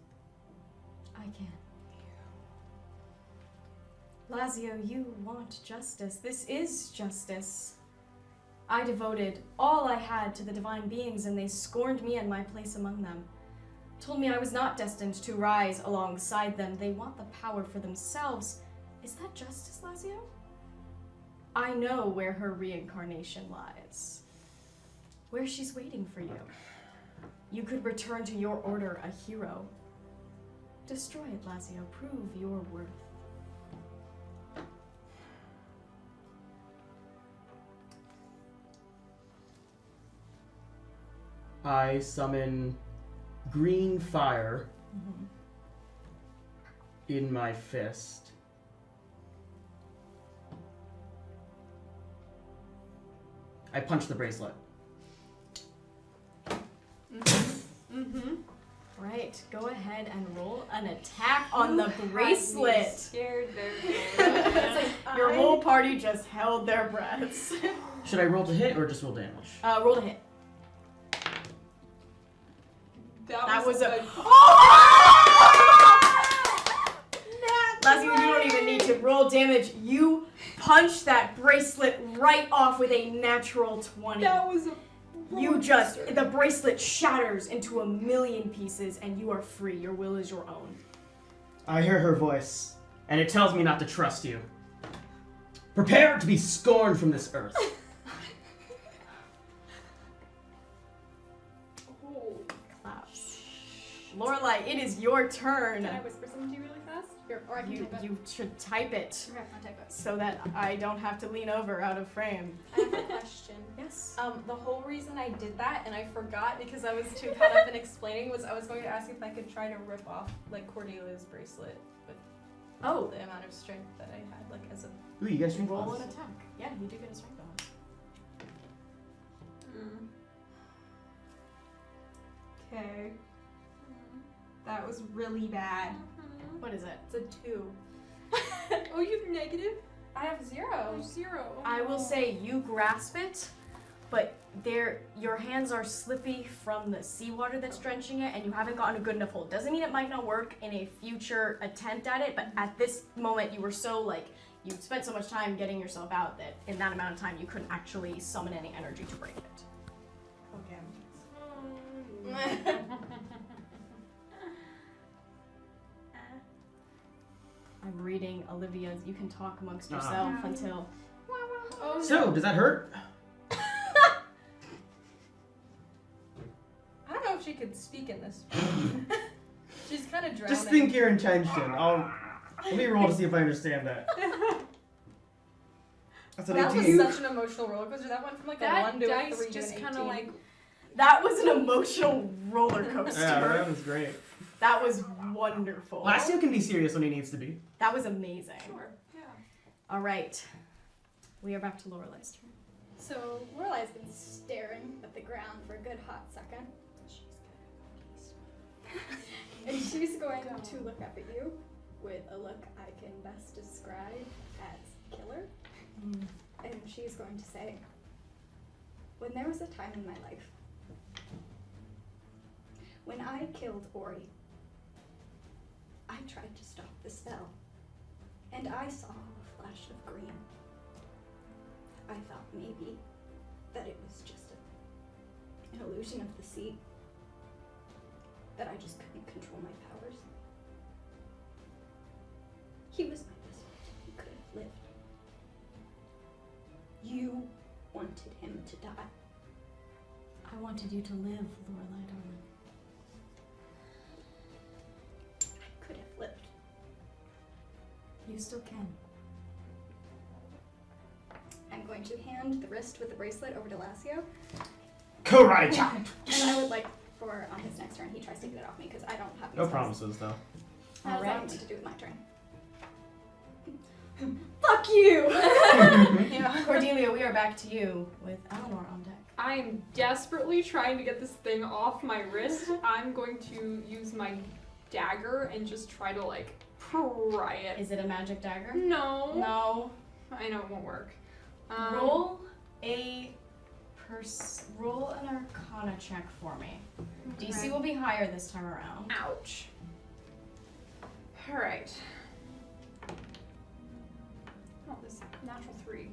[SPEAKER 1] I can. Lazio, you want justice. This is justice. I devoted all I had to the divine beings, and they scorned me and my place among them. Told me I was not destined to rise alongside them. They want the power for themselves. Is that justice, Lazio? I know where her reincarnation lies. Where she's waiting for you. You could return to your order a hero. Destroy it, Lazio. Prove your worth.
[SPEAKER 4] I summon green fire in my fist. I punch the bracelet.
[SPEAKER 1] Right, go ahead and roll an attack on the bracelet.
[SPEAKER 2] Scared there.
[SPEAKER 1] It's like your whole party just held their breaths.
[SPEAKER 4] Should I roll to hit or just roll damage?
[SPEAKER 1] Roll to hit. That was a. Lazio, you don't even need to roll damage. You punch that bracelet right off with a natural 20.
[SPEAKER 2] That was a.
[SPEAKER 1] You just, the bracelet shatters into a million pieces and you are free. Your will is your own.
[SPEAKER 4] I hear her voice, and it tells me not to trust you. Prepare to be scorned from this earth.
[SPEAKER 1] Holy claps. Lorelai, it is your turn.
[SPEAKER 2] Can I whisper something to you really fast? Here, or I can type it.
[SPEAKER 1] You should type it
[SPEAKER 2] Okay, I'll type it.
[SPEAKER 1] so that I don't have to lean over out of frame.
[SPEAKER 3] I have a question.
[SPEAKER 1] Yes.
[SPEAKER 3] The whole reason I did that, and I forgot because I was too caught up in explaining, was I was going to ask if I could try to rip off, like, Cordelia's bracelet with the amount of strength that I had, like, as a...
[SPEAKER 4] Ooh, you guys can
[SPEAKER 1] Roll
[SPEAKER 4] roll
[SPEAKER 1] an attack. Yeah, you do get a strength bonus.
[SPEAKER 3] Okay. That was really bad.
[SPEAKER 1] What is it?
[SPEAKER 3] It's a 2.
[SPEAKER 2] Oh, you have negative?
[SPEAKER 3] I have 0.
[SPEAKER 2] 0.
[SPEAKER 1] I will say you grasp it, but your hands are slippy from the seawater that's drenching it, and you haven't gotten a good enough hold. Doesn't mean it might not work in a future attempt at it, but at this moment you were so like, you spent so much time getting yourself out that in that amount of time you couldn't actually summon any energy to break it.
[SPEAKER 3] Okay.
[SPEAKER 1] I'm reading Olivia's, you can talk amongst yourself until...
[SPEAKER 2] Oh,
[SPEAKER 4] So, does that hurt?
[SPEAKER 3] I don't know if she could speak in this. She's kind of drowning.
[SPEAKER 4] Just think your intention. Let me roll to see if I understand that. That's an
[SPEAKER 3] That
[SPEAKER 4] 18.
[SPEAKER 3] was such an emotional roller coaster. That went from like a
[SPEAKER 2] that
[SPEAKER 3] 1 to a
[SPEAKER 2] dice
[SPEAKER 3] 3 to
[SPEAKER 2] just
[SPEAKER 3] an 18.
[SPEAKER 2] kind of like.
[SPEAKER 1] That was an emotional roller coaster.
[SPEAKER 4] Yeah, that was great.
[SPEAKER 1] That was wonderful.
[SPEAKER 4] Lazio can be serious when he needs to be.
[SPEAKER 1] That was amazing.
[SPEAKER 2] Sure. Yeah.
[SPEAKER 1] All right. We are back to Lorelei's turn.
[SPEAKER 5] So Lorelei's been staring at the ground for a good hot second. And she's going to look up at you with a look I can best describe as killer. And she's going to say, when there was a time in my life when I killed Ori, I tried to stop the spell, and I saw a flash of green. I thought maybe that it was just an illusion of the sea, that I just couldn't control my powers. He was my best friend. He could have lived. You wanted him to die.
[SPEAKER 1] I wanted you to live, Lorelei, darling.
[SPEAKER 5] I could have lived.
[SPEAKER 1] You still can.
[SPEAKER 5] I'm going to hand the wrist with the bracelet over to Lassio.
[SPEAKER 4] Karate chop!
[SPEAKER 5] And I would like for on his next turn, he tries to get it off me because I don't have
[SPEAKER 4] No
[SPEAKER 5] these
[SPEAKER 4] promises, though.
[SPEAKER 5] How does that
[SPEAKER 1] Alright.
[SPEAKER 5] have to do with my turn?
[SPEAKER 1] Fuck you! Cordelia, we are back to you with Eleanor on deck.
[SPEAKER 2] I am desperately trying to get this thing off my wrist. I'm going to use my dagger and just try to like pry it.
[SPEAKER 1] Is it a magic dagger?
[SPEAKER 2] No.
[SPEAKER 1] No.
[SPEAKER 2] I know it won't work.
[SPEAKER 1] Roll roll an Arcana check for me. DC will be higher this time around.
[SPEAKER 2] Ouch. All right. Oh, this natural 3.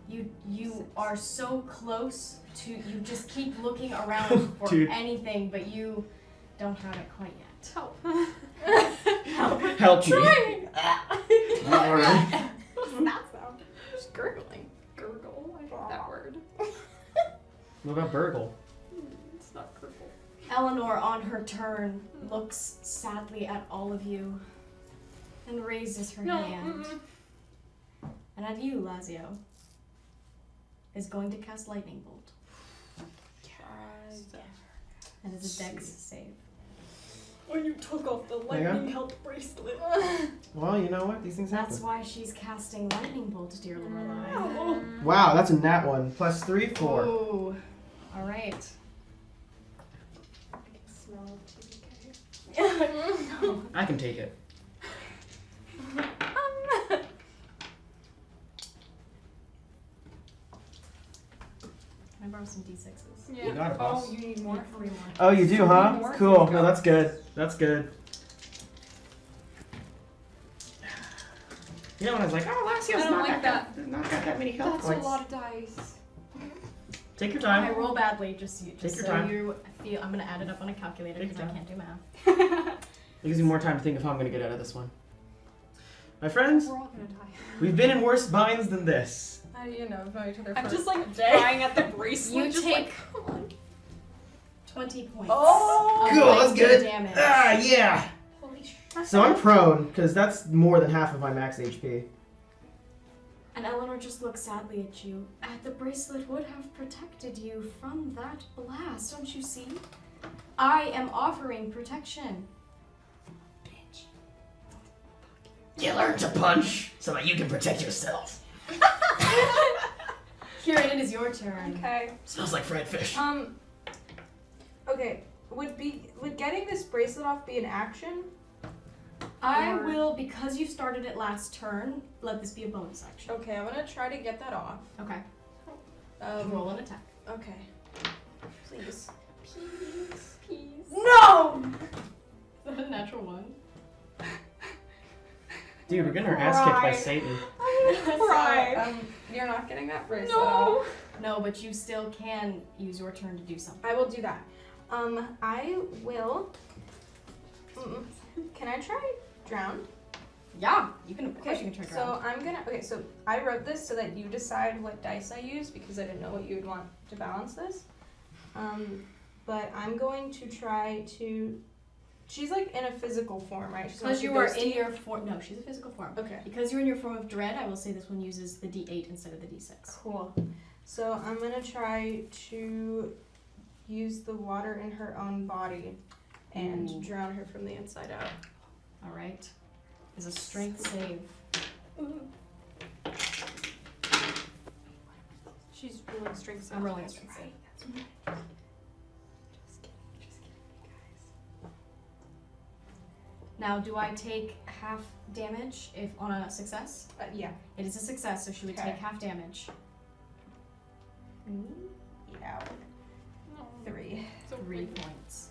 [SPEAKER 1] Yeah. You are so close to, you just keep looking around for
[SPEAKER 4] Dude.
[SPEAKER 1] anything, but you don't have it quite yet.
[SPEAKER 2] Help.
[SPEAKER 4] Help me. Alright.
[SPEAKER 5] What's that sound?
[SPEAKER 1] Just gurgling.
[SPEAKER 2] Gurgle. I hate that word.
[SPEAKER 4] What about Burgle?
[SPEAKER 2] It's not gurgle.
[SPEAKER 1] Eleanor, on her turn, looks sadly at all of you and raises her
[SPEAKER 2] No.
[SPEAKER 1] hand. And at you, Lazio, is going to cast Lightning Bolt. That is a dex save.
[SPEAKER 8] When you took off the
[SPEAKER 4] Hang on.
[SPEAKER 8] lightning health bracelet.
[SPEAKER 4] Well, you know what? These things happen.
[SPEAKER 1] That's why she's casting Lightning Bolt, dear Lorelei.
[SPEAKER 4] Wow, that's a nat one. Plus 3, 4.
[SPEAKER 1] Ooh. Alright.
[SPEAKER 2] I can smell TK.
[SPEAKER 4] I can take it.
[SPEAKER 1] Can I borrow some d6s?
[SPEAKER 2] Yeah.
[SPEAKER 4] You got it, boss.
[SPEAKER 2] Oh, you need more?
[SPEAKER 1] 3 more.
[SPEAKER 4] Oh, you do, huh?
[SPEAKER 2] More?
[SPEAKER 4] Cool. No, that's good. That's good. You know, when I was like, oh, Lasio's
[SPEAKER 2] I don't
[SPEAKER 4] not
[SPEAKER 2] like
[SPEAKER 4] got that many health
[SPEAKER 2] That's
[SPEAKER 4] points.
[SPEAKER 2] a lot of dice.
[SPEAKER 4] Take your
[SPEAKER 1] I
[SPEAKER 4] time.
[SPEAKER 1] roll badly, just
[SPEAKER 4] Take
[SPEAKER 1] so
[SPEAKER 4] your time.
[SPEAKER 1] you feel. I'm gonna add it up on a calculator
[SPEAKER 4] Take
[SPEAKER 1] because
[SPEAKER 4] your
[SPEAKER 1] I
[SPEAKER 4] time.
[SPEAKER 1] can't do math.
[SPEAKER 4] It gives me more time to think of how I'm going to get out of this one. My friends,
[SPEAKER 2] We're all gonna die.
[SPEAKER 4] we've been in worse binds than this.
[SPEAKER 8] How do you know? We've known each other
[SPEAKER 2] I'm
[SPEAKER 8] for
[SPEAKER 2] just like
[SPEAKER 8] a day.
[SPEAKER 2] crying at the bracelet.
[SPEAKER 1] You
[SPEAKER 2] just
[SPEAKER 1] take
[SPEAKER 2] like, come on.
[SPEAKER 1] 20 points.
[SPEAKER 8] Oh!
[SPEAKER 1] of
[SPEAKER 4] Cool, that's
[SPEAKER 1] lightning
[SPEAKER 4] good.
[SPEAKER 1] Damage.
[SPEAKER 4] Ah, yeah.
[SPEAKER 2] Holy shit.
[SPEAKER 4] So I'm prone, because that's more than half of my max HP.
[SPEAKER 1] And Eleanor just looks sadly at you. The bracelet would have protected you from that blast, don't you see? I am offering protection. Bitch.
[SPEAKER 4] You learn to punch so that you can protect yourself.
[SPEAKER 1] Keiran, it is your turn.
[SPEAKER 8] Okay.
[SPEAKER 4] Smells like fried fish.
[SPEAKER 3] Okay. Would getting this bracelet off be an action?
[SPEAKER 1] I
[SPEAKER 3] Or-
[SPEAKER 1] will, because you started it last turn, let this be a bonus action.
[SPEAKER 3] Okay, I'm gonna try to get that off.
[SPEAKER 1] Okay. Roll an attack.
[SPEAKER 3] Okay. Please.
[SPEAKER 1] Peace.
[SPEAKER 3] No!
[SPEAKER 1] Is that a natural one?
[SPEAKER 4] Dude, we're getting our ass kicked by
[SPEAKER 3] Cry.
[SPEAKER 4] Satan.
[SPEAKER 3] Cry. You're not getting that bracelet off.
[SPEAKER 1] No, but you still can use your turn to do something.
[SPEAKER 3] I will do that. I will. Can I try drown?
[SPEAKER 1] Yeah, you can. Of course, you can try
[SPEAKER 3] So
[SPEAKER 1] drown.
[SPEAKER 3] I'm gonna. Okay, so I wrote this so that you decide what dice I use because I didn't know what you would want to balance this. But I'm going to try to. She's like in a physical form, right? She's
[SPEAKER 1] Because
[SPEAKER 3] not
[SPEAKER 1] you are in
[SPEAKER 3] ghosty?
[SPEAKER 1] your form. No, she's a physical form.
[SPEAKER 3] Okay.
[SPEAKER 1] Because you're in your form of dread, I will say this one uses the D8 instead of the D6.
[SPEAKER 3] Cool. So I'm gonna try to use the water in her own body and
[SPEAKER 1] Ooh.
[SPEAKER 3] drown her from the inside out.
[SPEAKER 1] All right. Is a strength save.
[SPEAKER 2] She's rolling strength save.
[SPEAKER 1] I'm rolling a strength save.
[SPEAKER 2] Just kidding, you guys.
[SPEAKER 1] Now, do I take half damage if on a success?
[SPEAKER 3] Yeah.
[SPEAKER 1] It is a success, so she would
[SPEAKER 3] Okay.
[SPEAKER 1] take half damage.
[SPEAKER 3] 8 out.
[SPEAKER 2] No.
[SPEAKER 3] 3.
[SPEAKER 1] 3 points.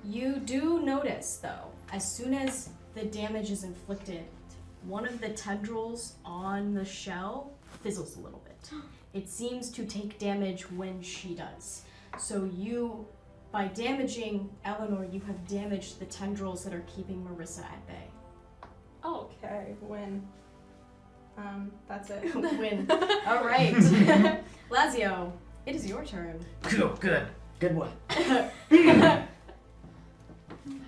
[SPEAKER 1] You do notice, though, as soon as the damage is inflicted, one of the tendrils on the shell fizzles a little bit. It seems to take damage when she does. So you, by damaging Eleanor, you have damaged the tendrils that are keeping Marissa at bay.
[SPEAKER 3] Okay, win. That's it.
[SPEAKER 1] Win. All right. Lazio, it is your turn.
[SPEAKER 4] Cool, good. Good one.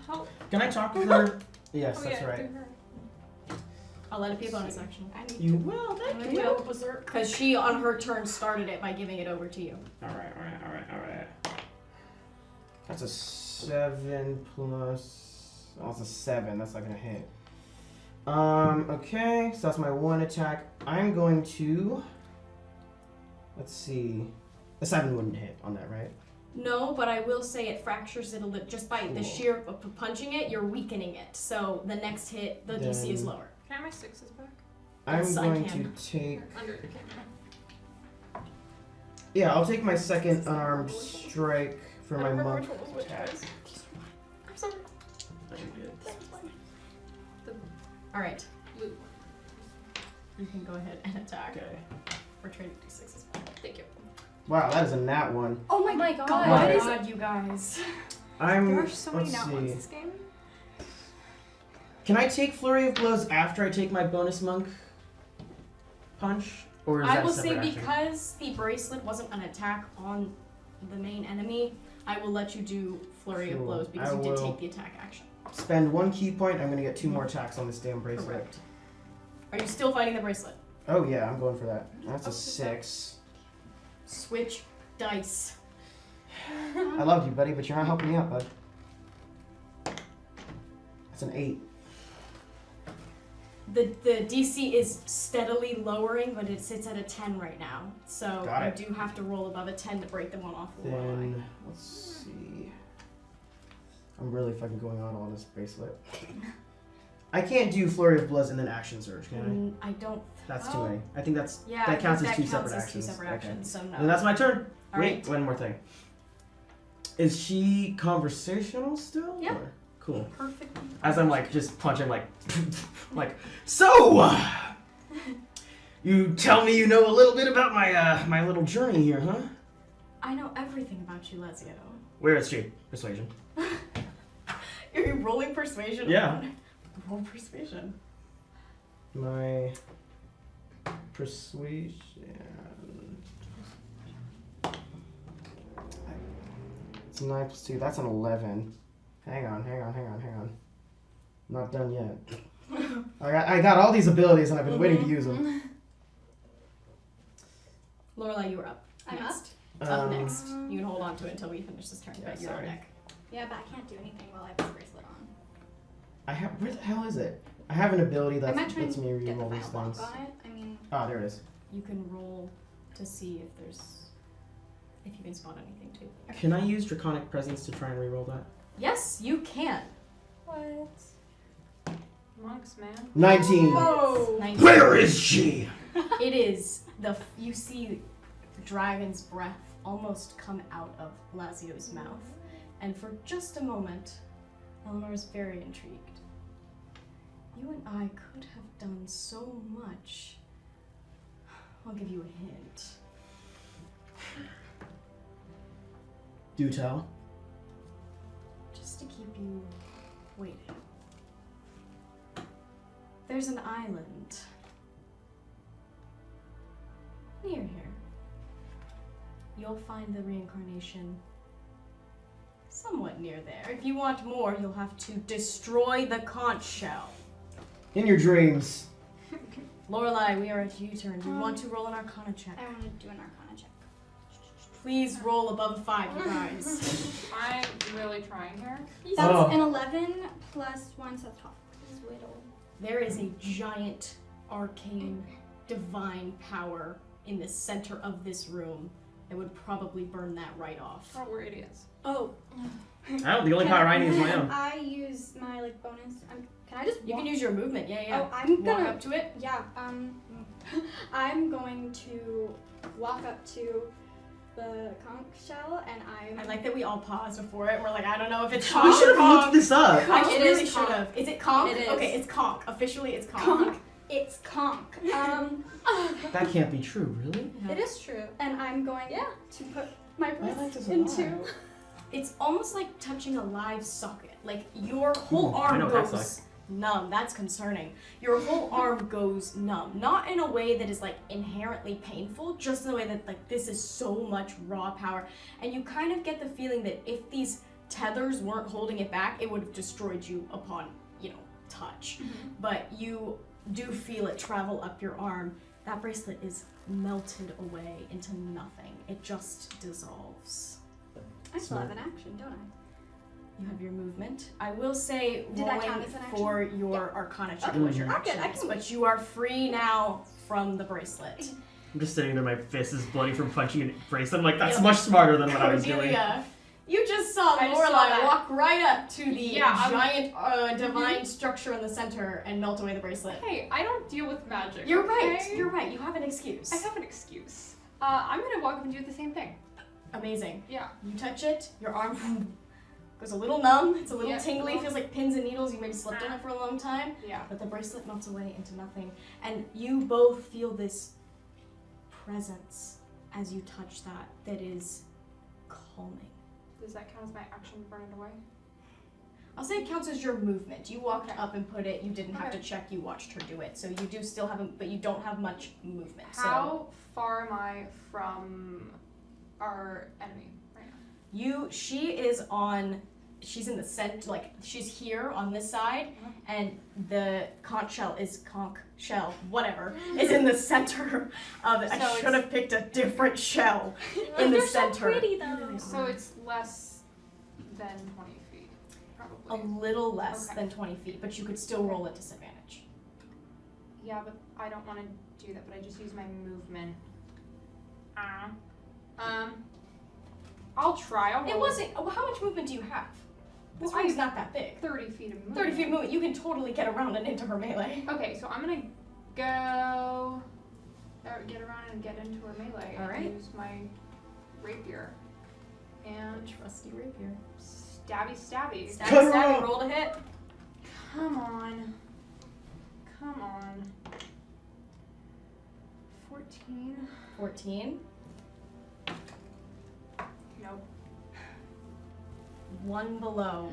[SPEAKER 2] How?
[SPEAKER 4] Can I talk to her? Yes,
[SPEAKER 2] Oh,
[SPEAKER 4] that's
[SPEAKER 2] yeah,
[SPEAKER 4] right.
[SPEAKER 2] do her.
[SPEAKER 1] I'll let it be a bonus action.
[SPEAKER 4] You will, thank you.
[SPEAKER 1] Because she, on her turn, started it by giving it over to you.
[SPEAKER 4] Alright. That's a 7 plus. Oh, it's a 7. That's not gonna hit. Okay, so that's my 1 attack. I'm going to. Let's see. A 7 wouldn't hit on that, right?
[SPEAKER 1] No, but I will say it fractures it a little. Just by the
[SPEAKER 4] Cool.
[SPEAKER 1] sheer of punching it, you're weakening it. So the next hit, the DC is
[SPEAKER 4] Then-
[SPEAKER 1] lower.
[SPEAKER 2] Can I have my 6s back?
[SPEAKER 4] I'm
[SPEAKER 1] Yes, I
[SPEAKER 4] going
[SPEAKER 1] can.
[SPEAKER 4] to take.
[SPEAKER 2] Under the camera.
[SPEAKER 4] Yeah, I'll take my second unarmed strike for
[SPEAKER 2] I
[SPEAKER 4] my
[SPEAKER 2] don't remember
[SPEAKER 4] monk
[SPEAKER 2] which one was which,
[SPEAKER 4] attack.
[SPEAKER 2] guys. I'm sorry.
[SPEAKER 1] All right,
[SPEAKER 2] Blue.
[SPEAKER 1] you can go ahead and attack.
[SPEAKER 4] Okay.
[SPEAKER 1] We're trading D6s.
[SPEAKER 2] Thank you.
[SPEAKER 4] Wow, that is a nat 1.
[SPEAKER 5] Oh my god.
[SPEAKER 1] Oh
[SPEAKER 4] What
[SPEAKER 1] my
[SPEAKER 4] is
[SPEAKER 1] god, you guys.
[SPEAKER 4] I'm.
[SPEAKER 2] There are so many
[SPEAKER 4] let's
[SPEAKER 2] nat
[SPEAKER 4] see.
[SPEAKER 2] ones this game.
[SPEAKER 4] Can I take Flurry of Blows after I take my bonus monk punch? Or is
[SPEAKER 1] I
[SPEAKER 4] that a
[SPEAKER 1] will
[SPEAKER 4] separate
[SPEAKER 1] say
[SPEAKER 4] action?
[SPEAKER 1] because the bracelet wasn't an attack on the main enemy, I will let you do flurry of
[SPEAKER 4] Cool.
[SPEAKER 1] blows because
[SPEAKER 4] I
[SPEAKER 1] you did
[SPEAKER 4] will.
[SPEAKER 1] take the attack action.
[SPEAKER 4] Spend 1 key point, I'm gonna get 2 more attacks on this damn bracelet.
[SPEAKER 1] Correct. Are you still fighting the bracelet?
[SPEAKER 4] Oh yeah, I'm going for that. That's a
[SPEAKER 2] Okay.
[SPEAKER 4] 6.
[SPEAKER 1] Switch dice.
[SPEAKER 4] I loved you, buddy, but you're not helping me out, bud. That's an 8.
[SPEAKER 1] The DC is steadily lowering, but it sits at a 10 right now. So
[SPEAKER 4] Got
[SPEAKER 1] you
[SPEAKER 4] it.
[SPEAKER 1] do have to roll above a 10 to break the one off the Lorelei.
[SPEAKER 4] Then let's see. I'm really fucking going on this bracelet. I can't do Flurry of Blows and then Action Surge, can
[SPEAKER 1] I don't.
[SPEAKER 4] I? That's too
[SPEAKER 1] oh,
[SPEAKER 4] many. I think that's
[SPEAKER 1] Yeah,
[SPEAKER 4] that counts
[SPEAKER 1] that
[SPEAKER 4] as two
[SPEAKER 1] counts
[SPEAKER 4] separate
[SPEAKER 1] as
[SPEAKER 4] actions.
[SPEAKER 1] two separate
[SPEAKER 4] Okay.
[SPEAKER 1] actions. So no.
[SPEAKER 4] And that's my turn.
[SPEAKER 1] All
[SPEAKER 4] Wait,
[SPEAKER 1] right.
[SPEAKER 4] one more thing. Is she conversational still?
[SPEAKER 1] Yeah.
[SPEAKER 4] Or- Cool.
[SPEAKER 1] Perfect.
[SPEAKER 4] As I'm like just punching like so you tell me you know a little bit about my my little journey here, huh?
[SPEAKER 1] I know everything about you, Lazio.
[SPEAKER 4] Where is she? Persuasion.
[SPEAKER 1] Are you rolling persuasion?
[SPEAKER 4] Yeah.
[SPEAKER 1] Roll persuasion.
[SPEAKER 4] My persuasion. It's 9 plus 2. That's an 11. Hang on. I'm not done yet. I got all these abilities and I've been waiting to use them.
[SPEAKER 1] Lorelei, you were up.
[SPEAKER 5] I'm
[SPEAKER 1] next. Up next.
[SPEAKER 5] Um,
[SPEAKER 1] You can hold on to it until we finish this turn,
[SPEAKER 4] Yeah,
[SPEAKER 1] but you're on
[SPEAKER 4] sorry.
[SPEAKER 1] deck.
[SPEAKER 5] Yeah, but I can't do anything while I have this bracelet on.
[SPEAKER 4] I have. Where the hell is it? I have an ability
[SPEAKER 5] I
[SPEAKER 4] that
[SPEAKER 5] might try
[SPEAKER 4] lets me
[SPEAKER 5] and get the
[SPEAKER 4] reroll these
[SPEAKER 5] final
[SPEAKER 4] things.
[SPEAKER 5] lock on it. I mean,
[SPEAKER 4] Ah, there it is.
[SPEAKER 1] You can roll to see if you can spot anything too.
[SPEAKER 4] Can I use Draconic Presence to try and reroll that?
[SPEAKER 1] Yes, you can.
[SPEAKER 2] What? Monks, man.
[SPEAKER 4] 19.
[SPEAKER 2] Whoa!
[SPEAKER 1] 19.
[SPEAKER 4] Where is she?
[SPEAKER 1] It is you see the dragon's breath almost come out of Lazio's mouth, and for just a moment, Eleanor is very intrigued. You and I could have done so much. I'll give you a hint.
[SPEAKER 4] Do tell.
[SPEAKER 1] Just to keep you waiting. There's an island near here. You'll find the reincarnation somewhat near there. If you want more, you'll have to destroy the conch shell.
[SPEAKER 4] In your dreams.
[SPEAKER 1] Lorelei, we are at U-turn. Do you want to roll an Arcana check?
[SPEAKER 5] I want to do an Arcana check.
[SPEAKER 1] Please roll above a 5, you guys.
[SPEAKER 2] I'm really trying here.
[SPEAKER 5] That's
[SPEAKER 4] Oh.
[SPEAKER 5] an 11 plus 1, so top is whittle.
[SPEAKER 1] There is a giant arcane divine power in the center of this room that would probably burn that right off.
[SPEAKER 2] Oh, we're idiots.
[SPEAKER 5] Oh,
[SPEAKER 4] The only power I need is my own.
[SPEAKER 5] I use my like bonus. Can I just?
[SPEAKER 1] You
[SPEAKER 5] walk?
[SPEAKER 1] can use your movement. Yeah.
[SPEAKER 5] Oh, I'm
[SPEAKER 1] Walk
[SPEAKER 5] gonna.
[SPEAKER 1] up to it.
[SPEAKER 5] Yeah. I'm going to walk up to the conch shell, and
[SPEAKER 1] I like that we all paused before it. We're like, I don't know if it's
[SPEAKER 4] We
[SPEAKER 1] conch
[SPEAKER 4] should
[SPEAKER 1] or
[SPEAKER 4] have looked
[SPEAKER 1] conch.
[SPEAKER 4] this up.
[SPEAKER 1] I
[SPEAKER 2] It
[SPEAKER 1] really
[SPEAKER 2] is
[SPEAKER 1] should have. Is it conch?
[SPEAKER 2] It is.
[SPEAKER 1] Okay, it's conch. Officially, it's conch.
[SPEAKER 5] conch. It's conch.
[SPEAKER 4] That can't be true, really?
[SPEAKER 5] It is true, and I'm going to put my
[SPEAKER 4] I like
[SPEAKER 5] wrist
[SPEAKER 4] this a
[SPEAKER 5] into.
[SPEAKER 4] lot.
[SPEAKER 1] It's almost like touching a live socket. Like your whole
[SPEAKER 4] I
[SPEAKER 1] arm
[SPEAKER 4] know what that's
[SPEAKER 1] goes numb. That's concerning. Your whole arm goes numb. Not in a way that is like inherently painful, just in a way that like this is so much raw power. And you kind of get the feeling that if these tethers weren't holding it back, it would have destroyed you upon, touch. But you do feel it travel up your arm. That bracelet is melted away into nothing. It just dissolves.
[SPEAKER 5] I still have an action, don't I?
[SPEAKER 1] You have your movement. I will say
[SPEAKER 5] Did that count
[SPEAKER 1] rolling
[SPEAKER 5] as an action?
[SPEAKER 1] for your Arcana check
[SPEAKER 5] Okay.
[SPEAKER 1] was your
[SPEAKER 5] Okay,
[SPEAKER 1] action,
[SPEAKER 5] I can-
[SPEAKER 1] but you are free now from the bracelet.
[SPEAKER 4] I'm just sitting there, my fist is bloody from punching a bracelet. I'm like, that's
[SPEAKER 1] Yep.
[SPEAKER 4] much smarter than what I was doing.
[SPEAKER 1] Cordelia, you just saw
[SPEAKER 2] I just saw
[SPEAKER 1] Lorelai
[SPEAKER 2] that.
[SPEAKER 1] walk right up to the
[SPEAKER 2] Yeah,
[SPEAKER 1] giant divine structure in the center and melt away the bracelet.
[SPEAKER 2] Hey, I don't deal with magic.
[SPEAKER 1] You're right.
[SPEAKER 2] okay?
[SPEAKER 1] You're right. You have an excuse.
[SPEAKER 2] I have an excuse. I'm gonna walk up and do the same thing.
[SPEAKER 1] Amazing.
[SPEAKER 2] Yeah.
[SPEAKER 1] You touch it, your arm goes a little numb. It's a little
[SPEAKER 2] Yeah.
[SPEAKER 1] tingly. Feels like pins and needles. You maybe slept on it for a long time.
[SPEAKER 2] Yeah.
[SPEAKER 1] But the bracelet melts away into nothing. And you both feel this presence as you touch that is calming.
[SPEAKER 2] Does that count as my action burn it away?
[SPEAKER 1] I'll say it counts as your movement. You walked
[SPEAKER 2] Okay.
[SPEAKER 1] up and put it. You didn't have to
[SPEAKER 2] Okay.
[SPEAKER 1] check. You watched her do it. So you do still have, but you don't have much movement.
[SPEAKER 2] How far am I from our enemy right now?
[SPEAKER 1] She's in the center, like she's here on this side, and the conch shell is in the center of it.
[SPEAKER 2] So
[SPEAKER 1] I should have picked a different shell in the
[SPEAKER 5] They're so
[SPEAKER 1] center.
[SPEAKER 5] pretty though.
[SPEAKER 2] So it's less than 20 feet,
[SPEAKER 1] A
[SPEAKER 2] probably.
[SPEAKER 1] little less
[SPEAKER 2] Okay.
[SPEAKER 1] than 20 feet, but you could still roll at disadvantage.
[SPEAKER 2] Yeah, but I don't want to do that, but I just use my movement. I'll try. I'll
[SPEAKER 1] It
[SPEAKER 2] roll
[SPEAKER 1] wasn't. How much movement do you have? This
[SPEAKER 2] Well,
[SPEAKER 1] room's not that big.
[SPEAKER 2] 30 feet of movement.
[SPEAKER 1] 30 feet movement. You can totally get around and into her melee.
[SPEAKER 2] Okay, so I'm gonna go get around and get into her melee.
[SPEAKER 1] All right.
[SPEAKER 2] And use my rapier. And
[SPEAKER 1] Trusty rapier.
[SPEAKER 2] stabby.
[SPEAKER 1] Stabby,
[SPEAKER 4] Cut her
[SPEAKER 1] stabby,
[SPEAKER 4] off.
[SPEAKER 1] roll to hit.
[SPEAKER 2] Come on. 14.
[SPEAKER 1] 14.
[SPEAKER 2] Nope.
[SPEAKER 1] One below.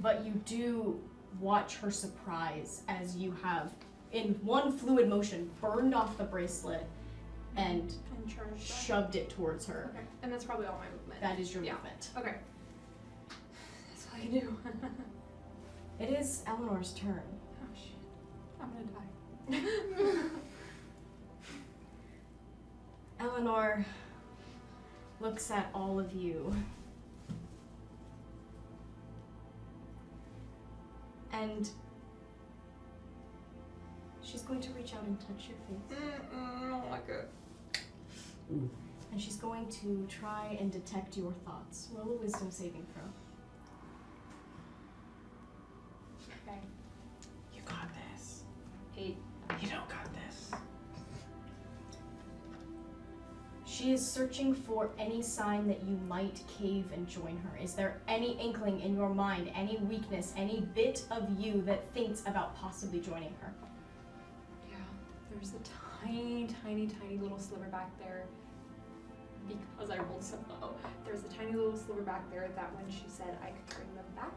[SPEAKER 1] But you do watch her surprise as you have, in one fluid motion, burned off the bracelet and
[SPEAKER 2] And charge that.
[SPEAKER 1] shoved it towards her.
[SPEAKER 2] Okay, and that's probably all my movement.
[SPEAKER 1] That is your
[SPEAKER 2] Yeah.
[SPEAKER 1] movement.
[SPEAKER 2] Okay. That's all I do.
[SPEAKER 1] It is Eleanor's turn.
[SPEAKER 2] Oh shit. I'm gonna die.
[SPEAKER 1] Eleanor looks at all of you and she's going to reach out and touch your face.
[SPEAKER 2] I don't like it.
[SPEAKER 1] And she's going to try and detect your thoughts. Roll a wisdom saving throw.
[SPEAKER 2] Okay.
[SPEAKER 4] You got this.
[SPEAKER 2] 8.
[SPEAKER 4] You don't got this.
[SPEAKER 1] She is searching for any sign that you might cave and join her. Is there any inkling in your mind, any weakness, any bit of you that thinks about possibly joining her?
[SPEAKER 2] Yeah. There's a tiny little sliver back there. Because I rolled so low. There's a tiny little sliver back there that when she said I could bring them back.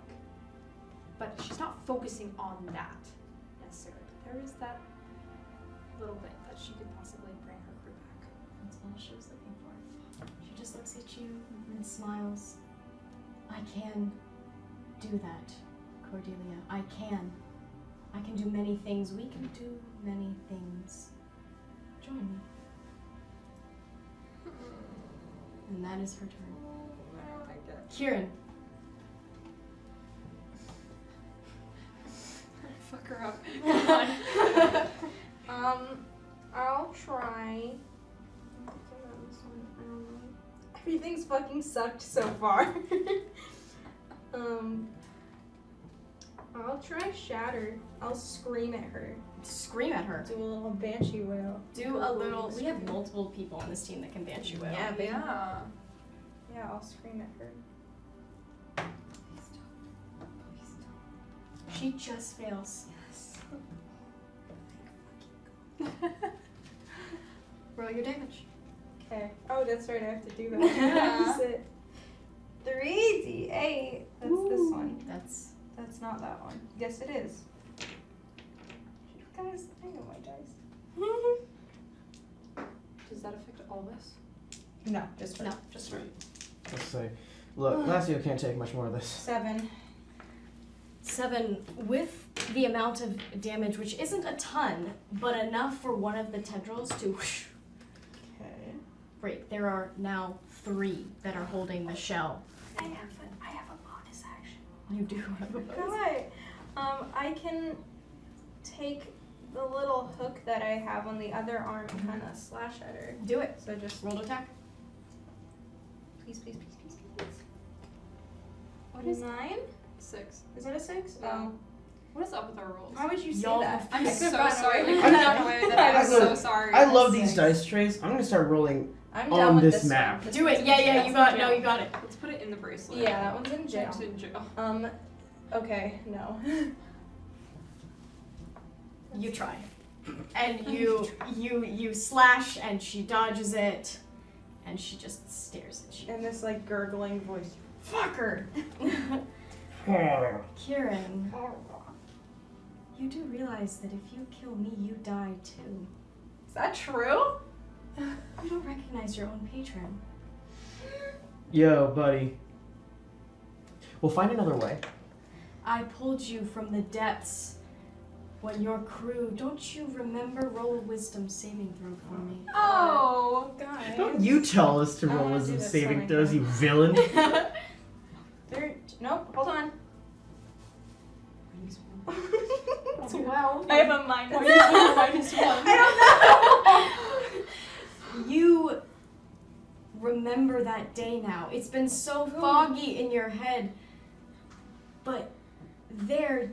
[SPEAKER 2] But she's not focusing on that necessarily. There is that little bit that she could possibly bring her crew back.
[SPEAKER 1] That's all she was looking for. She just looks at you and smiles. I can do that, Cordelia. I can. I can do many things. We can do many things. Join me. And that is her turn.
[SPEAKER 2] I don't like it.
[SPEAKER 1] Keiran.
[SPEAKER 2] Fuck her up.
[SPEAKER 3] I'll try. Everything's fucking sucked so far. I'll try shatter. I'll scream at her.
[SPEAKER 1] Scream at her.
[SPEAKER 3] Do a little banshee wail.
[SPEAKER 1] Do a little. We have multiple people on this team that can banshee wail.
[SPEAKER 3] Yeah, baby.
[SPEAKER 2] Yeah.
[SPEAKER 3] Yeah, I'll scream at her.
[SPEAKER 1] She just fails. Roll your damage.
[SPEAKER 3] Okay. Oh, that's right. I have to do that.
[SPEAKER 2] Yeah.
[SPEAKER 3] Sit. 3d8. That's this one.
[SPEAKER 1] That's
[SPEAKER 3] not that one. Yes, it is. Guys, I know my dice.
[SPEAKER 2] Does that affect all this?
[SPEAKER 3] No, just for
[SPEAKER 1] no, just for
[SPEAKER 4] Let's say, look, Lazio can't take much more of this.
[SPEAKER 3] 7.
[SPEAKER 1] 7 with the amount of damage, which isn't a ton, but enough for one of the tendrils to whoosh.
[SPEAKER 3] Okay.
[SPEAKER 1] Break. There are now 3 that are holding the shell.
[SPEAKER 7] I have a bonus action.
[SPEAKER 1] You do have a bonus.
[SPEAKER 3] Hi. I can take the little hook that I have on the other arm and kind of slash at her.
[SPEAKER 1] Do it.
[SPEAKER 3] So just
[SPEAKER 1] Roll to attack.
[SPEAKER 3] please.
[SPEAKER 2] What is
[SPEAKER 3] 9?
[SPEAKER 2] 6?
[SPEAKER 3] Is that a 6?
[SPEAKER 2] No.
[SPEAKER 3] Oh.
[SPEAKER 2] What is up with our rolls?
[SPEAKER 3] Why would you say
[SPEAKER 1] Y'all
[SPEAKER 3] that?
[SPEAKER 2] I'm
[SPEAKER 3] I
[SPEAKER 2] so
[SPEAKER 3] could've gotten
[SPEAKER 2] sorry.
[SPEAKER 3] away
[SPEAKER 2] We
[SPEAKER 3] with
[SPEAKER 2] could
[SPEAKER 3] that.
[SPEAKER 2] have gotten away with that. I'm so sorry.
[SPEAKER 4] I love these dice trays. I'm gonna start rolling.
[SPEAKER 3] I'm
[SPEAKER 4] on
[SPEAKER 3] down with
[SPEAKER 4] this
[SPEAKER 3] this
[SPEAKER 4] map.
[SPEAKER 3] one.
[SPEAKER 1] Do it. Yeah, you got it. No, you got it.
[SPEAKER 2] Let's put it in the bracelet.
[SPEAKER 3] Yeah, that one's in jail.
[SPEAKER 2] It's in jail.
[SPEAKER 3] Okay, no.
[SPEAKER 1] You try. And you slash and she dodges it and she just stares at you.
[SPEAKER 3] And this like gurgling voice. Fucker!
[SPEAKER 1] Keiran, you do realize that if you kill me, you die too.
[SPEAKER 3] Is that true?
[SPEAKER 1] You don't recognize your own patron.
[SPEAKER 4] Yo, buddy. We'll find another way.
[SPEAKER 1] I pulled you from the depths when your crew. Don't you remember? Roll a wisdom saving throw for me.
[SPEAKER 3] Oh, guys.
[SPEAKER 4] Don't you tell us to
[SPEAKER 3] I
[SPEAKER 4] roll
[SPEAKER 3] wanna
[SPEAKER 4] wisdom
[SPEAKER 3] do this
[SPEAKER 4] saving
[SPEAKER 3] one
[SPEAKER 4] throws,
[SPEAKER 3] again.
[SPEAKER 4] you villain.
[SPEAKER 3] Nope, hold on.
[SPEAKER 1] That's well.
[SPEAKER 3] I have a minus.
[SPEAKER 2] Minus 1.
[SPEAKER 3] I don't know.
[SPEAKER 1] You remember that day now. It's been so foggy in your head. But they're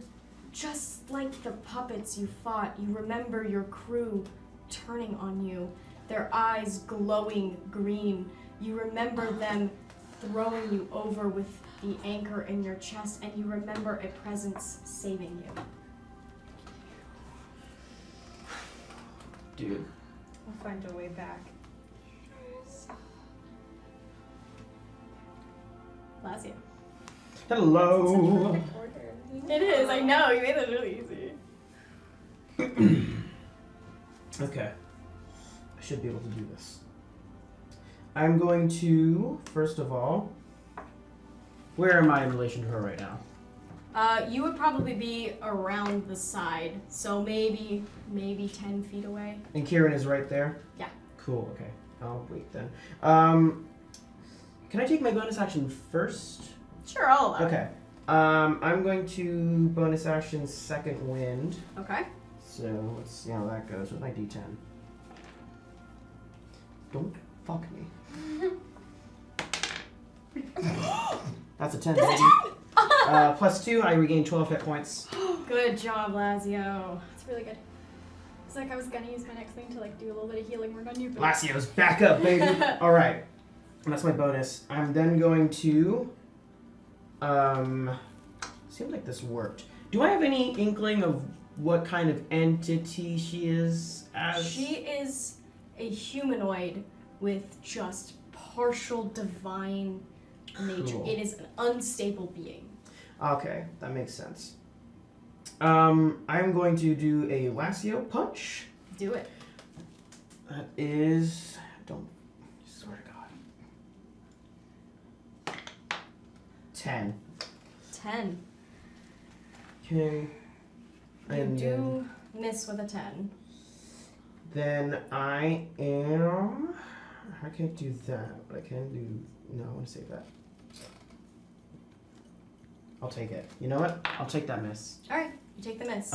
[SPEAKER 1] just like the puppets you fought. You remember your crew turning on you, their eyes glowing green. You remember them throwing you over with the anchor in your chest, and you remember a presence saving you.
[SPEAKER 4] Dude.
[SPEAKER 3] We'll find a way back.
[SPEAKER 1] Lazio.
[SPEAKER 4] Hello.
[SPEAKER 1] It is, I know, you made it really easy.
[SPEAKER 4] Okay. I should be able to do this. I'm going to, first of all, where am I in relation to her right now?
[SPEAKER 1] You would probably be around the side, so maybe 10 feet away.
[SPEAKER 4] And Keiran is right there?
[SPEAKER 1] Yeah.
[SPEAKER 4] Cool, okay. I'll wait then. Can I take my bonus action first?
[SPEAKER 1] Sure, I'll allow it.
[SPEAKER 4] Okay. I'm going to bonus action second wind.
[SPEAKER 1] Okay.
[SPEAKER 4] So let's see how that goes with my d10. Don't fuck me. That's a 10, baby. Plus 2, I regain 12 hit points.
[SPEAKER 1] Good job, Lazio.
[SPEAKER 5] It's really good. It's like I was gonna use my next thing to like do a little bit of healing work on you, but
[SPEAKER 4] Lazio's back up, baby. Alright. That's my bonus. I'm then going to... seems like this worked. Do I have any inkling of what kind of entity she is as?
[SPEAKER 1] She is a humanoid with just partial divine nature.
[SPEAKER 4] Cool.
[SPEAKER 1] It is an unstable being.
[SPEAKER 4] Okay, that makes sense. I'm going to do a Lazio punch.
[SPEAKER 1] Do it.
[SPEAKER 4] That is... Don't... Swear to God. 10.
[SPEAKER 1] 10.
[SPEAKER 4] Okay.
[SPEAKER 1] You
[SPEAKER 4] And
[SPEAKER 1] do miss with a 10.
[SPEAKER 4] then I am... I can't do that, but I can do... No, I want to save that. I'll take it. You know what? I'll take that miss.
[SPEAKER 1] Alright, you take the miss.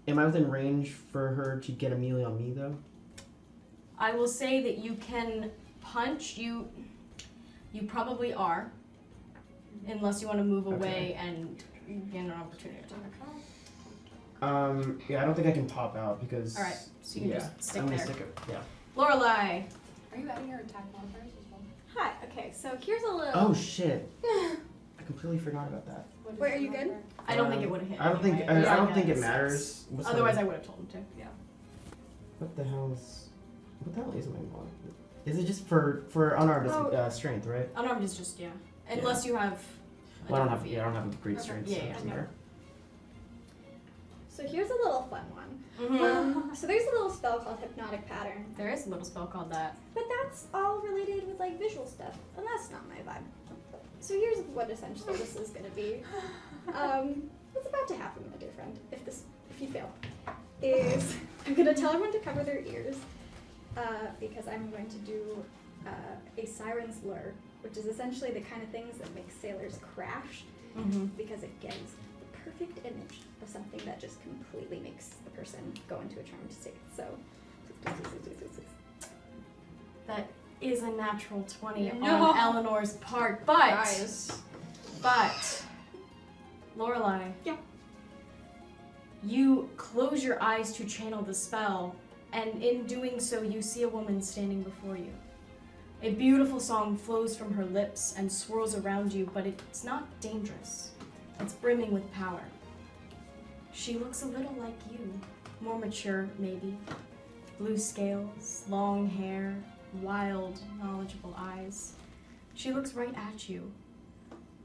[SPEAKER 4] Am I within range for her to get a melee on me, though?
[SPEAKER 1] I will say that you can punch. You probably are, unless you want to move away and get an opportunity attack.
[SPEAKER 4] Yeah, I don't think I can pop out because.
[SPEAKER 1] All right, so you can just stick
[SPEAKER 4] I'm gonna
[SPEAKER 1] there.
[SPEAKER 4] stick it. Yeah.
[SPEAKER 1] Lorelai.
[SPEAKER 2] Are you adding your attack modifiers as well?
[SPEAKER 5] Hi. Okay, so here's a little.
[SPEAKER 4] Oh shit! I completely forgot about that.
[SPEAKER 2] What is
[SPEAKER 5] Wait,
[SPEAKER 2] your
[SPEAKER 5] are you good?
[SPEAKER 2] modifier?
[SPEAKER 1] I don't think it would have hit.
[SPEAKER 4] I don't think.
[SPEAKER 1] anyway.
[SPEAKER 4] I don't
[SPEAKER 1] Yeah,
[SPEAKER 4] think it
[SPEAKER 1] it's-
[SPEAKER 4] matters. What's
[SPEAKER 1] Otherwise,
[SPEAKER 4] the,
[SPEAKER 1] I would have told him to.
[SPEAKER 2] Yeah.
[SPEAKER 4] What the hell is? What the hell is my mod? Is it just for unarmed strength, right?
[SPEAKER 1] Unarmed is just unless you have. a
[SPEAKER 4] Well, I don't have.
[SPEAKER 1] different
[SPEAKER 4] Yeah, I don't have a great
[SPEAKER 1] Okay.
[SPEAKER 4] strength.
[SPEAKER 1] Yeah,
[SPEAKER 4] so it
[SPEAKER 1] yeah,
[SPEAKER 4] doesn't
[SPEAKER 1] no.
[SPEAKER 4] matter.
[SPEAKER 5] So here's a little fun one.
[SPEAKER 1] Mhm.
[SPEAKER 5] So there's a little spell called Hypnotic Pattern,
[SPEAKER 1] There is a little spell called that.
[SPEAKER 5] but that's all related with like visual stuff, and that's not my vibe. So here's what essentially this is going to be. What's about to happen, my dear friend, if you fail, is I'm going to tell everyone to cover their ears because I'm going to do a siren's lure, which is essentially the kind of things that make sailors crash
[SPEAKER 1] Mm-hmm.
[SPEAKER 5] because it gives the perfect image of something that just completely makes the person go into a charmed state. So,
[SPEAKER 1] That is a natural 20
[SPEAKER 2] No.
[SPEAKER 1] on Eleanor's part, but
[SPEAKER 2] Guys.
[SPEAKER 1] Lorelai.
[SPEAKER 5] Yeah.
[SPEAKER 1] You close your eyes to channel the spell, and in doing so, you see a woman standing before you. A beautiful song flows from her lips and swirls around you, but it's not dangerous. It's brimming with power. She looks a little like you, more mature, maybe. Blue scales, long hair, wild, knowledgeable eyes. She looks right at you.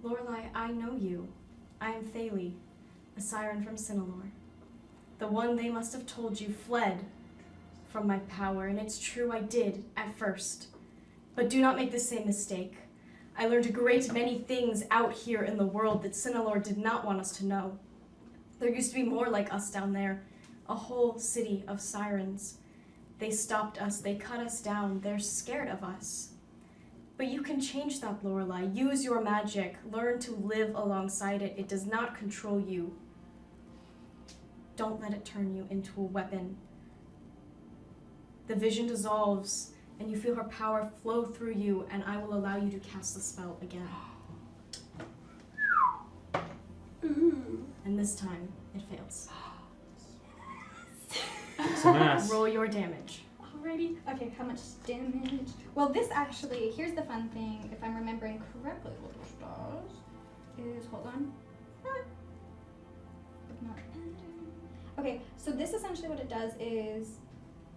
[SPEAKER 1] Lorelai, I know you. I am Thalie, a siren from Sinalor. The one they must have told you fled from my power, and it's true I did, at first. But do not make the same mistake. I learned a great many things out here in the world that Sinalor did not want us to know. There used to be more like us down there, a whole city of sirens. They stopped us, they cut us down, they're scared of us. But you can change that, Lorelai. Use your magic, learn to live alongside it. It does not control you. Don't let it turn you into a weapon. The vision dissolves, and you feel her power flow through you, and I will allow you to cast the spell again. And this time, it fails.
[SPEAKER 4] Some ass.
[SPEAKER 1] Roll your damage.
[SPEAKER 5] Alrighty. Okay, how much damage? Well, this actually, here's the fun thing, if I'm remembering correctly what this does, is, hold on. Okay, so this essentially what it does is,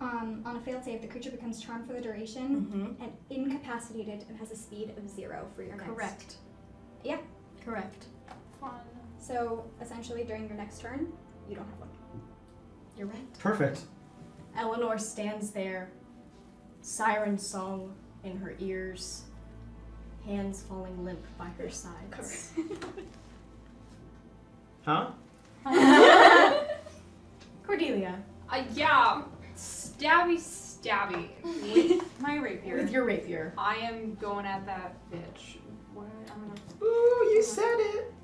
[SPEAKER 5] on a failed save, the creature becomes charmed for the duration
[SPEAKER 1] Mm-hmm.
[SPEAKER 5] and incapacitated and has a speed of 0 for your next.
[SPEAKER 1] Correct.
[SPEAKER 5] Yeah.
[SPEAKER 1] Correct.
[SPEAKER 2] Fun.
[SPEAKER 5] So essentially during your next turn, you don't have one.
[SPEAKER 1] You're right.
[SPEAKER 4] Perfect.
[SPEAKER 1] Eleanor stands there, siren song in her ears, hands falling limp by her sides.
[SPEAKER 4] Huh?
[SPEAKER 1] Cordelia,
[SPEAKER 2] Yeah. Stabby with my rapier.
[SPEAKER 1] with your rapier.
[SPEAKER 2] I am going at that bitch. What? I'm gonna.
[SPEAKER 4] Ooh, you said it.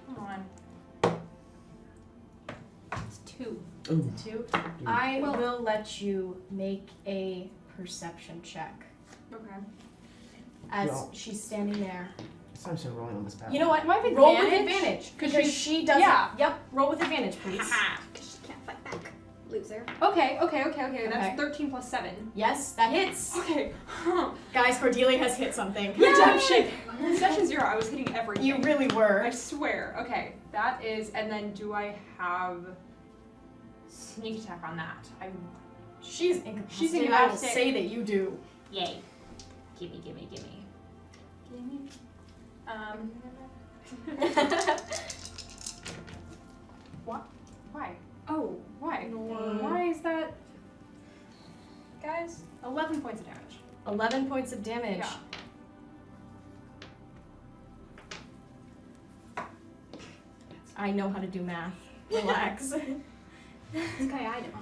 [SPEAKER 2] Come on. It's 2.
[SPEAKER 4] Ooh.
[SPEAKER 1] 2. I will let you make a perception check
[SPEAKER 2] Okay.
[SPEAKER 1] as
[SPEAKER 4] Yeah.
[SPEAKER 1] she's standing there.
[SPEAKER 4] It's time to start rolling on this path.
[SPEAKER 1] You know what?
[SPEAKER 2] Do I have
[SPEAKER 1] Roll with
[SPEAKER 2] advantage?
[SPEAKER 1] advantage
[SPEAKER 2] 'Cause
[SPEAKER 1] because
[SPEAKER 2] she's-
[SPEAKER 1] she doesn't.
[SPEAKER 2] yeah.
[SPEAKER 1] Yep. Roll with advantage, please.
[SPEAKER 5] Because she can't fight back. Loser.
[SPEAKER 2] Okay. That's
[SPEAKER 1] Okay.
[SPEAKER 2] 13 plus 7.
[SPEAKER 1] Yes, that hits.
[SPEAKER 2] Okay.
[SPEAKER 1] Guys, Cordelia has hit something.
[SPEAKER 2] Redemption. Session 0. I was hitting everything.
[SPEAKER 1] You really were.
[SPEAKER 2] I swear. Okay. That is. And then do I have sneak attack on that?
[SPEAKER 1] She's incapacitated.
[SPEAKER 2] She's
[SPEAKER 1] I will
[SPEAKER 2] incapacitated.
[SPEAKER 1] say that you do.
[SPEAKER 2] Yay. Gimme. What? Why? Oh, why? Why is that? Guys, 11 points of damage.
[SPEAKER 1] 11 points of damage.
[SPEAKER 2] Yeah.
[SPEAKER 1] I know how to do math. Relax.
[SPEAKER 5] Okay, I don't.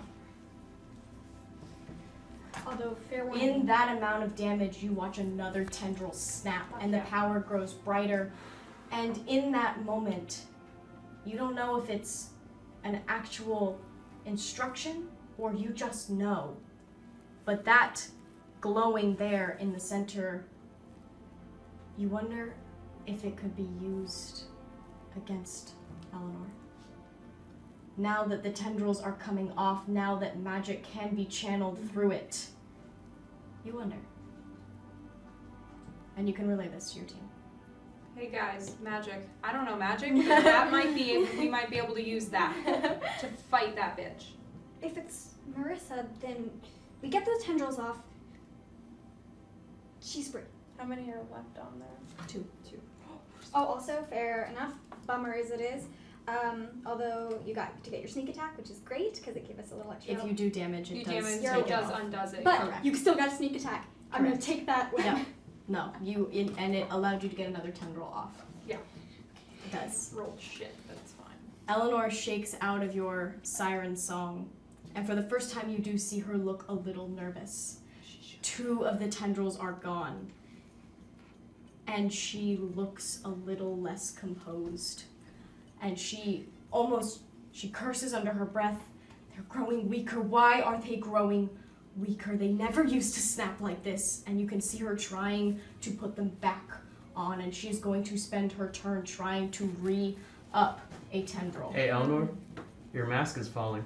[SPEAKER 5] Although fair warning.
[SPEAKER 1] In that amount of damage, you watch another tendril snap, and the power grows brighter. And in that moment, you don't know if it's an actual instruction or you just know. But that glowing there in the center, you wonder if it could be used against Eleanor. Now that the tendrils are coming off, now that magic can be channeled through it, you wonder. And you can relay this to your team.
[SPEAKER 9] Hey guys, magic. I don't know magic, but that might be, we might be able to use that to fight that bitch.
[SPEAKER 5] If it's Marissa, then we get the tendrils off. She's free.
[SPEAKER 9] How many are left on there?
[SPEAKER 1] Two.
[SPEAKER 5] Oh, also, fair enough, bummer as it is, although you got to get your sneak attack, which is great, because it gave us a little extra
[SPEAKER 1] If you do damage, it
[SPEAKER 9] You
[SPEAKER 1] does
[SPEAKER 9] damage,
[SPEAKER 1] take
[SPEAKER 9] it
[SPEAKER 1] it
[SPEAKER 9] does
[SPEAKER 1] off.
[SPEAKER 9] undoes it.
[SPEAKER 5] But
[SPEAKER 1] Correct.
[SPEAKER 5] you still got a sneak attack. I'm going to
[SPEAKER 1] Correct.
[SPEAKER 5] take that with
[SPEAKER 1] Yeah. No, and it allowed you to get another tendril off.
[SPEAKER 9] Yeah.
[SPEAKER 1] It does.
[SPEAKER 9] Rolled shit, but it's fine.
[SPEAKER 1] Eleanor shakes out of your siren song, and for the first time you do see her look a little nervous. 2 of the tendrils are gone, and she looks a little less composed. And she curses under her breath. They're growing weaker. Why are they growing weaker? They never used to snap like this. And you can see her trying to put them back on, and she's going to spend her turn trying to re-up a tendril.
[SPEAKER 4] Hey, Eleanor, your mask is falling.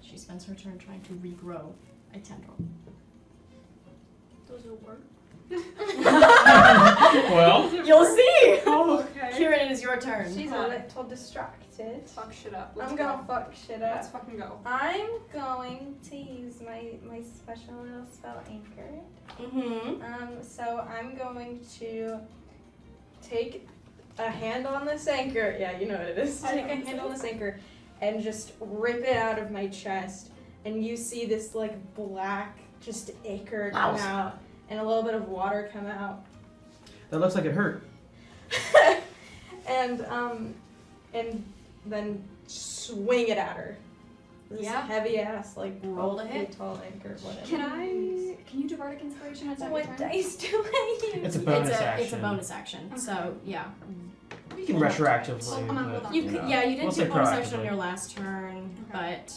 [SPEAKER 1] She spends her turn trying to regrow a tendril.
[SPEAKER 2] Those will work.
[SPEAKER 4] Well,
[SPEAKER 1] You'll see!
[SPEAKER 2] Okay.
[SPEAKER 1] Keiran, it is your turn.
[SPEAKER 2] She's a little distracted.
[SPEAKER 9] Fuck shit up. Let's
[SPEAKER 2] I'm
[SPEAKER 9] go.
[SPEAKER 2] gonna fuck shit
[SPEAKER 9] Let's
[SPEAKER 2] up.
[SPEAKER 9] fucking go.
[SPEAKER 2] I'm going to use my special little spell anchor.
[SPEAKER 1] Mm-hmm.
[SPEAKER 2] So I'm going to take a hand on this anchor. Yeah, you know what it is. Take a hand on this anchor and just rip it out of my chest. And you see this like black just ichor come
[SPEAKER 4] Wow.
[SPEAKER 2] out and a little bit of water come out.
[SPEAKER 4] that looks like it hurt.
[SPEAKER 2] and then swing it at her. This
[SPEAKER 1] Yeah.
[SPEAKER 2] heavy ass like
[SPEAKER 1] Roll to
[SPEAKER 2] 12
[SPEAKER 1] hit.
[SPEAKER 2] feet tall anchor, whatever.
[SPEAKER 5] Can you do Bardic Inspiration at that
[SPEAKER 2] What
[SPEAKER 5] turn?
[SPEAKER 2] dice do I use?
[SPEAKER 4] It's a bonus action.
[SPEAKER 1] It's a bonus action. So yeah.
[SPEAKER 4] You can retroactively.
[SPEAKER 5] Oh, I'm gonna hold
[SPEAKER 4] but,
[SPEAKER 5] on.
[SPEAKER 1] You
[SPEAKER 4] you
[SPEAKER 1] could,
[SPEAKER 4] know,
[SPEAKER 1] yeah, you didn't
[SPEAKER 4] we'll
[SPEAKER 1] take
[SPEAKER 4] say
[SPEAKER 1] bonus action on
[SPEAKER 4] proactively.
[SPEAKER 1] your last turn, but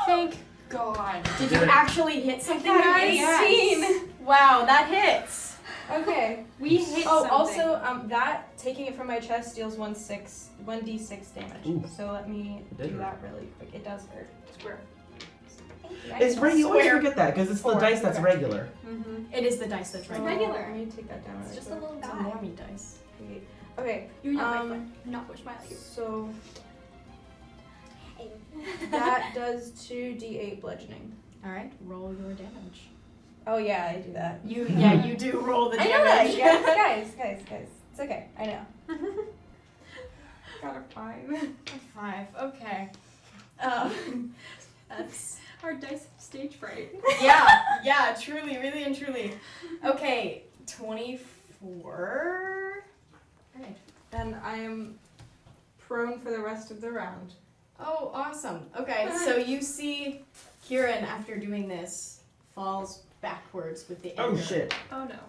[SPEAKER 9] Thank God.
[SPEAKER 1] did you actually hit something,
[SPEAKER 2] Yeah,
[SPEAKER 1] guys?
[SPEAKER 2] yes.
[SPEAKER 1] Wow, that hits.
[SPEAKER 2] Okay.
[SPEAKER 9] We hit
[SPEAKER 2] Oh,
[SPEAKER 9] something.
[SPEAKER 2] also, that taking it from my chest deals 1d6 damage.
[SPEAKER 4] Ooh.
[SPEAKER 2] So let me
[SPEAKER 4] It did
[SPEAKER 2] do
[SPEAKER 4] hurt.
[SPEAKER 2] that really quick. It does hurt.
[SPEAKER 9] Square.
[SPEAKER 4] It's you always
[SPEAKER 1] Square.
[SPEAKER 4] forget that because it's the
[SPEAKER 2] 4.
[SPEAKER 4] dice that's
[SPEAKER 2] Okay.
[SPEAKER 4] regular.
[SPEAKER 9] Mm-hmm.
[SPEAKER 1] It is the dice that's
[SPEAKER 2] So,
[SPEAKER 1] right.
[SPEAKER 5] Regular.
[SPEAKER 2] Let me take that down.
[SPEAKER 5] It's
[SPEAKER 2] really
[SPEAKER 5] just a
[SPEAKER 2] quick.
[SPEAKER 5] little
[SPEAKER 1] It's a
[SPEAKER 5] guy.
[SPEAKER 1] normie dice.
[SPEAKER 2] Okay.
[SPEAKER 5] You're not my
[SPEAKER 2] Um,
[SPEAKER 5] foot. Not push my leg.
[SPEAKER 2] So that does 2d8 bludgeoning.
[SPEAKER 1] All right, roll your damage.
[SPEAKER 2] Oh yeah, I do that.
[SPEAKER 1] You do roll the
[SPEAKER 2] I know that,
[SPEAKER 1] damage.
[SPEAKER 2] guys. It's okay. I know. Got a 5.
[SPEAKER 1] 5. Okay. That's
[SPEAKER 9] Our dice have stage fright.
[SPEAKER 1] yeah, truly, really and truly. Okay, 24. Alright.
[SPEAKER 2] And I am prone for the rest of the round.
[SPEAKER 1] Oh, awesome. Okay, so you see Keiran, after doing this, falls backwards with the
[SPEAKER 4] Oh
[SPEAKER 1] anchor.
[SPEAKER 4] shit.
[SPEAKER 9] Oh no.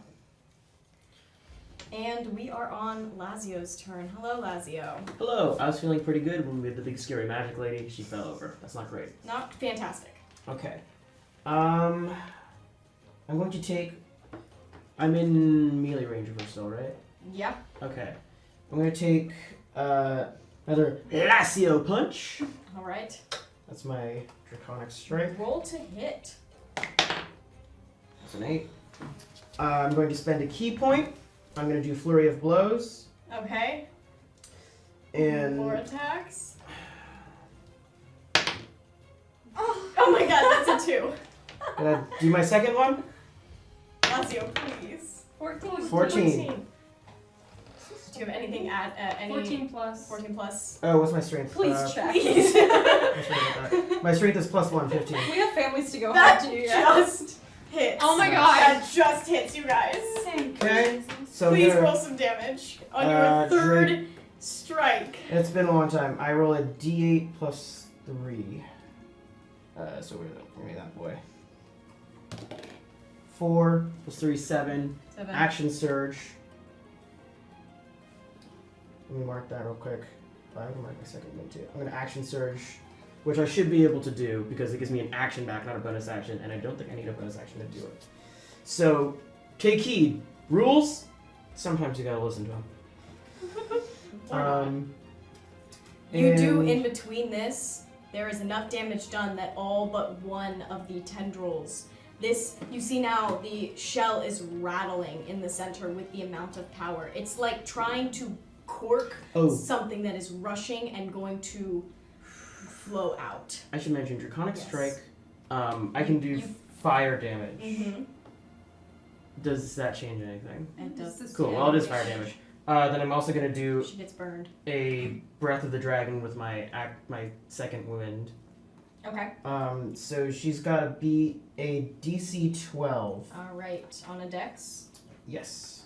[SPEAKER 1] And we are on Lazio's turn. Hello, Lazio.
[SPEAKER 4] Hello. I was feeling pretty good when we had the big scary magic lady. She fell over. That's not great.
[SPEAKER 1] Not fantastic.
[SPEAKER 4] Okay. I'm going to take. I'm in melee range of her still, right?
[SPEAKER 1] Yep.
[SPEAKER 4] Okay. I'm going to take another Lazio punch.
[SPEAKER 1] All right.
[SPEAKER 4] That's my draconic strike.
[SPEAKER 1] Roll to hit.
[SPEAKER 4] That's an 8. I'm going to spend a key point. I'm going to do flurry of blows.
[SPEAKER 1] Okay.
[SPEAKER 4] And
[SPEAKER 1] 4 attacks. Oh my god, that's a 2.
[SPEAKER 4] Gonna do my second one.
[SPEAKER 1] Lazio, please.
[SPEAKER 2] 14.
[SPEAKER 4] 14.
[SPEAKER 1] Do you have anything at any
[SPEAKER 9] 14 plus.
[SPEAKER 1] 14 plus?
[SPEAKER 4] Oh, what's my strength?
[SPEAKER 2] Please check.
[SPEAKER 1] Please.
[SPEAKER 4] I should have got that. My strength is +1, 15.
[SPEAKER 2] We have families to go
[SPEAKER 1] That
[SPEAKER 2] home to.
[SPEAKER 1] just hits.
[SPEAKER 9] Oh my god.
[SPEAKER 1] That just hits you guys.
[SPEAKER 4] Okay. So
[SPEAKER 1] Please
[SPEAKER 4] here-
[SPEAKER 1] roll some damage on your third strike.
[SPEAKER 4] It's been a long time. I roll a d8 plus 3. So give me that boy. 4 plus 3, 7.
[SPEAKER 1] 7.
[SPEAKER 4] Action surge. Let me mark that real quick. I'm gonna mark my second one too. I'm gonna action surge, which I should be able to do because it gives me an action back, not a bonus action, and I don't think I need a bonus action to do it. So, K-Key, rules? Sometimes you gotta listen to them.
[SPEAKER 1] You do in between this, there is enough damage done that all but one of the tendrils. You see now the shell is rattling in the center with the amount of power. It's like trying to cork something that is rushing and going to flow out.
[SPEAKER 4] I should mention Draconic Strike. I can do fire damage.
[SPEAKER 1] Mm-hmm.
[SPEAKER 4] Does that change anything?
[SPEAKER 1] It does.
[SPEAKER 4] Cool, well it is fire damage. Then I'm also gonna do
[SPEAKER 1] She gets burned.
[SPEAKER 4] a Breath of the Dragon with my second wind.
[SPEAKER 1] Okay.
[SPEAKER 4] So she's gotta be a DC 12.
[SPEAKER 1] Alright, on a dex.
[SPEAKER 4] Yes.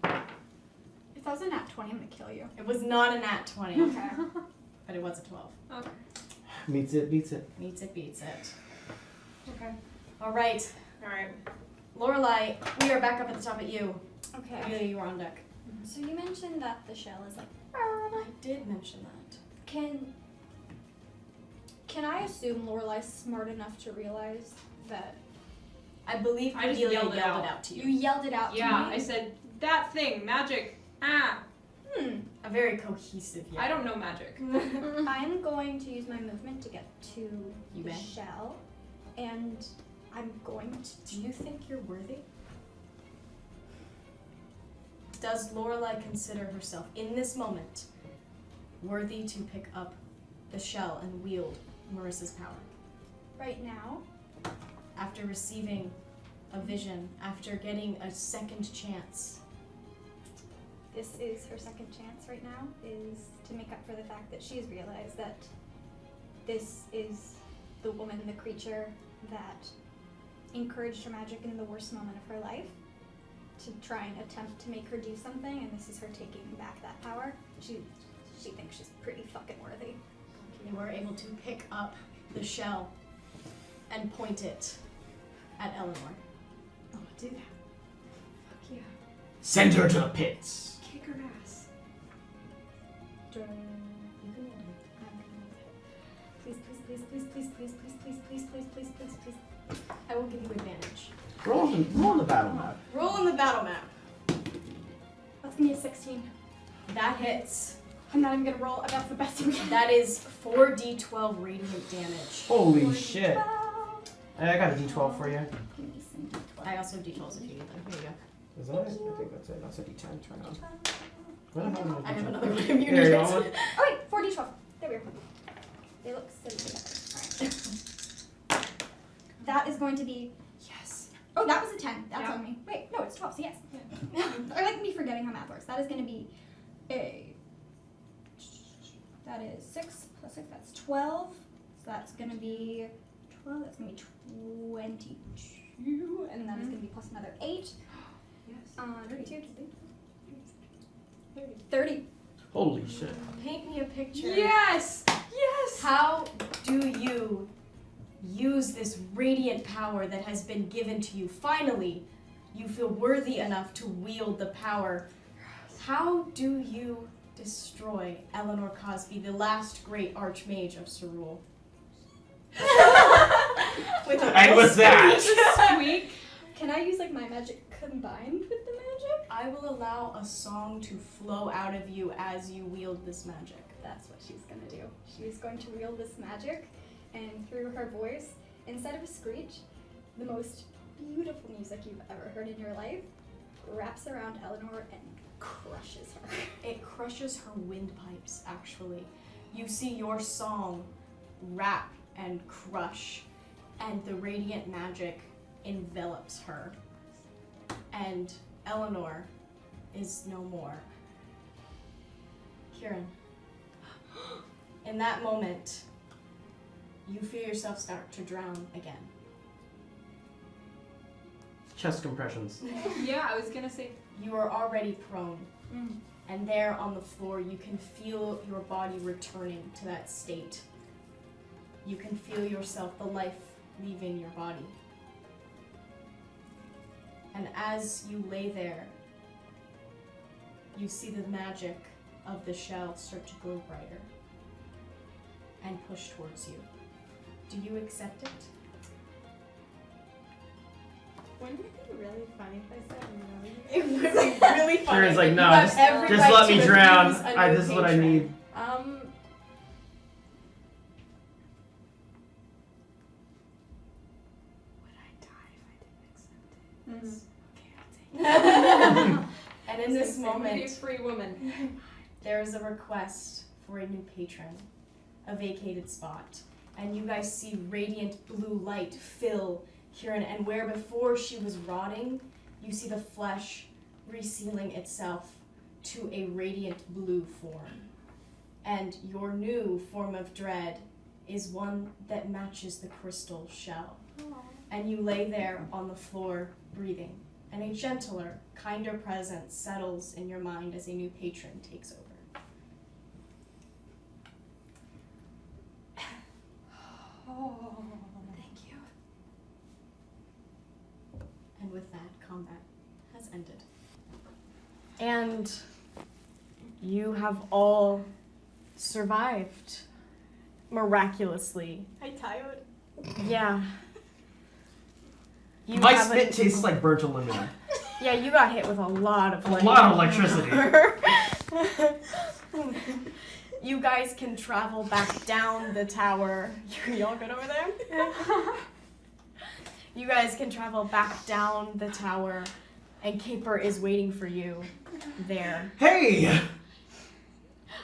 [SPEAKER 2] If that was a nat 20, I'm gonna kill you.
[SPEAKER 1] It was not a nat 20.
[SPEAKER 2] Okay.
[SPEAKER 1] But it was a 12.
[SPEAKER 9] Okay.
[SPEAKER 4] Meets it, beats it.
[SPEAKER 1] Meets it, beats it.
[SPEAKER 9] Okay.
[SPEAKER 1] Alright.
[SPEAKER 9] Alright.
[SPEAKER 1] Lorelai, we are back up at the top at you.
[SPEAKER 5] Okay.
[SPEAKER 1] Amelia, you were on deck.
[SPEAKER 5] So you mentioned that the shell is like.
[SPEAKER 1] I did mention that.
[SPEAKER 2] Can I assume Lorelai's smart enough to realize that
[SPEAKER 1] I believe
[SPEAKER 9] I just
[SPEAKER 1] Amelia
[SPEAKER 9] yelled it out.
[SPEAKER 1] out to
[SPEAKER 2] you
[SPEAKER 1] you.
[SPEAKER 2] yelled it out
[SPEAKER 9] Yeah,
[SPEAKER 2] to me?
[SPEAKER 9] I said, that thing, magic. Ah.
[SPEAKER 1] A very cohesive yell.
[SPEAKER 9] I don't know magic.
[SPEAKER 5] I'm going to use my movement to get to
[SPEAKER 1] You
[SPEAKER 5] the
[SPEAKER 1] may.
[SPEAKER 5] shell, and I'm going to.
[SPEAKER 1] Do you think you're worthy? Does Lorelai consider herself, in this moment, worthy to pick up the shell and wield Marissa's power?
[SPEAKER 5] Right now,
[SPEAKER 1] After receiving a vision, after getting a second chance.
[SPEAKER 5] this is her second chance right now, is to make up for the fact that she has realized that this is the woman, the creature that encouraged her magic in the worst moment of her life, to try and attempt to make her do something, and this is her taking back that power. She thinks she's pretty fucking worthy.
[SPEAKER 1] You are able to pick up the shell and point it at Eleanor.
[SPEAKER 2] Oh, do that. Fuck yeah.
[SPEAKER 4] Send her to the pits.
[SPEAKER 2] Kick her ass.
[SPEAKER 1] You can hold
[SPEAKER 5] Please, please, please, please, please, please, please, please, please, please, please, please.
[SPEAKER 1] it. I will give you advantage.
[SPEAKER 4] Roll on the battle map.
[SPEAKER 1] Roll on the battle map.
[SPEAKER 2] That's gonna be a 16.
[SPEAKER 1] That hits.
[SPEAKER 2] I'm not even gonna roll. That's the best thing.
[SPEAKER 1] That is 4d12 radiant damage.
[SPEAKER 4] Holy shit. I got a D12 for you.
[SPEAKER 1] I also have d12s if you need them. Here you go.
[SPEAKER 4] Is that it? I think that's it. That's a D10. Turn on. Where the hell is my
[SPEAKER 1] I have
[SPEAKER 4] D10?
[SPEAKER 1] another one if you need
[SPEAKER 4] Here, you
[SPEAKER 1] it.
[SPEAKER 4] want one?
[SPEAKER 5] Oh wait, 4d12. There we go. They look silly together. Alright. That is going to be.
[SPEAKER 1] Yes.
[SPEAKER 5] Oh, that was a 10. That's
[SPEAKER 9] Yeah.
[SPEAKER 5] on me. Wait, no, it's 12, so yes. I like me forgetting how math works. That is going to be a. That is 6 plus 6, that's 12. So that's going to be 12, that's going to be 22. And that is going to be plus another 8.
[SPEAKER 9] Yes.
[SPEAKER 5] 32, 30.
[SPEAKER 4] Holy shit.
[SPEAKER 1] Paint me a picture.
[SPEAKER 9] Yes! Yes!
[SPEAKER 1] How do you use this radiant power that has been given to you? Finally, you feel worthy enough to wield the power. How do you destroy Eleanor Cosby, the last great archmage of Sarul? With a
[SPEAKER 4] And what's that?
[SPEAKER 9] Squeak.
[SPEAKER 5] Can I use like my magic combined with the magic?
[SPEAKER 1] I will allow a song to flow out of you as you wield this magic.
[SPEAKER 5] That's what she's going to do. She's going to wield this magic, and through her voice, instead of a screech, the most beautiful music you've ever heard in your life wraps around Eleanor and crushes her.
[SPEAKER 1] It crushes her windpipes, actually. You see your song wrap and crush, and the radiant magic envelops her. And Eleanor is no more. Keiran, in that moment, you feel yourself start to drown again.
[SPEAKER 4] Chest compressions.
[SPEAKER 9] Yeah, I was gonna say.
[SPEAKER 1] You are already prone. And there on the floor, you can feel your body returning to that state. You can feel yourself, the life leaving your body. And as you lay there, you see the magic of the shell start to glow brighter and push towards you. Do you accept it?
[SPEAKER 3] Wouldn't it be really funny if I said no?
[SPEAKER 1] It would be really funny.
[SPEAKER 4] Kieran's like,
[SPEAKER 1] You
[SPEAKER 4] no,
[SPEAKER 1] have
[SPEAKER 4] just
[SPEAKER 1] every
[SPEAKER 4] let
[SPEAKER 1] right
[SPEAKER 4] me
[SPEAKER 1] to
[SPEAKER 4] drown.
[SPEAKER 1] refuse a new
[SPEAKER 4] This is what I
[SPEAKER 1] patron.
[SPEAKER 4] need.
[SPEAKER 6] Would I die if I didn't accept it? Okay, I'll take it.
[SPEAKER 1] And in this
[SPEAKER 3] Be a
[SPEAKER 1] moment,
[SPEAKER 3] free woman.
[SPEAKER 1] there is a request for a new patron, a vacated spot, and you guys see radiant blue light fill Keiran, and where before she was rotting, you see the flesh resealing itself to a radiant blue form. And your new form of dread is one that matches the crystal shell. And you lay there on the floor breathing, and a gentler, kinder presence settles in your mind as a new patron takes over.
[SPEAKER 9] Oh, thank you.
[SPEAKER 1] And with that, combat has ended. And you have all survived miraculously.
[SPEAKER 8] I tired.
[SPEAKER 1] Yeah. You
[SPEAKER 4] My
[SPEAKER 1] haven't-
[SPEAKER 4] spit tastes like burnt aluminum.
[SPEAKER 1] Yeah, you got hit with a lot of
[SPEAKER 4] A lot of electricity.
[SPEAKER 1] You guys can travel back down the tower. Y'all good over there? You guys can travel back down the tower, and Caper is waiting for you there.
[SPEAKER 4] Hey!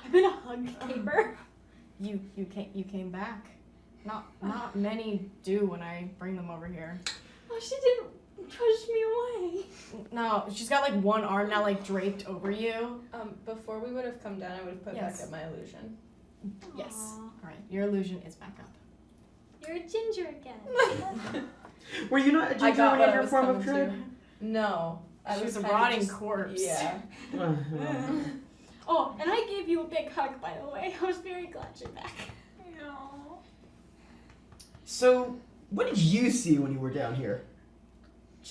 [SPEAKER 8] I'm gonna hug Caper.
[SPEAKER 1] You came back. Not many do when I bring them over here.
[SPEAKER 8] Oh, she didn't push me away.
[SPEAKER 1] No, she's got like one arm now like draped over you.
[SPEAKER 3] Before we would have come down, I would have put
[SPEAKER 1] Yes.
[SPEAKER 3] back up my illusion.
[SPEAKER 1] Yes.
[SPEAKER 8] Aw.
[SPEAKER 1] All right, your illusion is back up.
[SPEAKER 8] You're a ginger again.
[SPEAKER 4] Were you not a
[SPEAKER 3] I
[SPEAKER 4] ginger
[SPEAKER 3] got
[SPEAKER 4] when
[SPEAKER 3] what
[SPEAKER 4] you had
[SPEAKER 3] I
[SPEAKER 4] your
[SPEAKER 3] was
[SPEAKER 4] form of
[SPEAKER 3] coming
[SPEAKER 4] dread?
[SPEAKER 3] No.
[SPEAKER 1] She was a
[SPEAKER 3] kinda
[SPEAKER 1] rotting
[SPEAKER 3] just-
[SPEAKER 1] corpse.
[SPEAKER 3] Yeah.
[SPEAKER 8] Oh, and I gave you a big hug, by the way. I was very glad you're back.
[SPEAKER 9] No.
[SPEAKER 4] So, what did you see when you were down here?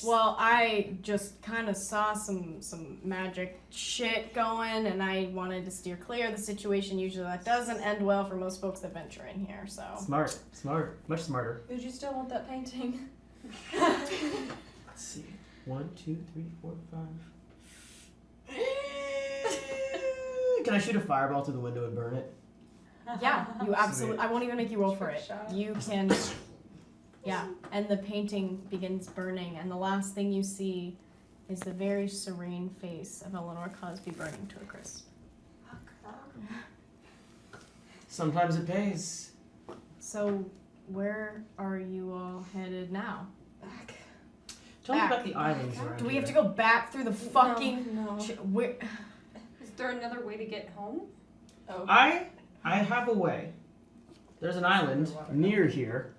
[SPEAKER 1] Well, I just kind of saw some magic shit going, and I wanted to steer clear of the situation. Usually that doesn't end well for most folks that venture in here, so.
[SPEAKER 4] Smart. Much smarter.
[SPEAKER 3] Would you still want that painting?
[SPEAKER 4] Let's see. 1, 2, 3, 4, 5. Can I shoot a fireball through the window and burn it?
[SPEAKER 1] Yeah, you absolutely.
[SPEAKER 4] Sweet.
[SPEAKER 1] I won't even make you roll for
[SPEAKER 3] Trick
[SPEAKER 1] it.
[SPEAKER 3] shot.
[SPEAKER 1] You can. Yeah, and the painting begins burning, and the last thing you see is the very serene face of Eleanor Cosby burning to a crisp.
[SPEAKER 4] Sometimes it pays.
[SPEAKER 1] So, where are you all headed now?
[SPEAKER 4] Tell me
[SPEAKER 1] Back.
[SPEAKER 4] about the islands around
[SPEAKER 1] Do we
[SPEAKER 4] here.
[SPEAKER 1] have to go back through the fucking?
[SPEAKER 3] No.
[SPEAKER 1] Where?
[SPEAKER 9] Is there another way to get home?
[SPEAKER 3] Oh.
[SPEAKER 4] I have a way. There's an island near here.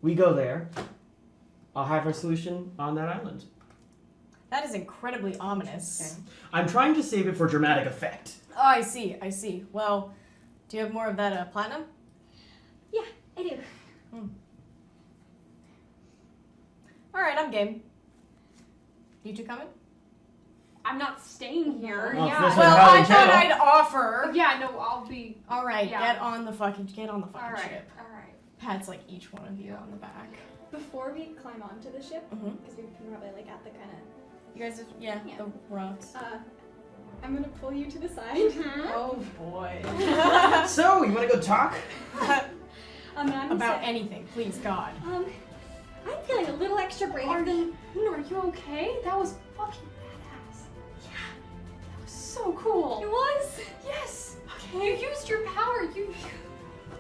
[SPEAKER 4] We go there. I'll have our solution on that island.
[SPEAKER 1] That is incredibly ominous.
[SPEAKER 4] I'm trying to save it for dramatic effect.
[SPEAKER 1] Oh, I see. Well, do you have more of that platinum?
[SPEAKER 8] Yeah, I do.
[SPEAKER 1] All right, I'm game. You two coming?
[SPEAKER 9] I'm not staying here.
[SPEAKER 4] Oh,
[SPEAKER 9] yeah.
[SPEAKER 4] this way.
[SPEAKER 1] Well,
[SPEAKER 4] how
[SPEAKER 1] I
[SPEAKER 4] in
[SPEAKER 1] thought
[SPEAKER 4] jail.
[SPEAKER 1] I'd offer.
[SPEAKER 9] Yeah, no, I'll be.
[SPEAKER 1] All right,
[SPEAKER 9] Yeah.
[SPEAKER 1] get on the fucking
[SPEAKER 9] All right.
[SPEAKER 1] ship.
[SPEAKER 9] All right.
[SPEAKER 1] Pats like each one of you on the back.
[SPEAKER 5] Before we climb onto the ship,
[SPEAKER 1] Mhm.
[SPEAKER 5] because we can probably like at the kind of,
[SPEAKER 1] You guys,
[SPEAKER 5] Yeah.
[SPEAKER 1] the rocks.
[SPEAKER 5] I'm gonna pull you to the side.
[SPEAKER 3] Oh boy.
[SPEAKER 4] So, you want to go talk?
[SPEAKER 5] Amanda
[SPEAKER 1] About
[SPEAKER 5] said,
[SPEAKER 1] anything, please, God.
[SPEAKER 5] I'm feeling a little extra brave than.
[SPEAKER 9] Are you okay? That was fucking badass. Yeah. That was so cool.
[SPEAKER 5] It was.
[SPEAKER 9] Yes. Okay. You used your power.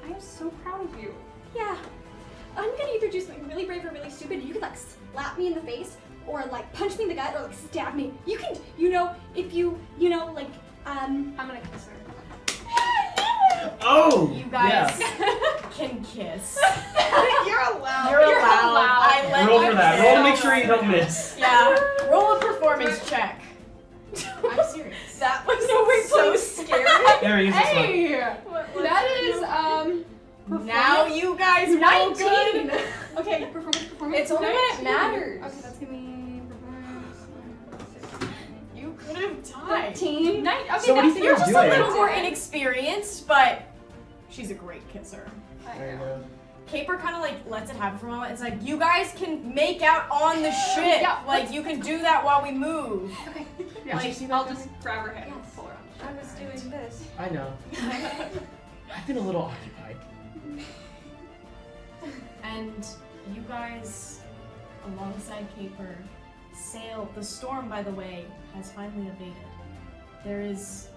[SPEAKER 9] I am so proud of you.
[SPEAKER 5] Yeah. I'm gonna either do something really brave or really stupid. You can like slap me in the face, or like punch me in the gut, or like stab me. You can, if you, like,
[SPEAKER 9] I'm gonna kiss her.
[SPEAKER 4] Oh!
[SPEAKER 1] You guys
[SPEAKER 4] yeah.
[SPEAKER 1] can kiss.
[SPEAKER 3] You're allowed.
[SPEAKER 1] You're allowed. I let
[SPEAKER 4] Roll
[SPEAKER 1] you
[SPEAKER 4] for that.
[SPEAKER 1] kiss.
[SPEAKER 4] Roll to make sure you don't miss.
[SPEAKER 1] Yeah. Roll a performance check. I'm serious.
[SPEAKER 3] That was so scary.
[SPEAKER 4] There he is. This one.
[SPEAKER 9] Hey, that is
[SPEAKER 1] Now you guys roll
[SPEAKER 9] 19.
[SPEAKER 1] good.
[SPEAKER 5] okay, performance.
[SPEAKER 3] It's only when it matters.
[SPEAKER 5] Okay, that's gonna be performance.
[SPEAKER 1] You would have died.
[SPEAKER 5] 13.
[SPEAKER 9] Okay,
[SPEAKER 4] So what do you think
[SPEAKER 1] You're
[SPEAKER 4] you're
[SPEAKER 1] just
[SPEAKER 4] doing?
[SPEAKER 1] a little more inexperienced, but she's a great kisser.
[SPEAKER 4] There you go.
[SPEAKER 1] Caper kind of like lets it happen for a moment. It's like, you guys can make out on the ship.
[SPEAKER 9] Yeah.
[SPEAKER 1] Like, you can do that while we move.
[SPEAKER 9] Okay.
[SPEAKER 1] Yeah.
[SPEAKER 9] Like, I'll just grab her hand and
[SPEAKER 5] Yes.
[SPEAKER 9] pull her on.
[SPEAKER 5] I was doing this.
[SPEAKER 4] I know. I've been a little occupied.
[SPEAKER 1] And you guys, alongside Caper, sail. The storm, by the way, has finally abated. There is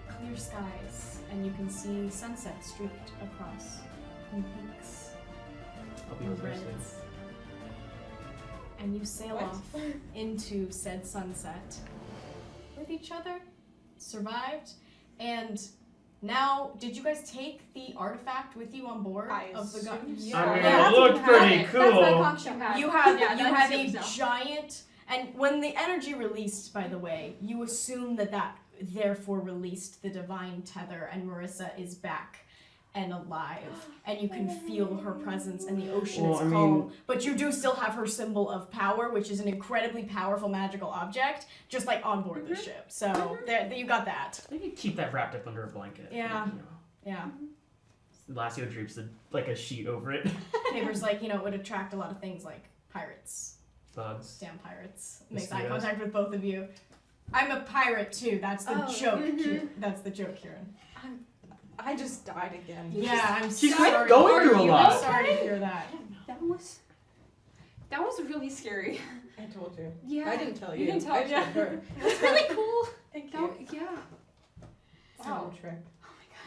[SPEAKER 1] clear skies, and you can see sunset streaked across in pinks
[SPEAKER 4] I'll be
[SPEAKER 1] and
[SPEAKER 4] listening.
[SPEAKER 1] reds. And you sail
[SPEAKER 3] What?
[SPEAKER 1] off into said sunset with each other, survived, and now, did you guys take the artifact with you on board
[SPEAKER 3] I
[SPEAKER 1] of the gun?
[SPEAKER 3] assume so.
[SPEAKER 4] I mean,
[SPEAKER 1] Yeah.
[SPEAKER 4] it looked pretty
[SPEAKER 5] That's my
[SPEAKER 4] cool.
[SPEAKER 5] conch shell.
[SPEAKER 1] You have
[SPEAKER 9] Yeah,
[SPEAKER 1] you
[SPEAKER 9] I
[SPEAKER 1] have
[SPEAKER 9] assume
[SPEAKER 1] a
[SPEAKER 9] so.
[SPEAKER 1] giant, and when the energy released, by the way, you assume that therefore released the divine tether, and Marissa is back and alive, and you can feel her presence, and the ocean
[SPEAKER 4] Well,
[SPEAKER 1] is
[SPEAKER 4] I mean-
[SPEAKER 1] calm. But you do still have her symbol of power, which is an incredibly powerful magical object, just like on board the ship. So there, you got that.
[SPEAKER 4] Maybe keep that wrapped up under a blanket.
[SPEAKER 1] Yeah.
[SPEAKER 4] You know.
[SPEAKER 1] Yeah.
[SPEAKER 4] Lassio drapes like a sheet over it.
[SPEAKER 1] Caper's like, it would attract a lot of things like pirates.
[SPEAKER 4] Bugs.
[SPEAKER 1] Damn pirates. Makes eye
[SPEAKER 4] Mosquitoes.
[SPEAKER 1] contact with both of you. I'm a pirate too. That's the
[SPEAKER 5] Oh,
[SPEAKER 1] joke. That's the joke, Keiran.
[SPEAKER 3] I just died again.
[SPEAKER 1] Yeah, I'm
[SPEAKER 4] She's
[SPEAKER 1] sorry.
[SPEAKER 4] kind of going through a
[SPEAKER 1] I'm
[SPEAKER 4] lot.
[SPEAKER 1] sorry to hear that.
[SPEAKER 9] That was really scary.
[SPEAKER 3] I told you.
[SPEAKER 9] Yeah.
[SPEAKER 3] I didn't tell you.
[SPEAKER 9] You didn't tell
[SPEAKER 3] I
[SPEAKER 9] me.
[SPEAKER 3] told her.
[SPEAKER 9] It's really cool.
[SPEAKER 3] Thank
[SPEAKER 9] That,
[SPEAKER 3] you.
[SPEAKER 9] yeah.
[SPEAKER 3] It's a
[SPEAKER 9] Wow.
[SPEAKER 3] little trick.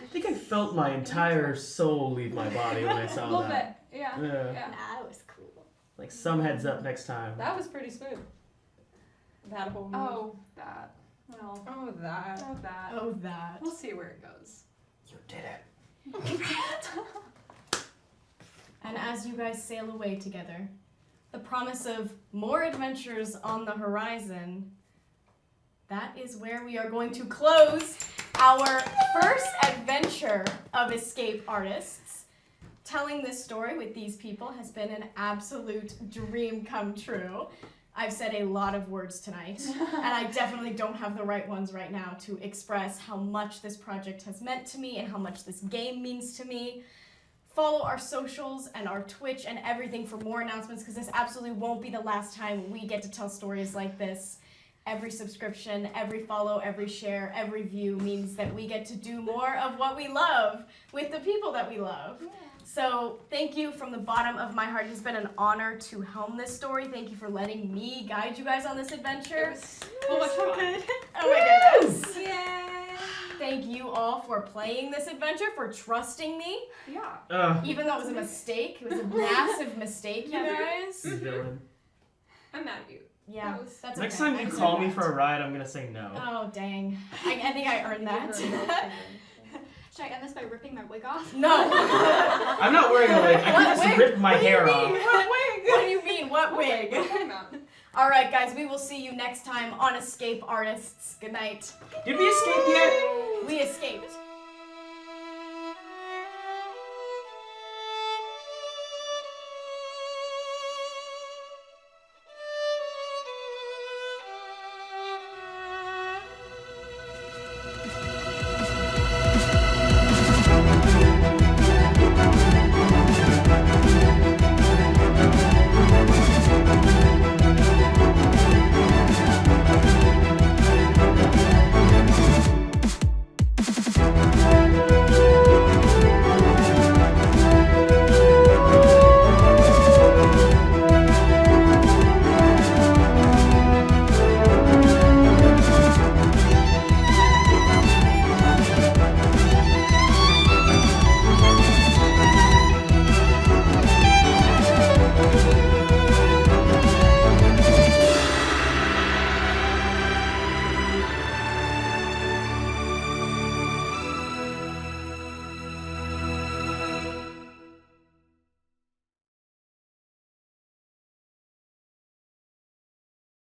[SPEAKER 4] I think I felt my entire soul leave my body when I
[SPEAKER 9] A
[SPEAKER 4] saw
[SPEAKER 9] little
[SPEAKER 4] that.
[SPEAKER 9] bit. Yeah.
[SPEAKER 4] Yeah.
[SPEAKER 9] Yeah.
[SPEAKER 5] Nah, it was cool.
[SPEAKER 4] Like some heads up next time.
[SPEAKER 3] That was pretty smooth. That whole move.
[SPEAKER 9] Oh, that. Well,
[SPEAKER 3] Oh, that.
[SPEAKER 9] oh, that.
[SPEAKER 1] Oh, that.
[SPEAKER 9] We'll see where it goes.
[SPEAKER 4] You did it.
[SPEAKER 1] And as you guys sail away together, the promise of more adventures on the horizon, that is where we are going to close our first adventure of Escape Artists. Telling this story with these people has been an absolute dream come true. I've said a lot of words tonight, and I definitely don't have the right ones right now to express how much this project has meant to me and how much this game means to me. Follow our socials and our Twitch and everything for more announcements, because this absolutely won't be the last time we get to tell stories like this. Every subscription, every follow, every share, every view means that we get to do more of what we love with the people that we love.
[SPEAKER 5] Yeah.
[SPEAKER 1] So thank you from the bottom of my heart. It has been an honor to helm this story. Thank you for letting me guide you guys on this adventure.
[SPEAKER 9] It was so much fun.
[SPEAKER 1] Oh my goodness.
[SPEAKER 5] Yay!
[SPEAKER 1] Thank you all for playing this adventure, for trusting me.
[SPEAKER 9] Yeah.
[SPEAKER 1] Even though it was a mistake. It was a massive mistake, you guys.
[SPEAKER 4] Villain.
[SPEAKER 9] I'm mad at you.
[SPEAKER 1] Yeah,
[SPEAKER 9] That was-
[SPEAKER 1] that's
[SPEAKER 4] Next
[SPEAKER 1] okay.
[SPEAKER 4] time
[SPEAKER 1] I
[SPEAKER 4] you
[SPEAKER 1] deserve
[SPEAKER 4] call me
[SPEAKER 1] that.
[SPEAKER 4] for a ride, I'm gonna say no.
[SPEAKER 1] Oh, dang. I think I earned that.
[SPEAKER 5] Should I end this by ripping my wig off?
[SPEAKER 1] No.
[SPEAKER 4] I'm not wearing a wig. I
[SPEAKER 1] What
[SPEAKER 4] can just
[SPEAKER 1] wig?
[SPEAKER 4] rip my
[SPEAKER 1] What do you
[SPEAKER 4] hair
[SPEAKER 1] mean?
[SPEAKER 4] off.
[SPEAKER 1] What wig? What do you mean? What wig?
[SPEAKER 9] Time out.
[SPEAKER 1] All right, guys, we will see you next time on Escape Artists. Good night.
[SPEAKER 4] Did we escape yet?
[SPEAKER 1] We escaped.